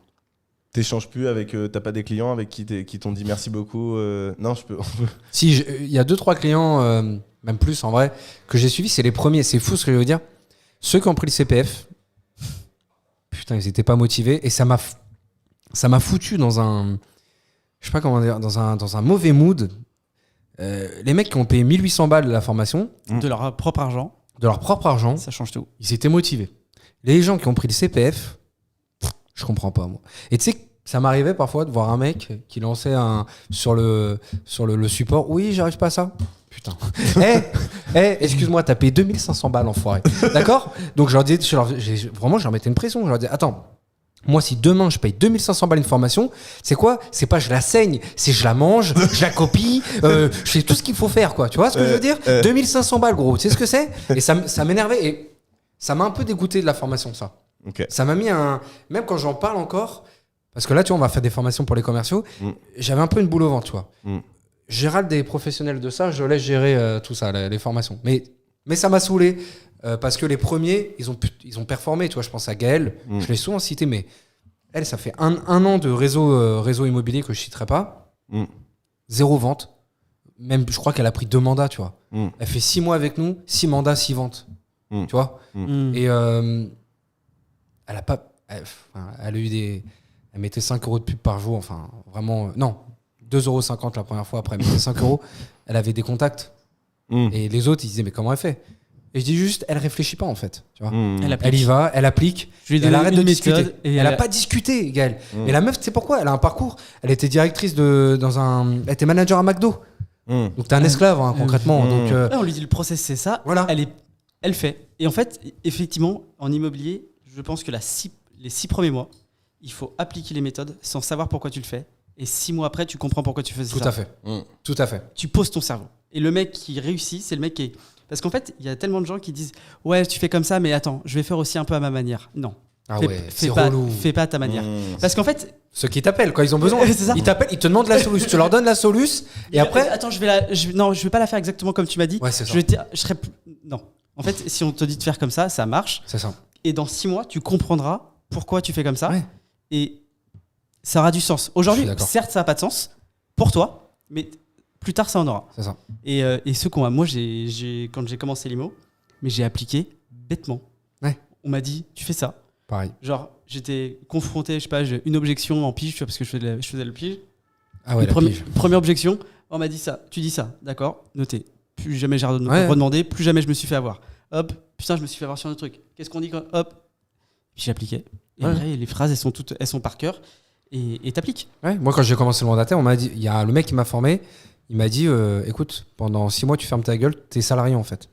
T'échanges plus avec. T'as pas des clients avec qui t'ont dit merci beaucoup? Non, je peux. Si, il y a 2-3 clients, même plus en vrai, que j'ai suivis. C'est les premiers. C'est fou ce que je veux dire. Ceux qui ont pris le CPF, putain, ils étaient pas motivés. Et ça m'a foutu dans un. Je sais pas comment dire. Dans un mauvais mood. Les mecs qui ont payé 1800 balles de la formation, De leur propre argent, de leur propre argent, ça change tout. ils étaient motivés. Les gens qui ont pris le CPF, je comprends pas, moi. Et tu sais, ça m'arrivait parfois de voir un mec qui lançait sur le support. Oui, j'arrive pas à ça. Putain. Excuse-moi, t'as payé 2500 balles, enfoiré. D'accord? Donc, je leur disais, vraiment, je leur mettais une pression. Je leur disais, attends. Moi, si demain je paye 2500 balles une formation, c'est quoi? C'est pas je la saigne, c'est je la mange, je la copie, je fais tout ce qu'il faut faire, quoi. Tu vois ce que je veux dire? 2500 balles, gros. Tu sais ce que c'est? Et ça m'énervait et ça m'a un peu dégoûté de la formation, ça. Ok. Ça m'a mis même quand j'en parle encore, parce que là, tu vois, on va faire des formations pour les commerciaux, j'avais un peu une boule au ventre, tu vois. Gérer des professionnels de ça, je laisse gérer tout ça, les formations. Mais ça m'a saoulé. Parce que les premiers, ils ont performé. Tu vois, je pense à Gaëlle, je l'ai souvent cité, mais elle, ça fait un an de réseau immobilier que je citerai pas. 0 vente. Même, je crois qu'elle a pris 2 mandats, tu vois. Elle fait 6 mois avec nous, 6 mandats, 6 ventes. Tu vois. Et elle a pas. Elle a eu des. Elle mettait 5 euros de pub par jour. Enfin, vraiment. Non, 2,50 € la première fois. Après, elle mettait 5 €. Elle avait des contacts. Et les autres, ils disaient, mais comment elle fait? Et je dis juste, elle réfléchit pas en fait. Tu vois. Elle y va, elle applique, elle arrête de discuter. Elle a pas discuté, Gaëlle. Mais la meuf, tu sais pourquoi? Elle a un parcours. Elle était directrice elle était manager à McDo. Donc t'es un esclave, hein, concrètement. Donc, on lui dit le process, c'est ça. Voilà. Elle fait. Et en fait, effectivement, en immobilier, je pense que les 6 premiers mois, il faut appliquer les méthodes sans savoir pourquoi tu le fais. Et 6 mois après, tu comprends pourquoi tu faisais ça. Tout à fait. Tout à fait. Tu poses ton cerveau. Et le mec qui réussit, c'est le mec qui est. Parce qu'en fait, il y a tellement de gens qui disent ouais, tu fais comme ça, mais attends, je vais faire aussi un peu à ma manière. Non. Ah fais pas à ta manière. Parce qu'en fait, ceux qui t'appellent quand ils ont besoin, c'est ça. Ils t'appellent, ils te demandent la solution, tu leur donnes la solution et après. Attends, je vais pas la faire exactement comme tu m'as dit. Ouais, c'est ça. Non. En fait, si on te dit de faire comme ça, ça marche. C'est ça. Et dans 6 mois, tu comprendras pourquoi tu fais comme ça. Ouais. Et ça aura du sens. Aujourd'hui, certes, ça n'a pas de sens pour toi, mais plus tard, ça en aura. C'est ça. Et ceux qu'on a, moi, quand j'ai commencé l'IMO, mais j'ai appliqué bêtement. Ouais. On m'a dit, tu fais ça. Pareil. Genre, j'étais confronté, je sais pas, j'ai une objection en pige, tu vois, parce que je faisais le pige. Ah ouais, pige. Première objection, on m'a dit ça, tu dis ça, d'accord, noté. Plus jamais j'ai redemandé, plus jamais je me suis fait avoir. Hop, putain, je me suis fait avoir sur un autre truc. Qu'est-ce qu'on dit quand. Hop, puis j'ai appliqué. Et après, les phrases, elles sont par cœur et t'appliques. Ouais, moi, quand j'ai commencé le mandataire, on m'a dit, il y a le mec qui m'a formé, il m'a dit, écoute, pendant 6 mois, tu fermes ta gueule, t'es salarié en fait.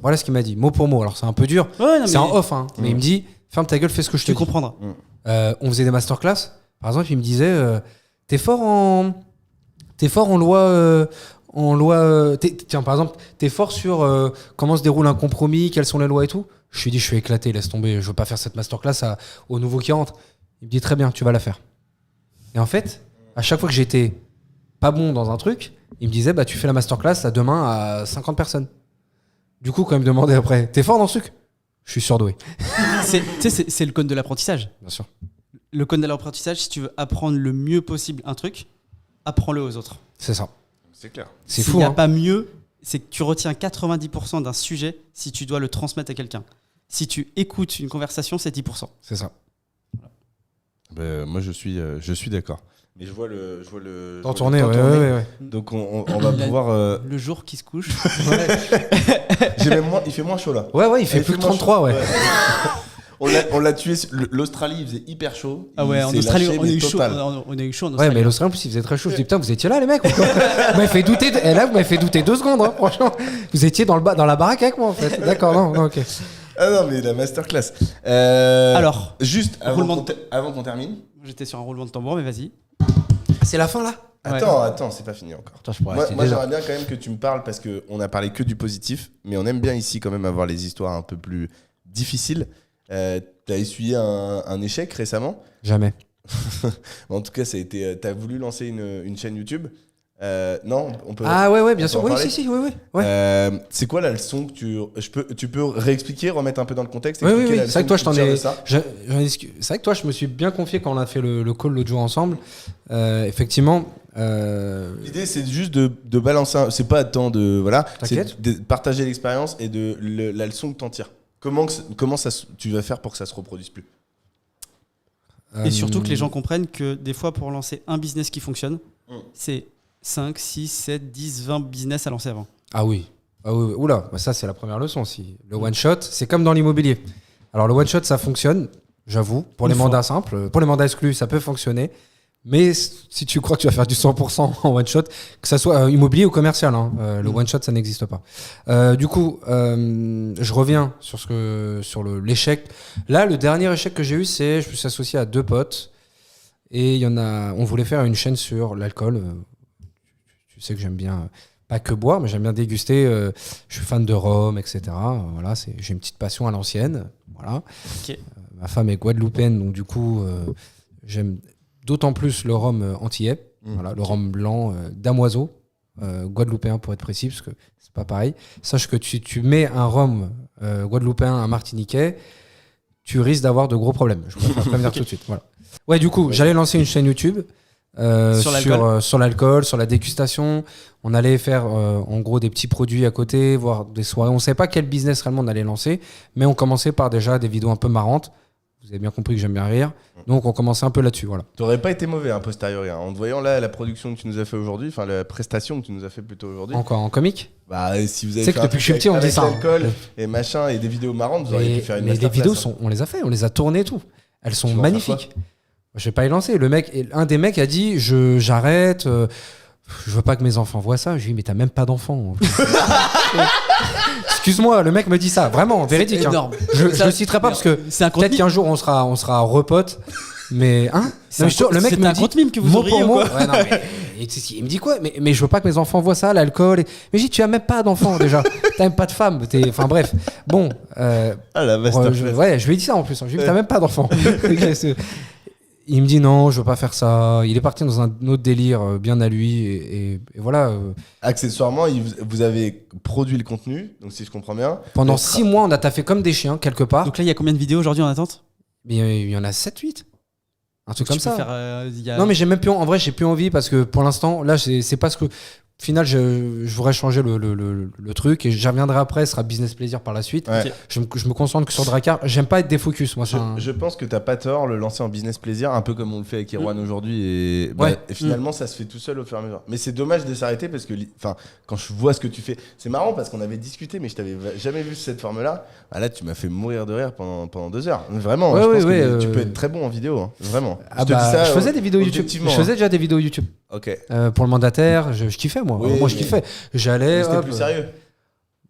Voilà ce qu'il m'a dit, mot pour mot. Alors, c'est un peu dur, c'est en off, hein, mais il me dit, ferme ta gueule, fais ce que je te dis. Tu comprendras. On faisait des masterclass. Par exemple, il me disait, t'es fort en loi. Tiens, par exemple, t'es fort sur comment se déroule un compromis, quelles sont les lois et tout. Je lui dis, je suis éclaté, laisse tomber, je veux pas faire cette masterclass aux nouveaux qui rentrent. Il me dit, très bien, tu vas la faire. Et en fait, à chaque fois que j'étais pas bon dans un truc, il me disait, bah, tu fais la masterclass à demain à 50 personnes. Du coup, quand il me demandait après, t'es fort dans ce truc? Je suis surdoué. C'est le code de l'apprentissage. Bien sûr. Le code de l'apprentissage, si tu veux apprendre le mieux possible un truc, apprends-le aux autres. C'est ça. C'est clair. C'est fou. S'il n'y a hein. pas mieux, c'est que tu retiens 90% d'un sujet si tu dois le transmettre à quelqu'un. Si tu écoutes une conversation, c'est 10%. C'est ça. Voilà. Moi, je suis d'accord. Mais je vois le. T'en tourner, ouais. Donc, on va pouvoir. Le jour qui se couche. Il fait moins chaud là. Ouais, il fait plus que 33, ouais. On l'a tué. L'Australie, il faisait hyper chaud. Ah ouais, en Australie, on a eu chaud. On a eu chaud en Australie. Ouais, mais l'Australie, en plus, il faisait très chaud. Je dis, putain, vous étiez là, les mecs. Vous m'avez fait douter. Et là, vous m'avez fait douter 2 secondes, hein, franchement. Vous étiez dans la baraque avec moi, en fait. D'accord, non, ok. Ah non, mais la masterclass. Alors, juste avant qu'on termine. J'étais sur un roulement de tambour, mais vas-y. C'est la fin, là? Attends, c'est pas fini encore. Attends, je pourrais Moi, rester moi, des heures. j'aimerais bien quand même que tu me parles parce qu'on a parlé que du positif, mais on aime bien ici quand même avoir les histoires un peu plus difficiles. T'as essuyé un échec récemment. Jamais. En tout cas, ça a été. T'as voulu lancer une chaîne YouTube. Non, on peut. Ah ouais, bien on sûr. peut en Oui, parler si, ouais. C'est quoi la leçon que tu peux réexpliquer, remettre un peu dans le contexte? Oui, expliquer la c'est vrai que leçon toi, que tu tires de ça c'est vrai que toi, je me suis bien confié quand on a fait le call l'autre jour ensemble. Effectivement. L'idée, c'est juste de balancer. C'est pas tant de. Voilà. T'inquiète. C'est de partager l'expérience et la leçon que t'en tires. Comment tu vas faire pour que ça se reproduise plus? Et surtout que les gens comprennent que des fois, pour lancer un business qui fonctionne, c'est 5, 6, 7, 10, 20 business à lancer avant. Ah oui. Oula, bah ça, c'est la première leçon aussi. Le one-shot, c'est comme dans l'immobilier. Alors, le one-shot, ça fonctionne, j'avoue. Pour les mandats simples, pour les mandats exclus, ça peut fonctionner. Mais si tu crois que tu vas faire du 100% en one-shot, que ça soit immobilier ou commercial, le one-shot, ça n'existe pas. Du coup, je reviens sur l'échec. Là, le dernier échec que j'ai eu, c'est je me suis associé à 2 potes. Et on voulait faire une chaîne sur l'alcool. Tu sais que j'aime bien, pas que boire, mais j'aime bien déguster. Je suis fan de rhum, etc. Voilà, j'ai une petite passion à l'ancienne. Voilà. Ok. Ma femme est guadeloupéenne, donc du coup, j'aime d'autant plus le rhum antillais. Voilà, le rhum blanc damoiseau, guadeloupéen pour être précis, parce que c'est pas pareil. Sache que tu mets un rhum guadeloupéen, un martiniquais, tu risques d'avoir de gros problèmes. Je préfère prévenir tout de suite. Voilà. Ouais, du coup, j'allais lancer une chaîne YouTube sur l'alcool, sur la dégustation. On allait faire en gros des petits produits à côté, voire des soirées. On ne savait pas quel business réellement on allait lancer, mais on commençait par déjà des vidéos un peu marrantes. Vous avez bien compris que j'aime bien rire. Donc on commençait un peu là-dessus. Voilà. T'aurais pas été mauvais, a posteriori. En te voyant là, la production que tu nous as fait aujourd'hui, enfin la prestation que tu nous as fait plutôt aujourd'hui. Encore en comique. Bah, si vous avez C'est fait que depuis que je suis petit, on dit ça. L'alcool et machin et des vidéos marrantes, vous auriez pu faire une mais les masterclass, vidéos, hein. on les a fait, on les a tournées et tout. Elles sont Tu vas en faire magnifiques. Je vais pas y lancer. Un des mecs a dit j'arrête. Je veux pas que mes enfants voient ça. Je lui dis mais t'as même pas d'enfants. Excuse-moi, le mec me dit ça, vraiment, véridique. C'est énorme. Je le citerai pas parce que c'est un peut-être qu'un jour on sera repotes. Mais hein, C'est non, mais je te jure, le mec c'est me un dit compte mime que vous mot auriez pour ou mot. quoi Ouais, non, mais, il me dit quoi mais je veux pas que mes enfants voient ça, l'alcool. Mais je dis tu as même pas d'enfants déjà. T'as même pas de femme. Enfin bref. Bon. Ah la masterclass. Je lui ai dit ça en plus. Je lui ai dit t'as même pas d'enfants. Il me dit non, je veux pas faire ça. Il est parti dans un autre délire bien à lui et voilà. Accessoirement, vous avez produit le contenu, donc si je comprends bien. Pendant 6 mois, on a taffé comme des chiens quelque part. Donc là, il y a combien de vidéos aujourd'hui en attente? Mais il y en a 7-8. Un truc Tu comme peux ça. faire, Non, mais j'ai même plus. En vrai, j'ai plus envie parce que pour l'instant, là, c'est pas ce que. Au final, je voudrais changer le truc et j'y reviendrai après. Ce sera business plaisir par la suite. Ouais. Ok. Je me concentre que sur Drakkar. J'aime pas être défocus, moi. Je pense que t'as pas tort, le lancer en business plaisir, un peu comme on le fait avec Erwan aujourd'hui. Et, Ouais. et finalement, ça se fait tout seul au fur et à mesure. Mais c'est dommage de s'arrêter parce que quand je vois ce que tu fais, c'est marrant parce qu'on avait discuté, mais je t'avais jamais vu sous cette forme-là. Ah, là, tu m'as fait mourir de rire pendant 2 heures. Vraiment, Ouais, je pense ouais, que tu peux être très bon en vidéo. Hein. Vraiment. Ah bah, je faisais des vidéos YouTube. objectivement, Je faisais déjà des vidéos YouTube. Ok. Pour le mandataire, je kiffais moi. Oui, Moi je mais- kiffais. J'allais. Mais c'était hop, plus sérieux.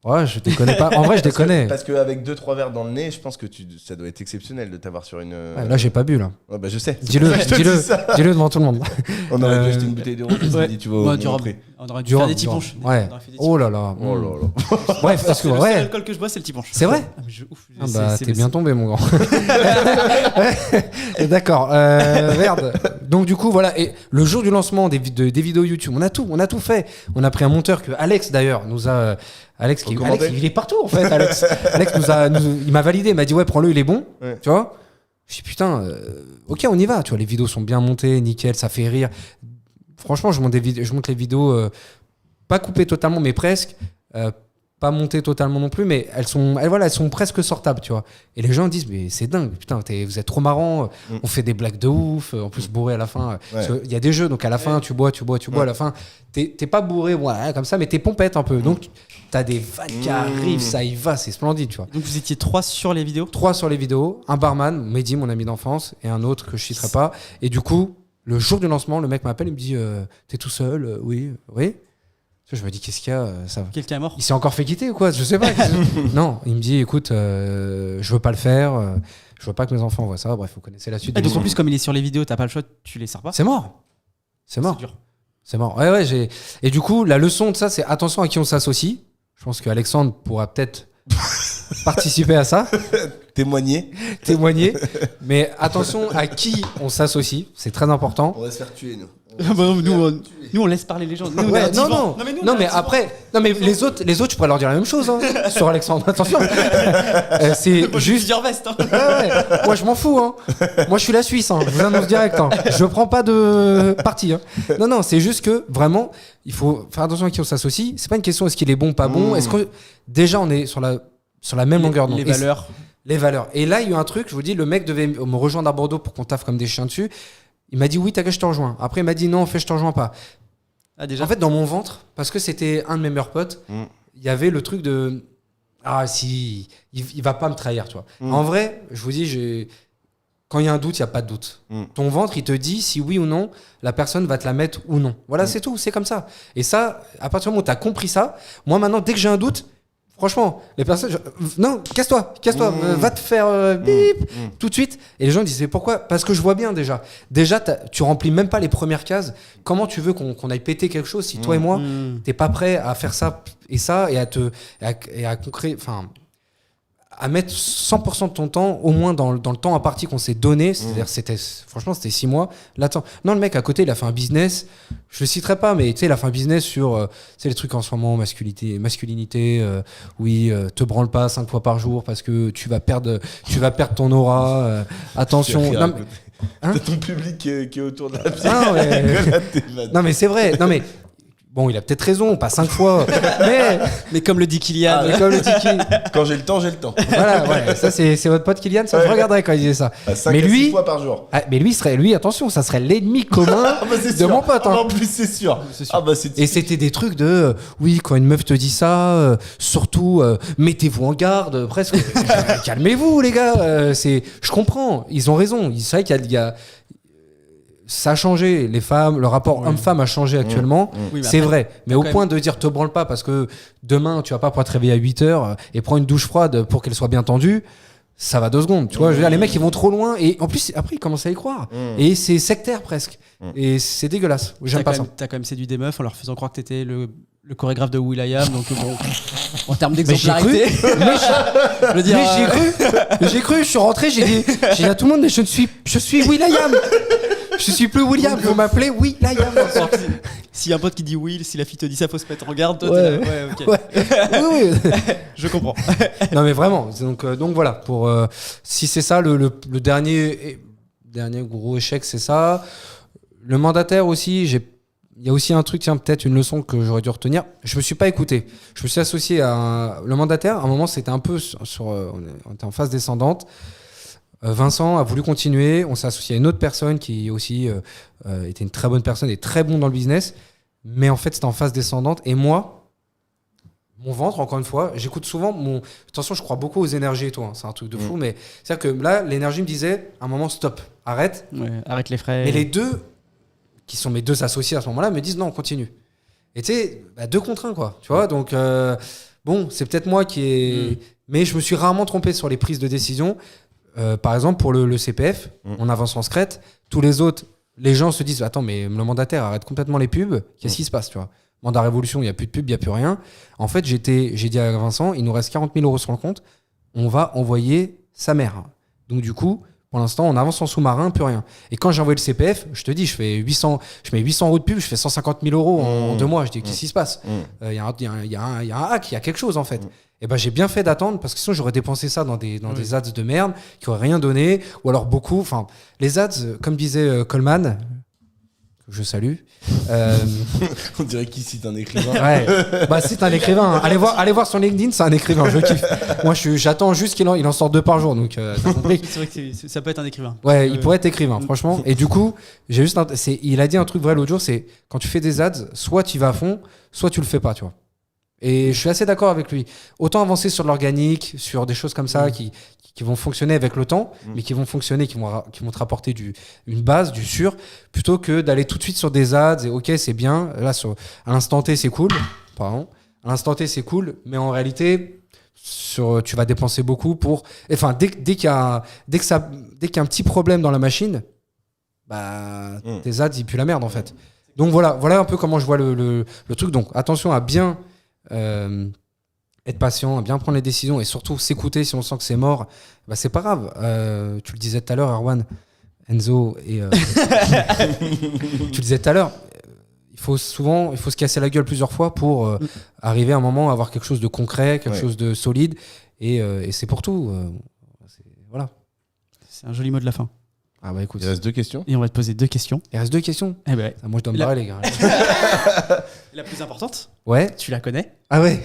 Ouais, je déconne pas. En vrai, je déconne. Parce qu'avec 2-3 verres dans le nez, je pense que ça doit être exceptionnel de t'avoir sur une. Là, j'ai pas bu là. Ouais, bah, je sais. Dis-le, Je te dis ça. dis-le devant tout le monde. On aurait dû Euh, acheter une bouteille de rhum. Je Ouais. dit, tu vois, Ouais, au du Monoprix. rhum. On aurait dû Du faire rhum, des du petits rhum. punches. Ouais. On aurait fait des Oh là là. Oh là là. Bref, parce que Le seul ouais. alcool que je bois, c'est le petit punch. C'est vrai. Ah, mais ouf, Ah bah t'es bien tombé mon grand. D'accord. Merde. Donc du coup voilà. Et le jour du lancement des vidéos YouTube, on a tout fait. On a pris un monteur que Alex d'ailleurs nous a. Alex, Recommandé. il est partout en fait. Alex il m'a validé. Il m'a dit ouais prends-le, il est bon. Ouais. Tu vois. Je dis putain. Ok on y va. Tu vois les vidéos sont bien montées, nickel, ça fait rire. Franchement je monte les vidéos pas coupées totalement mais presque. Pas montées totalement non plus, mais elles sont presque sortables, tu vois. Et les gens disent, mais c'est dingue, putain, vous êtes trop marrant, on fait des blagues de ouf, en plus bourré à la fin. Il y a des jeux, donc à la fin, tu bois, à la fin, t'es pas bourré, voilà, comme ça, mais t'es pompette un peu. Donc, t'as des vannes qui arrivent, ça y va, c'est splendide, tu vois. Donc vous étiez 3 sur les vidéos? 3 sur les vidéos, un barman, Mehdi, mon ami d'enfance, et un autre que je citerai pas. Et du coup, le jour du lancement, le mec m'appelle, il me dit, t'es tout seul? Oui. Je me dis, qu'est-ce qu'il y a ça... Quelqu'un est mort? Il s'est encore fait quitter ou quoi? Je sais pas. Non, il me dit, écoute, je veux pas le faire, je veux pas que mes enfants voient ça. Bref, vous connaissez la suite. Et donc en plus, comme il est sur les vidéos, t'as pas le choix, tu les sers pas? C'est mort. C'est mort. dur. C'est marrant. Ouais, et du coup, la leçon de ça, c'est attention à qui on s'associe. Je pense qu'Alexandre pourra peut-être participer à ça, Témoigner. témoigner. Mais attention à qui on s'associe, c'est très important. On va se faire tuer, nous. Nous, on laisse parler les gens. Nous, on est Ouais, un non, divan. non, mais nous, on non, est mais un divan. après, non, mais les autres, je pourrais leur dire la même chose hein, sur Alexandre. Attention, c'est Moi, j'ai juste. plusieurs vestes. Hein. Ouais. Moi, je m'en fous. Hein. Moi, je suis la Suisse. Hein. Je vous annonce direct. Hein. Je prends pas de parti. Hein. Non, c'est juste que vraiment, il faut faire attention à qui on s'associe. C'est pas une question est-ce qu'il est bon, pas bon. Est-ce que déjà on est sur la même longueur d'onde. Les valeurs. Les valeurs. Et là, il y a eu un truc. Je vous dis, le mec devait me rejoindre à Bordeaux pour qu'on taffe comme des chiens dessus. Il m'a dit oui, t'inquiète, je te rejoins. Après, il m'a dit non, en fait, je te rejoins pas. Ah, déjà. En fait, dans mon ventre, parce que c'était un de mes meilleurs potes, il y avait le truc de ah si il va pas me trahir, tu vois. En vrai, je vous dis, quand il y a un doute, il y a pas de doute. Ton ventre, il te dit si oui ou non la personne va te la mettre ou non. Voilà, c'est tout, c'est comme ça. Et ça, à partir du moment où tu as compris ça, moi maintenant, dès que j'ai un doute, franchement, les personnes, non, casse-toi, va te faire bip tout de suite. Et les gens disent mais pourquoi ? Parce que je vois bien déjà. Déjà, tu remplis même pas les premières cases. Comment tu veux qu'on aille péter quelque chose si toi et moi, t'es pas prêt à faire ça et ça et à mettre 100% de ton temps, au moins dans le temps imparti qu'on s'est donné. C'est-à-dire, franchement, c'était 6 mois. Là, non, le mec à côté, il a fait un business. Je le citerai pas, mais tu sais, il a fait un business sur les trucs en ce moment, masculinité. Te branle pas 5 fois par jour parce que tu vas perdre ton aura. Attention. Non, Hein t'as ton public qui est autour de la pièce. Non, mais c'est vrai. Non, mais. Bon, il a peut-être raison, pas 5 fois, mais comme le dit Kylian. Quand j'ai le temps, j'ai le temps. Voilà, ouais, ça c'est votre pote Kylian, ça je regarderais quand il disait ça. 5 mais à 6 lui, fois par jour. Mais lui, attention, ça serait l'ennemi commun de mon pote. Hein. En plus, c'est sûr. Et c'était des trucs de, oui, quand une meuf te dit ça, surtout, mettez-vous en garde, presque. Calmez-vous, les gars. Je comprends, ils ont raison. C'est vrai qu'il y a ça a changé, les femmes, le rapport homme-femme a changé actuellement, Oui, c'est vrai. Mais au point même... de dire te branle pas parce que demain tu vas pas pouvoir te réveiller à 8h et prendre une douche froide pour qu'elle soit bien tendue, ça va 2 secondes. Tu vois, je veux dire, les mecs ils vont trop loin et en plus après ils commencent à y croire. Et c'est sectaire presque. Et c'est dégueulasse. J'aime pas ça. T'as quand même séduit des meufs en leur faisant croire que t'étais le chorégraphe de will.i.am, donc bon, en termes d'exemplarité. Mais j'ai cru, je suis rentré, j'ai dit à tout le monde, mais je suis will.i.am. Je suis plus William, vous m'appelez will.i.am. S'il y a un pote qui dit Will, si la fille te dit ça, faut se mettre en garde. Toi, ouais. T'es là. Ouais, ok. Ouais. Oui. Je comprends. Non, mais vraiment. Donc voilà. Pour si c'est ça le dernier gros échec, c'est ça. Le mandataire aussi. Il y a aussi un truc, tiens, peut-être une leçon que j'aurais dû retenir. Je me suis pas écouté. Je me suis associé à le mandataire. À un moment, c'était un peu on était en phase descendante. Vincent a voulu continuer, on s'est associé à une autre personne qui aussi était une très bonne personne et très bon dans le business, mais en fait c'était en phase descendante et moi, mon ventre, encore une fois, j'écoute souvent attention, je crois beaucoup aux énergies et tout, hein, c'est un truc de fou, mais c'est-à-dire que là, l'énergie me disait, à un moment, stop, arrête. Ouais, arrête les frais. Et les deux, qui sont mes 2 associés à ce moment-là, me disent non, on continue. Et tu sais, 2 contre 1, quoi, tu vois, donc bon, c'est peut-être moi qui ai... Mais je me suis rarement trompé sur les prises de décision. Par exemple, pour le CPF, on avance en secrète. Tous les autres, les gens se disent attends, mais le mandataire arrête complètement les pubs. Qu'est-ce qui se passe, tu vois ? Mandat Révolution, il n'y a plus de pub, il n'y a plus rien. En fait, j'ai dit à Vincent, il nous reste 40 000 € sur le compte. On va envoyer sa mère. Donc du coup, pour l'instant, on avance en sous-marin, plus rien. Et quand j'ai envoyé le CPF, je te dis, je mets 800 € de pub, je fais 150 000 € en 2 mois. Je dis qu'est-ce qui se passe ? Il y a un hack, il y a quelque chose en fait. Et ben j'ai bien fait d'attendre parce que sinon j'aurais dépensé ça dans des ads de merde qui auraient rien donné ou alors beaucoup. Enfin, les ads, comme disait Coleman, que je salue. On dirait qu'il cite un écrivain. Ouais, c'est un écrivain. Hein. Allez voir son LinkedIn, c'est un écrivain. Je kiffe. Moi, j'attends juste qu'il en sorte 2 par jour. Donc, t'as compris. C'est vrai que ça peut être un écrivain. Ouais, il pourrait être écrivain, franchement. Et du coup, il a dit un truc vrai l'autre jour, c'est quand tu fais des ads, soit tu vas à fond, soit tu le fais pas, tu vois. Et je suis assez d'accord avec lui. Autant avancer sur l'organique, sur des choses comme ça qui vont fonctionner avec le temps, mais qui vont fonctionner, qui vont te rapporter une base, du sûr, plutôt que d'aller tout de suite sur des ads et ok, c'est bien. Là, à l'instant T, c'est cool. Pardon. À l'instant T, c'est cool, mais en réalité, tu vas dépenser beaucoup pour. Enfin, dès qu'il y a un petit problème dans la machine, tes ads, ils puent la merde en fait. Donc voilà un peu comment je vois le truc. Donc attention à bien être patient, à bien prendre les décisions et surtout s'écouter. Si on sent que c'est mort, bah c'est pas grave. Tu le disais tout à l'heure, Erwan, Enzo et tu le disais tout à l'heure. Il faut se casser la gueule plusieurs fois pour arriver à un moment à avoir quelque chose de concret, quelque chose de solide et c'est pour tout. Voilà. C'est un joli mot de la fin. Ah bah écoute. Il reste 2 questions. Et on va te poser 2 questions. Il reste 2 questions. Eh ben, Ah, moi je dois me barrer les gars. la plus importante, Ouais. tu la connais. Ah ouais.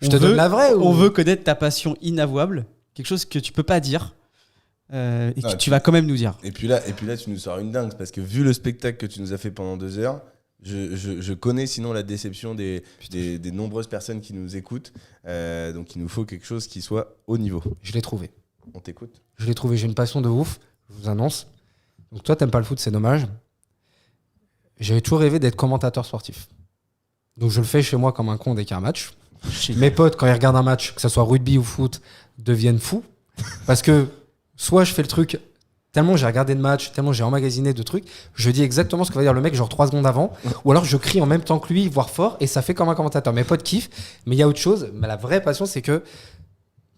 Je te donne la vraie ou... On veut connaître ta passion inavouable, quelque chose que tu peux pas dire et que tu vas quand même nous dire. Et puis là, tu nous sors une dingue parce que vu le spectacle que tu nous as fait pendant 2 heures, je connais sinon la déception des nombreuses personnes qui nous écoutent. Donc il nous faut quelque chose qui soit haut niveau. Je l'ai trouvé. On t'écoute. Je l'ai trouvé, j'ai une passion de ouf, je vous annonce. Donc toi, t'aimes pas le foot, c'est dommage. J'avais toujours rêvé d'être commentateur sportif. Donc je le fais chez moi comme un con dès qu'il y a un match. Mes potes, quand ils regardent un match, que ce soit rugby ou foot, deviennent fous. Parce que soit je fais le truc, tellement j'ai regardé de matchs, tellement j'ai emmagasiné de trucs, je dis exactement ce que va dire le mec genre 3 secondes avant, ou alors je crie en même temps que lui, voire fort, et ça fait comme un commentateur. Mes potes kiffent, mais il y a autre chose. Mais la vraie passion, c'est que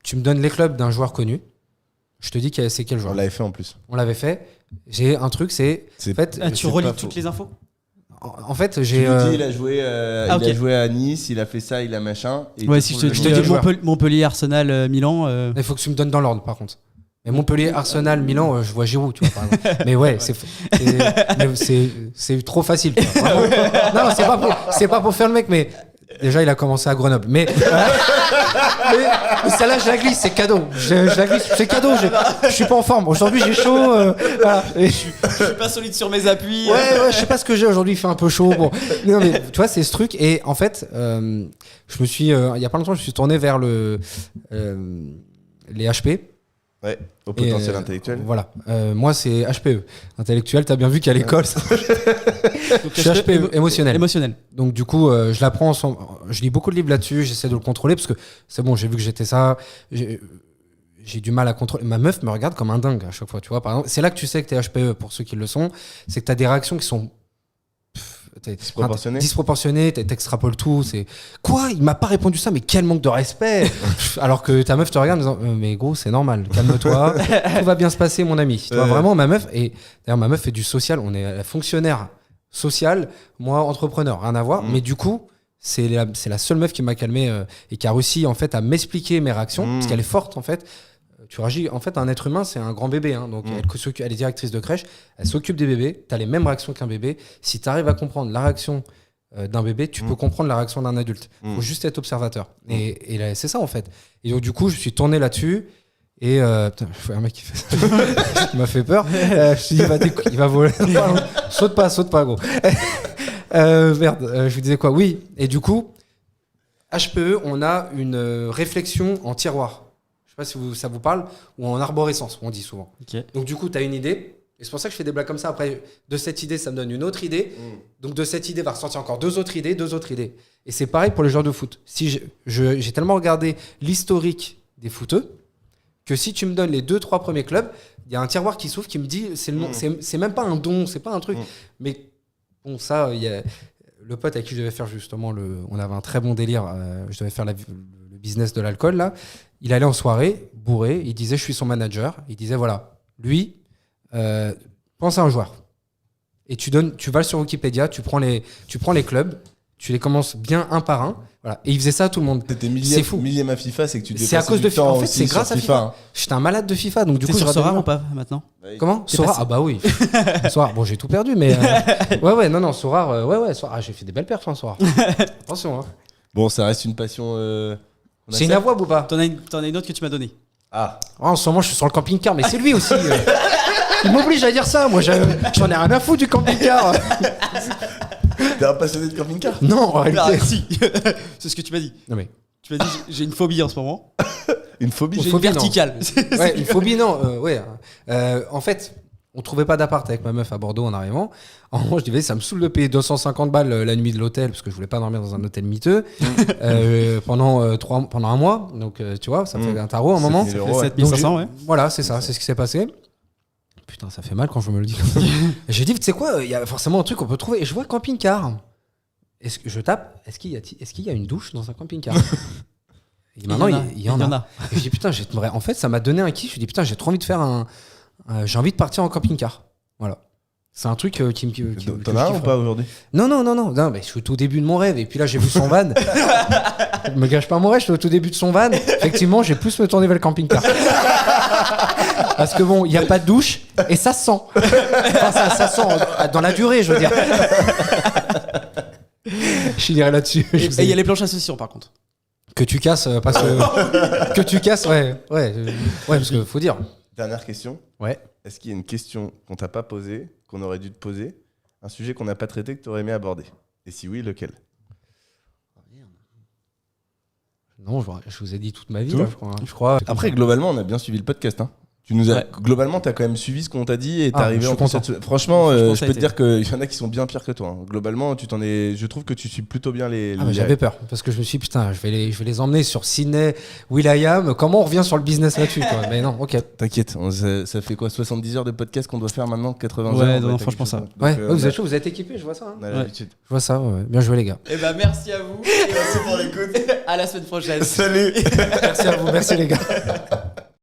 tu me donnes les clubs d'un joueur connu, je te dis c'est quel joueur. On l'avait fait en plus. On l'avait fait. J'ai un truc, c'est... En fait, tu relis toutes les infos. En fait, Tu j'ai... nous dis, il a joué, ok. il a joué à Nice, il a fait ça, il a machin. Et Ouais, si je te dis Montpellier, Arsenal, Milan. Il faut que tu me donnes dans l'ordre, par contre. Mais Montpellier, Arsenal, Milan, je vois Giroud, tu vois, par exemple. Mais ouais, c'est trop facile. Tu vois, non, c'est pas pour faire le mec, mais déjà, il a commencé à Grenoble. Mais celle-là, je la glisse, c'est cadeau. Je la glisse, c'est cadeau. Je suis pas en forme. Aujourd'hui, j'ai chaud. Voilà. Je suis pas solide sur mes appuis. Ouais, je sais pas ce que j'ai aujourd'hui. Il fait un peu chaud. Bon, non, mais tu vois, c'est ce truc. Et en fait, je me suis, il y a pas longtemps, je me suis tourné vers les HP. Ouais, au potentiel intellectuel. Voilà. Moi, c'est HPE. Intellectuel, t'as bien vu qu'à l'école, ça... je suis HPE, émotionnel. Donc, du coup, je l'apprends ensemble. Je lis beaucoup de livres là-dessus, j'essaie de le contrôler parce que c'est bon, j'ai vu que j'étais ça. J'ai du mal à contrôler. Ma meuf me regarde comme un dingue à chaque fois, tu vois. Par exemple, c'est là que tu sais que t'es HPE, pour ceux qui le sont. C'est que t'as des réactions qui sont disproportionné, t'extrapoles tout, c'est quoi, il m'a pas répondu ça, mais quel manque de respect. Alors que ta meuf te regarde en disant mais gros, c'est normal, calme-toi, tout va bien se passer mon ami. Tu vois, vraiment, ma meuf, et d'ailleurs ma meuf fait du social, on est fonctionnaire social, moi entrepreneur, rien à voir, mais du coup c'est la seule meuf qui m'a calmé et qui a réussi en fait à m'expliquer mes réactions parce qu'elle est forte en fait. Tu réagis, en fait, un être humain, c'est un grand bébé. Hein, donc, elle est directrice de crèche, elle s'occupe des bébés. Tu as les mêmes réactions qu'un bébé. Si tu arrives à comprendre la réaction d'un bébé, tu peux comprendre la réaction d'un adulte. Il faut juste être observateur. Et là, c'est ça, en fait. Et donc, du coup, je suis tourné là-dessus. Et putain, je vois un mec qui fait ça. Il m'a fait peur. Je me suis dit, il va voler. Saute pas, gros. Merde, je vous disais quoi? Oui. Et du coup, HPE, on a une réflexion en tiroir. Je sais pas si ça vous parle, ou en arborescence, on dit souvent. Okay. Donc du coup, tu as une idée, et c'est pour ça que je fais des blagues comme ça. Après, de cette idée, ça me donne une autre idée. Donc de cette idée va ressortir encore deux autres idées. Et c'est pareil pour les joueurs de foot. Si j'ai tellement regardé l'historique des footeux, que si tu me donnes les 2-3 premiers clubs, il y a un tiroir qui s'ouvre qui me dit, c'est même pas un don, c'est pas un truc. Mais bon, ça, il y a le pote avec qui je devais faire justement, on avait un très bon délire, je devais faire le business de l'alcool là. Il allait en soirée, bourré, il disait je suis son manager, il disait voilà, lui, pense à un joueur. Et tu vas sur Wikipédia, tu prends les clubs, tu les commences bien un par un, voilà. Et il faisait ça à tout le monde. C'est fou. Millième à FIFA, c'est que tu c'est à cause de FIFA. En fait, c'est grâce à FIFA. Hein. J'étais un malade de FIFA, donc du coup, sur Sora ou pas maintenant? Comment? Sora? Ah bah oui. Sora. Bon, j'ai tout perdu, mais ouais, non, Sora, ouais, Sora. Ah, j'ai fait des belles perfs, Sora. Attention. Hein. Bon, ça reste une passion. C'est inavouable ou pas? T'en as une autre que tu m'as donnée. Ah. En ce moment, je suis sur le camping-car, mais c'est lui aussi. Il m'oblige à dire ça. Moi, j'en ai rien à foutre du camping-car. T'es un passionné de camping-car? Non, en réalité. Si. C'est ce que tu m'as dit. Non mais. Tu m'as dit j'ai une phobie en ce moment. Une phobie? J'ai une verticale. Ouais, une phobie, non. Ouais. En fait, on trouvait pas d'appart avec ma meuf à Bordeaux en arrivant. En revanche, je disais, ça me saoule de payer 250 balles la nuit de l'hôtel parce que je voulais pas dormir dans un hôtel miteux pendant un mois. Donc, tu vois, ça fait un tarot à un moment. Ça fait 7500, ouais. Voilà, c'est ça, c'est ce qui s'est passé. putain, ça fait mal quand je me le dis. Et j'ai dit, tu sais quoi, il y a forcément un truc qu'on peut trouver. Et je vois camping-car. Je tape, est-ce qu'il y a une douche dans un camping-car? Et maintenant, il y en a. Et je dis, putain, en fait, ça m'a donné un kiff. Je dis, putain, j'ai trop envie de faire j'ai envie de partir en camping-car. Voilà. C'est un truc qui me. T'en as un ou pas aujourd'hui? Non, mais je suis au tout début de mon rêve. Et puis là, j'ai vu son van. Me gâche pas mon rêve, je suis au tout début de son van. Effectivement, j'ai plus me tourner vers le camping-car. Parce que bon, il n'y a pas de douche et ça se sent. Enfin, ça sent dans la durée, je veux dire. Je dirais là-dessus. Et il y a les planches à saucisson par contre. Que tu casses, parce que. Que tu casses, ouais, parce que faut dire. Dernière question. Ouais. Est-ce qu'il y a une question qu'on t'a pas posée, qu'on aurait dû te poser, un sujet qu'on n'a pas traité, que tu aurais aimé aborder? Et si oui, lequel? Non, je vous ai dit toute ma vie, Tout là, je crois. Après, globalement, on a bien suivi le podcast. Hein. Tu nous as, globalement, tu as quand même suivi ce qu'on t'a dit et t'es arrivé en plus. Franchement, je peux te dire qu'il y en a qui sont bien pires que toi. Hein. Globalement, je trouve que tu suis plutôt bien les. J'avais peur parce que je me suis dit, putain, je vais les emmener sur Sydney, Will.i.am. Comment on revient sur le business là-dessus, quoi? Mais non, ok. T'inquiète, ça fait quoi, 70 heures de podcast qu'on doit faire maintenant, 80 heures? Ouais, non, franchement, ça. Donc, vous êtes chaud, vous êtes équipés, je vois ça. Hein. On a l'habitude. Je vois ça, ouais. Bien joué, les gars. Et bah, merci à vous. Merci pour l'écoute. À la semaine prochaine. Salut. Merci à vous, merci les gars.